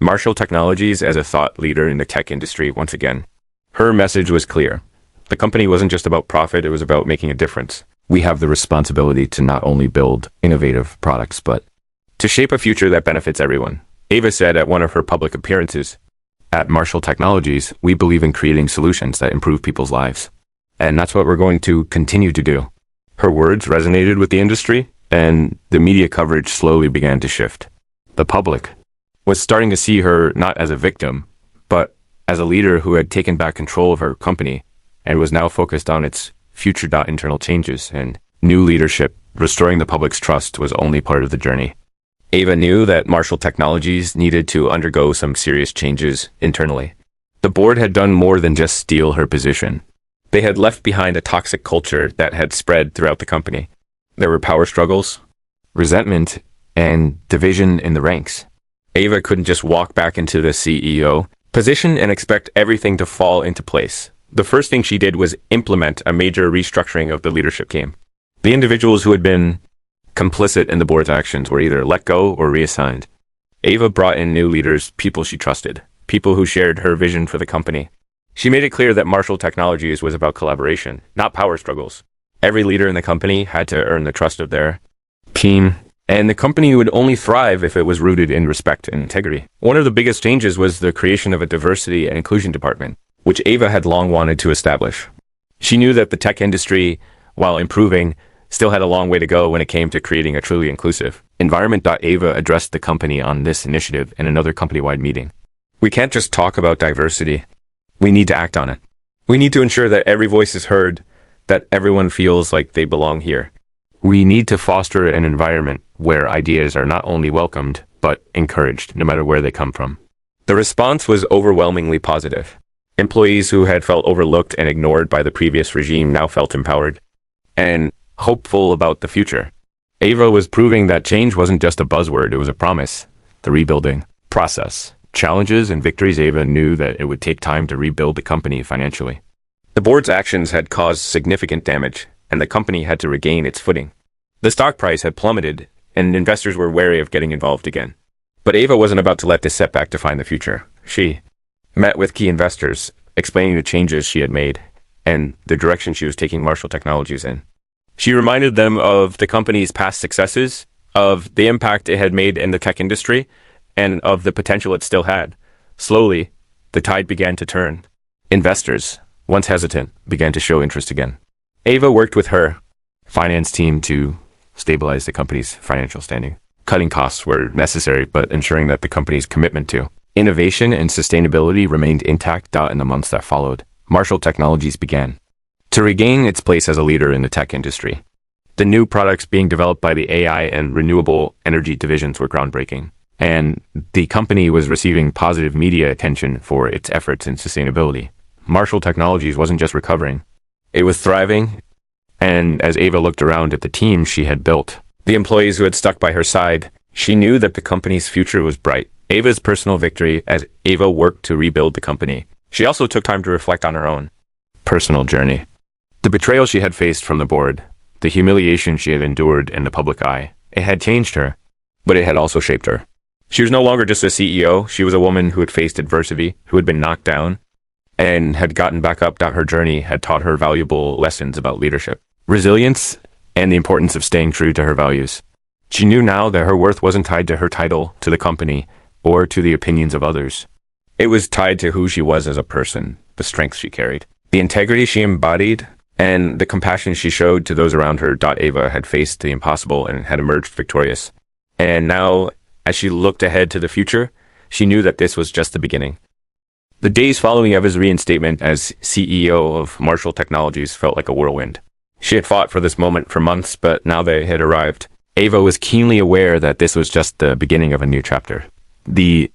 Marshall Technologies as a thought leader in the tech industry once again. Her message was clear. The company wasn't just about profit, it was about making a difference. We have the responsibility to not only build innovative products, but to shape a future that benefits everyone. Ava said at one of her public appearances, "At Marshall Technologies, we believe in creating solutions that improve people's lives. And that's what we're going to continue to do." Her words resonated with the industry, and the media coverage slowly began to shift. The public was starting to see her not as a victim, but as a leader who had taken back control of her company and was now focused on its future. Internal changes and new leadership. Restoring the public's trust was only part of the journey. Ava knew that Marshall Technologies needed to undergo some serious changes internally. The board had done more than just steal her position. They had left behind a toxic culture that had spread throughout the company. There were power struggles, resentment, and division in the ranks. Ava couldn't just walk back into the CEO position and expect everything to fall into place. The first thing she did was implement a major restructuring of the leadership team. The individuals who had been complicit in the board's actions were either let go or reassigned. Ava brought in new leaders, people she trusted, people who shared her vision for the company. She made it clear that Marshall Technologies was about collaboration, not power struggles. Every leader in the company had to earn the trust of their team, and the company would only thrive if it was rooted in respect and integrity. One of the biggest changes was the creation of a diversity and inclusion department, which Ava had long wanted to establish. She knew that the tech industry, while improving, still had a long way to go when it came to creating a truly inclusive environment. Ava addressed the company on this initiative in another company-wide meeting. "We can't just talk about diversity. We need to act on it. We need to ensure that every voice is heard, that everyone feels like they belong here. We need to foster an environment where ideas are not only welcomed, but encouraged, no matter where they come from." The response was overwhelmingly positive. Employees who had felt overlooked and ignored by the previous regime now felt empowered and hopeful about the future. Ava was proving that change wasn't just a buzzword, it was a promise. The rebuilding process, challenges and victories. Ava knew that it would take time to rebuild the company financially. The board's actions had caused significant damage, and the company had to regain its footing. The stock price had plummeted, and investors were wary of getting involved again. But Ava wasn't about to let this setback define the future. She met with key investors, explaining the changes she had made and the direction she was taking Marshall Technologies in. She reminded them of the company's past successes, of the impact it had made in the tech industry, and of the potential it still had. Slowly, the tide began to turn. Investors, once hesitant, began to show interest again. Ava worked with her finance team to stabilize the company's financial standing. Cutting costs were necessary, but ensuring that the company's commitment to innovation and sustainability remained intact. In the months that followed, Marshall Technologies began to regain its place as a leader in the tech industry. The new products being developed by the AI and renewable energy divisions were groundbreaking, and the company was receiving positive media attention for its efforts in sustainability. Marshall Technologies wasn't just recovering, it was thriving. And as Ava looked around at the team she had built, the employees who had stuck by her side, she knew that the company's future was bright. Ava's personal victory as Ava worked to rebuild the company. She also took time to reflect on her own personal journey. The betrayal she had faced from the board, the humiliation she had endured in the public eye, it had changed her, but it had also shaped her. She was no longer just a CEO, she was a woman who had faced adversity, who had been knocked down, and had gotten back up. Her journey had taught her valuable lessons about leadership, resilience, and the importance of staying true to her values. She knew now that her worth wasn't tied to her title, to the company, or to the opinions of others. It was tied to who she was as a person, the strength she carried, the integrity she embodied, and the compassion she showed to those around her. Ava had faced the impossible and had emerged victorious. And now, as she looked ahead to the future, she knew that this was just the beginning. The days following Ava's reinstatement as CEO of Marshall Technologies felt like a whirlwind. She had fought for this moment for months, but now they had arrived. Ava was keenly aware that this was just the beginning of a new chapter. The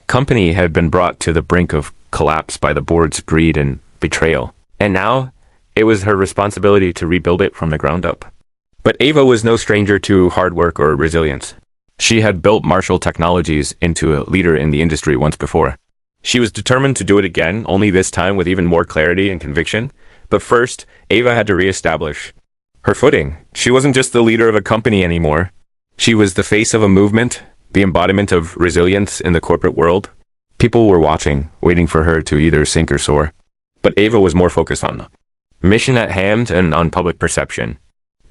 company had been brought to the brink of collapse by the board's greed and betrayal, and now it was her responsibility to rebuild it from the ground up. But Ava was no stranger to hard work or resilience. She had built Marshall Technologies into a leader in the industry once before. She was determined to do it again, only this time with even more clarity and conviction. But first, Ava had to reestablish her footing. She wasn't just the leader of a company anymore. She was the face of a movement, the embodiment of resilience in the corporate world. People were watching, waiting for her to either sink or soar. But Ava was more focused on the mission at hand and on public perception.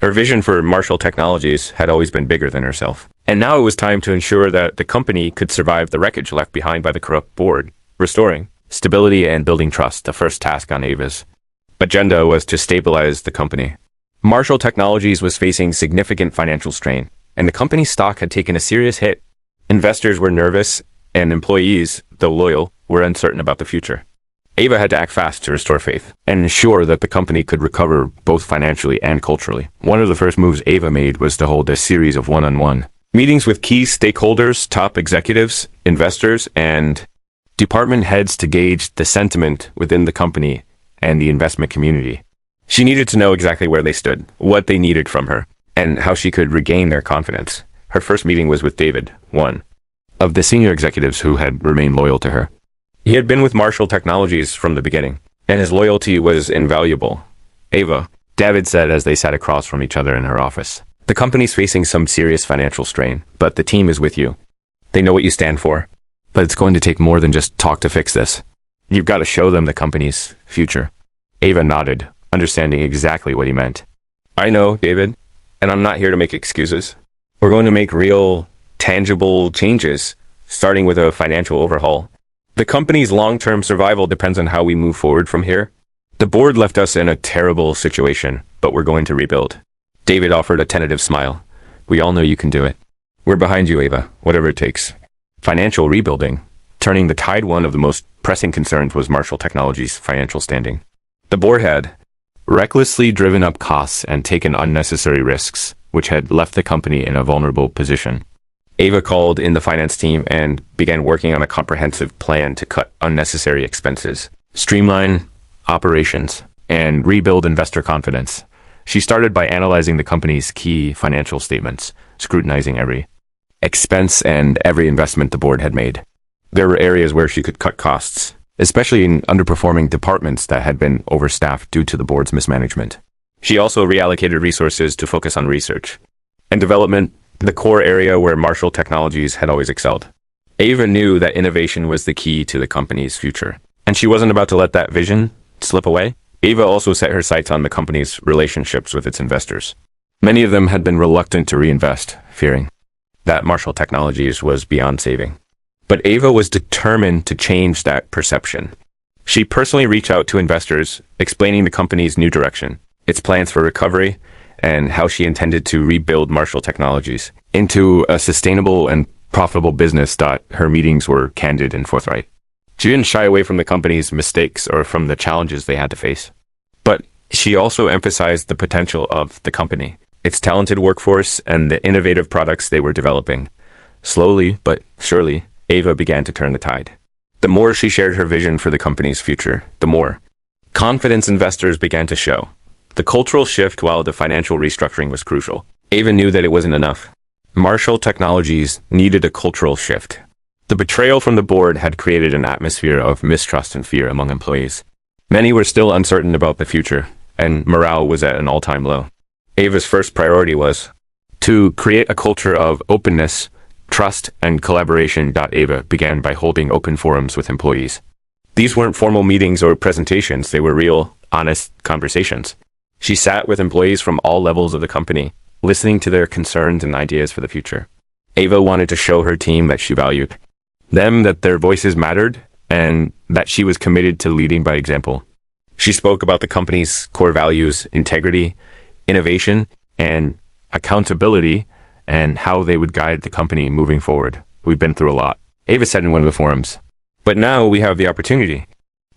Her vision for Marshall Technologies had always been bigger than herself. And now it was time to ensure that the company could survive the wreckage left behind by the corrupt board. Restoring stability and building trust, the first task on Ava's agenda, was to stabilize the company. Marshall Technologies was facing significant financial strain, and the company's stock had taken a serious hit. Investors were nervous, and employees, though loyal, were uncertain about the future. Ava had to act fast to restore faith and ensure that the company could recover both financially and culturally. One of the first moves Ava made was to hold a series of one-on-one meetings with key stakeholders, top executives, investors, and department heads to gauge the sentiment within the company and the investment community. She needed to know exactly where they stood, what they needed from her, and how she could regain their confidence. Her first meeting was with David, one of the senior executives who had remained loyal to her. He had been with Marshall Technologies from the beginning, and his loyalty was invaluable. Ava, David said as they sat across from each other in her office, the company's facing some serious financial strain, but the team is with you. They know what you stand for. But it's going to take more than just talk to fix this. You've got to show them the company's future. Ava nodded, understanding exactly what he meant. I know, David, and I'm not here to make excuses. We're going to make real, tangible changes, starting with a financial overhaul. The company's long-term survival depends on how we move forward from here. The board left us in a terrible situation, but we're going to rebuild. David offered a tentative smile. We all know you can do it. We're behind you, Ava, whatever it takes. Financial rebuilding, turning the tide. One of the most pressing concerns was Marshall Technologies' financial standing. The board had recklessly driven up costs and taken unnecessary risks, which had left the company in a vulnerable position. Ava called in the finance team and began working on a comprehensive plan to cut unnecessary expenses, streamline operations, and rebuild investor confidence. She started by analyzing the company's key financial statements, scrutinizing every expense and every investment the board had made. There were areas where she could cut costs, especially in underperforming departments that had been overstaffed due to the board's mismanagement. She also reallocated resources to focus on research and development, the core area where Marshall Technologies had always excelled. Ava knew that innovation was the key to the company's future, and she wasn't about to let that vision slip away. Ava also set her sights on the company's relationships with its investors. Many of them had been reluctant to reinvest, fearing that Marshall Technologies was beyond saving. But Ava was determined to change that perception. She personally reached out to investors, explaining the company's new direction, its plans for recovery, and how she intended to rebuild Marshall Technologies into a sustainable and profitable business. Her meetings were candid and forthright. She didn't shy away from the company's mistakes or from the challenges they had to face. But she also emphasized the potential of the company, its talented workforce, and the innovative products they were developing. Slowly, but surely, Ava began to turn the tide. The more she shared her vision for the company's future, the more confidence investors began to show. The cultural shift, while the financial restructuring was crucial, Ava knew that it wasn't enough. Marshall Technologies needed a cultural shift. The betrayal from the board had created an atmosphere of mistrust and fear among employees. Many were still uncertain about the future, and morale was at an all-time low. Ava's first priority was to create a culture of openness, trust, and collaboration. Ava began by holding open forums with employees. These weren't formal meetings or presentations, they were real, honest conversations. She sat with employees from all levels of the company, listening to their concerns and ideas for the future. Ava wanted to show her team that she valued them, that their voices mattered, and that she was committed to leading by example. She spoke about the company's core values, integrity, innovation, and accountability, and how they would guide the company moving forward. We've been through a lot, Ava said in one of the forums. But now we have the opportunity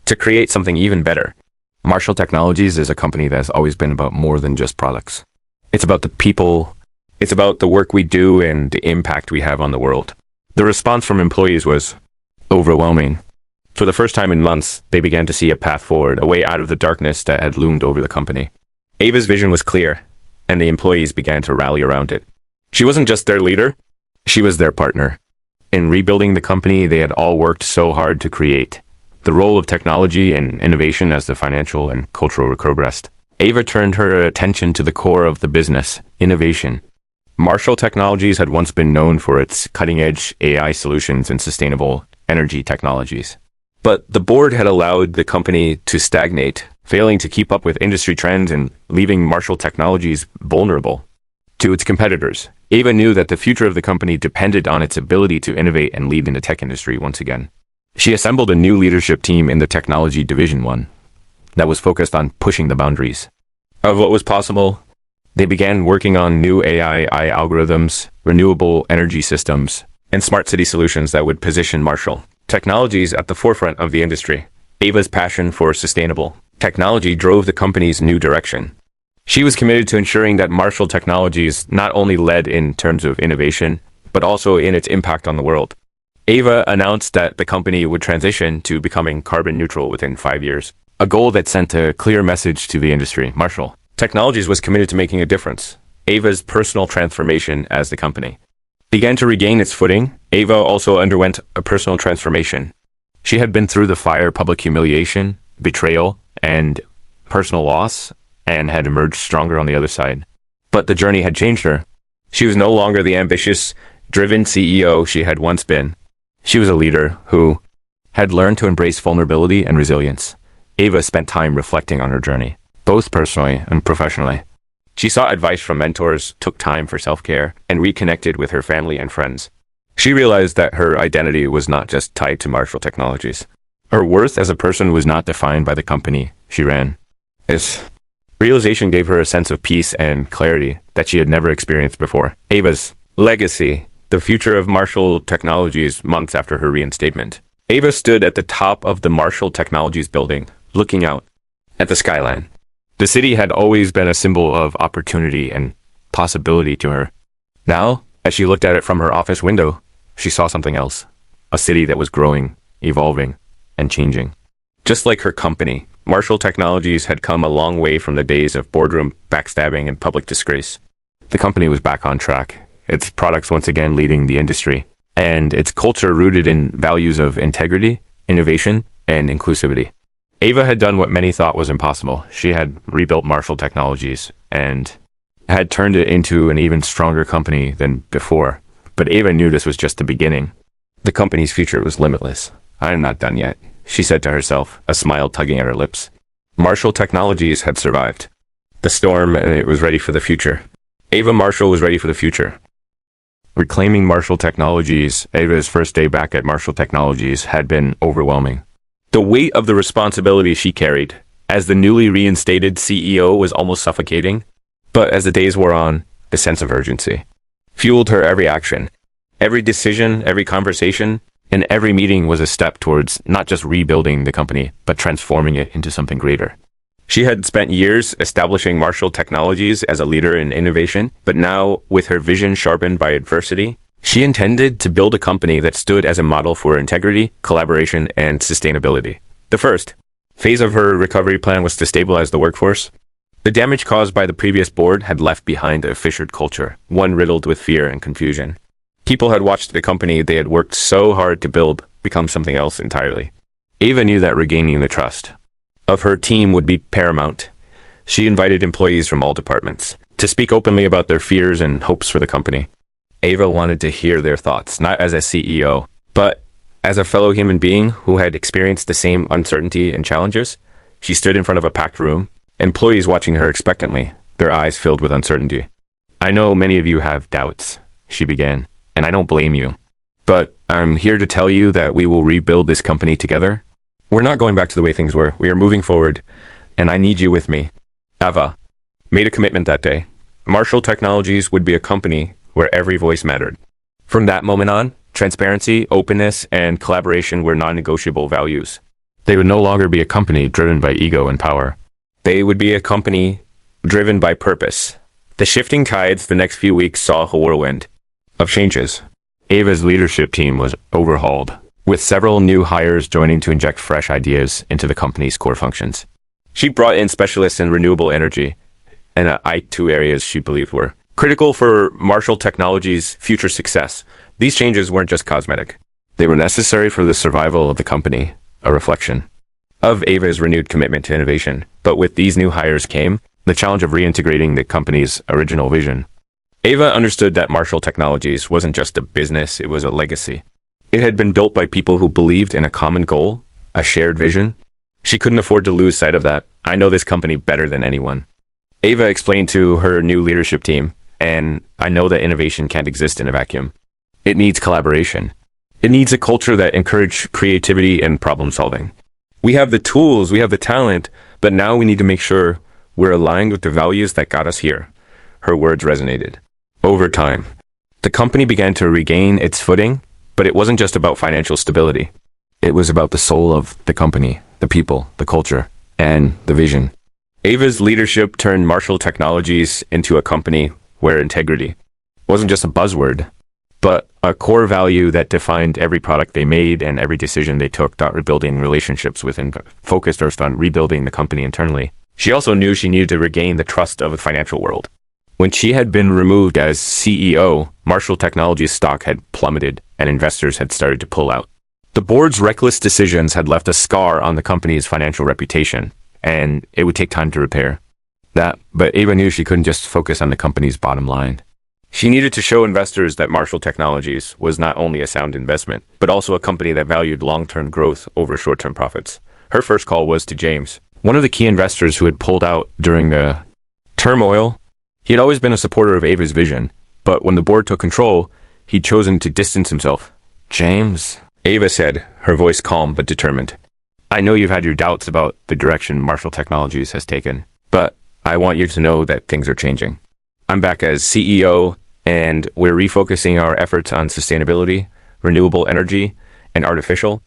to create something even better. Marshall Technologies is a company that has always been about more than just products. It's about the people, it's about the work we do and the impact we have on the world. The response from employees was overwhelming. For the first time in months, they began to see a path forward, a way out of the darkness that had loomed over the company. Ava's vision was clear. and the employees began to rally around it. She wasn't just their leader, she was their partner. In rebuilding the company they had all worked so hard to create, the role of technology and innovation as the financial and cultural progressed, Ava turned her attention to the core of the business, innovation. Marshall Technologies had once been known for its cutting-edge AI solutions and sustainable energy technologies. But the board had allowed the company to stagnate, failing to keep up with industry trends and leaving Marshall Technologies vulnerable to its competitors. Ava knew that the future of the company depended on its ability to innovate and lead in the tech industry once again. She assembled a new leadership team in the Technology Division 1 that was focused on pushing the boundaries of what was possible. They began working on new AI algorithms, renewable energy systems, and smart city solutions that would position Marshall Technologies at the forefront of the industry. Ava's passion for sustainable technology drove the company's new direction. She was committed to ensuring that Marshall Technologies not only led in terms of innovation, but also in its impact on the world. Ava announced that the company would transition to becoming carbon neutral within 5 years, a goal that sent a clear message to the industry. Marshall Technologies was committed to making a difference. Ava's personal transformation as the company began to regain its footing. Ava also underwent a personal transformation. She had been through the fire, public humiliation, betrayal, and personal loss, and had emerged stronger on the other side. But the journey had changed her. She was no longer the ambitious, driven CEO she had once been. She was a leader who had learned to embrace vulnerability and resilience. Ava spent time reflecting on her journey, both personally and professionally. She sought advice from mentors, took time for self-care, and reconnected with her family and friends. She realized that her identity was not just tied to Marshall Technologies. Her worth as a person was not defined by the company she ran. This realization gave her a sense of peace and clarity that she had never experienced before. Ava's legacy, the future of Marshall Technologies months after her reinstatement. Ava stood at the top of the Marshall Technologies building, looking out at the skyline. The city had always been a symbol of opportunity and possibility to her. Now, as she looked at it from her office window, she saw something else. A city that was growing, evolving, and changing. Just like her company, Marshall Technologies had come a long way from the days of boardroom backstabbing and public disgrace. The company was back on track, its products once again leading the industry, and its culture rooted in values of integrity, innovation, and inclusivity. Ava had done what many thought was impossible. She had rebuilt Marshall Technologies and had turned it into an even stronger company than before. But Ava knew this was just the beginning. The company's future was limitless. "I am not done yet," she said to herself, a smile tugging at her lips. Marshall Technologies had survived the storm, and it was ready for the future. Ava Marshall was ready for the future. Reclaiming Marshall Technologies, Ava's first day back at Marshall Technologies had been overwhelming. The weight of the responsibility she carried as the newly reinstated CEO was almost suffocating. But as the days wore on, the sense of urgency fueled her every action. Every decision, every conversation, and every meeting was a step towards not just rebuilding the company, but transforming it into something greater. She had spent years establishing Marshall Technologies as a leader in innovation, but now, with her vision sharpened by adversity, she intended to build a company that stood as a model for integrity, collaboration, and sustainability. The first phase of her recovery plan was to stabilize the workforce. The damage caused by the previous board had left behind a fissured culture, one riddled with fear and confusion. People had watched the company they had worked so hard to build become something else entirely. Ava knew that regaining the trust of her team would be paramount. She invited employees from all departments to speak openly about their fears and hopes for the company. Ava wanted to hear their thoughts, not as a CEO, but as a fellow human being who had experienced the same uncertainty and challenges. She stood in front of a packed room, employees watching her expectantly, their eyes filled with uncertainty. "I know many of you have doubts," she began, "and I don't blame you. But I'm here to tell you that we will rebuild this company together. We're not going back to the way things were. We are moving forward, and I need you with me." Ava made a commitment that day. Marshall Technologies would be a company where every voice mattered. From that moment on, transparency, openness, and collaboration were non-negotiable values. They would no longer be a company driven by ego and power. They would be a company driven by purpose. The shifting tides the next few weeks saw a whirlwind of changes. Ava's leadership team was overhauled, with several new hires joining to inject fresh ideas into the company's core functions. She brought in specialists in renewable energy, and two areas she believed were critical for Marshall Technologies' future success. These changes weren't just cosmetic. They were necessary for the survival of the company, a reflection of Ava's renewed commitment to innovation. But with these new hires came the challenge of reintegrating the company's original vision. Ava understood that Marshall Technologies wasn't just a business, it was a legacy. It had been built by people who believed in a common goal, a shared vision. She couldn't afford to lose sight of that. I know this company better than anyone, Ava explained to her new leadership team, and I know that innovation can't exist in a vacuum. It needs collaboration. It needs a culture that encourages creativity and problem solving. We have the tools, we have the talent, but now we need to make sure we're aligned with the values that got us here. Her words resonated. Over time, the company began to regain its footing, but it wasn't just about financial stability. It was about the soul of the company, the people, the culture, and the vision. Ava's leadership turned Marshall Technologies into a company where integrity wasn't just a buzzword, but a core value that defined every product they made and every decision they took, not rebuilding relationships within, focused on rebuilding the company internally. She also knew she needed to regain the trust of the financial world. When she had been removed as CEO, Marshall Technologies stock had plummeted and investors had started to pull out. The board's reckless decisions had left a scar on the company's financial reputation, and it would take time to repair that. But Ava knew she couldn't just focus on the company's bottom line. She needed to show investors that Marshall Technologies was not only a sound investment, but also a company that valued long-term growth over short-term profits. Her first call was to James, one of the key investors who had pulled out during the turmoil. He had always been a supporter of Ava's vision, but when the board took control, he'd chosen to distance himself. James, Ava said, her voice calm but determined. I know you've had your doubts about the direction Marshall Technologies has taken, but I want you to know that things are changing. I'm back as CEO, and we're refocusing our efforts on sustainability, renewable energy, and artificial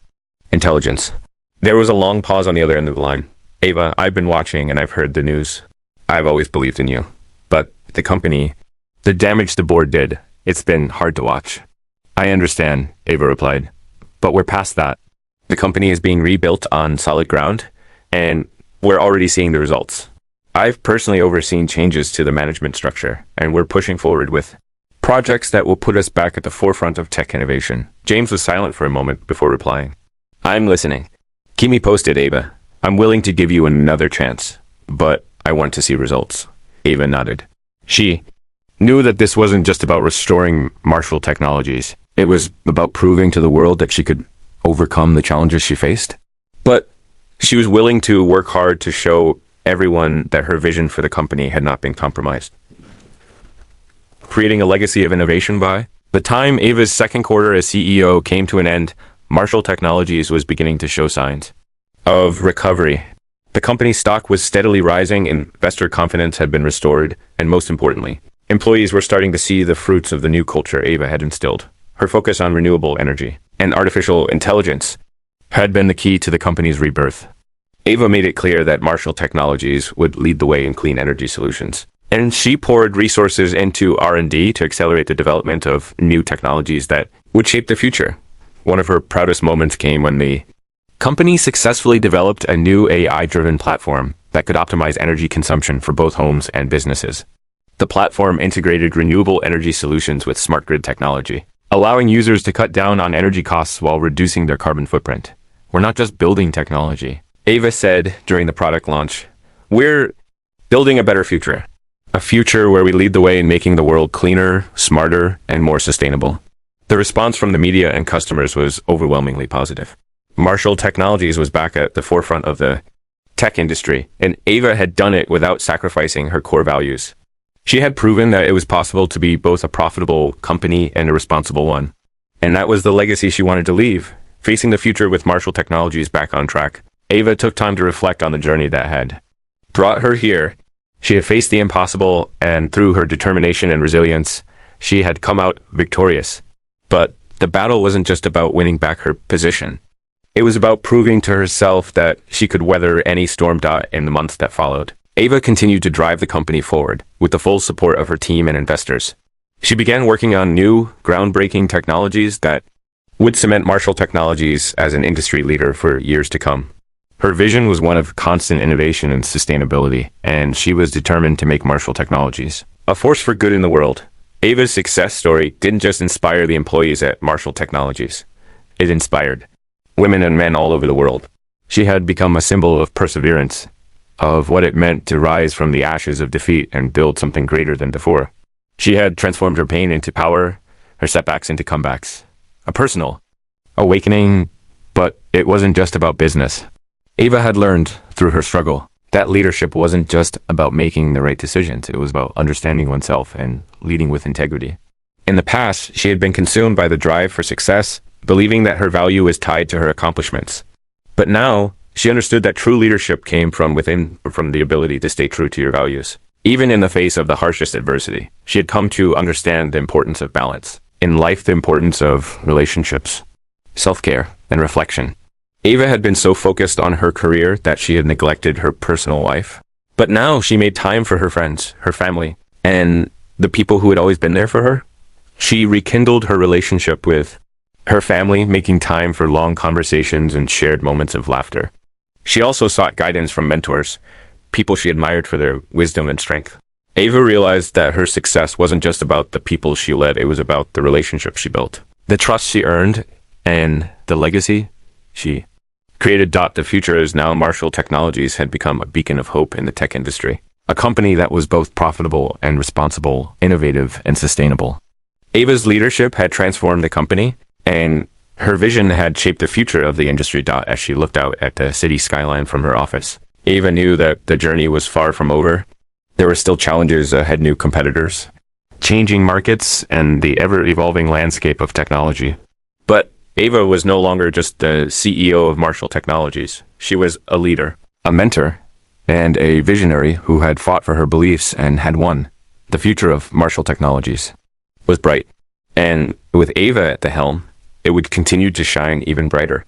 intelligence. There was a long pause on the other end of the line. Ava, I've been watching and I've heard the news. I've always believed in you. But the company, the damage the board did, it's been hard to watch. I understand, Ava replied. But we're past that. The company is being rebuilt on solid ground, and we're already seeing the results. I've personally overseen changes to the management structure, and we're pushing forward with projects that will put us back at the forefront of tech innovation. James was silent for a moment before replying. I'm listening. Keep me posted, Ava. I'm willing to give you another chance, but I want to see results. Ava nodded. She knew that this wasn't just about restoring Marshall Technologies. It was about proving to the world that she could overcome the challenges she faced. But she was willing to work hard to show everyone that her vision for the company had not been compromised. Creating a legacy of innovation. By the time Ava's second quarter as CEO came to an end, Marshall Technologies was beginning to show signs of recovery. The company's stock was steadily rising, investor confidence had been restored, and most importantly, employees were starting to see the fruits of the new culture Ava had instilled. Her focus on renewable energy and artificial intelligence had been the key to the company's rebirth. Ava made it clear that Marshall Technologies would lead the way in clean energy solutions, and she poured resources into R&D to accelerate the development of new technologies that would shape the future. One of her proudest moments came when the company successfully developed a new AI-driven platform that could optimize energy consumption for both homes and businesses. The platform integrated renewable energy solutions with smart grid technology, allowing users to cut down on energy costs while reducing their carbon footprint. We're not just building technology, Ava said during the product launch. We're building a better future. A future where we lead the way in making the world cleaner, smarter, and more sustainable. The response from the media and customers was overwhelmingly positive. Marshall Technologies was back at the forefront of the tech industry, and Ava had done it without sacrificing her core values. She had proven that it was possible to be both a profitable company and a responsible one. And that was the legacy she wanted to leave. Facing the future with Marshall Technologies back on track, Ava took time to reflect on the journey that had brought her here. She had faced the impossible, and through her determination and resilience, she had come out victorious. But the battle wasn't just about winning back her position. It was about proving to herself that she could weather any storm in the months that followed. Ava continued to drive the company forward, with the full support of her team and investors. She began working on new, groundbreaking technologies that would cement Marshall Technologies as an industry leader for years to come. Her vision was one of constant innovation and sustainability, and she was determined to make Marshall Technologies a force for good in the world. Ava's success story didn't just inspire the employees at Marshall Technologies. It inspired women and men all over the world. She had become a symbol of perseverance, of what it meant to rise from the ashes of defeat and build something greater than before. She had transformed her pain into power, her setbacks into comebacks. A personal awakening, but it wasn't just about business. Ava had learned through her struggle that leadership wasn't just about making the right decisions. It was about understanding oneself and leading with integrity. In the past, she had been consumed by the drive for success, believing that her value was tied to her accomplishments. But now, she understood that true leadership came from within, from the ability to stay true to your values. Even in the face of the harshest adversity, she had come to understand the importance of balance. In life, the importance of relationships, self-care, and reflection. Ava had been so focused on her career that she had neglected her personal life. But now she made time for her friends, her family, and the people who had always been there for her. She rekindled her relationship with her family, making time for long conversations and shared moments of laughter. She also sought guidance from mentors, people she admired for their wisdom and strength. Ava realized that her success wasn't just about the people she led, it was about the relationships she built, the trust she earned, and the legacy she created. The future is now. Marshall Technologies had become a beacon of hope in the tech industry, a company that was both profitable and responsible, innovative and sustainable. Ava's leadership had transformed the company, and her vision had shaped the future of the industry. As she looked out at the city skyline from her office, Ava knew that the journey was far from over. There were still challenges ahead, new competitors, changing markets, and the ever-evolving landscape of technology. But Ava was no longer just the CEO of Marshall Technologies. She was a leader, a mentor, and a visionary who had fought for her beliefs and had won. The future of Marshall Technologies was bright, and with Ava at the helm, it would continue to shine even brighter.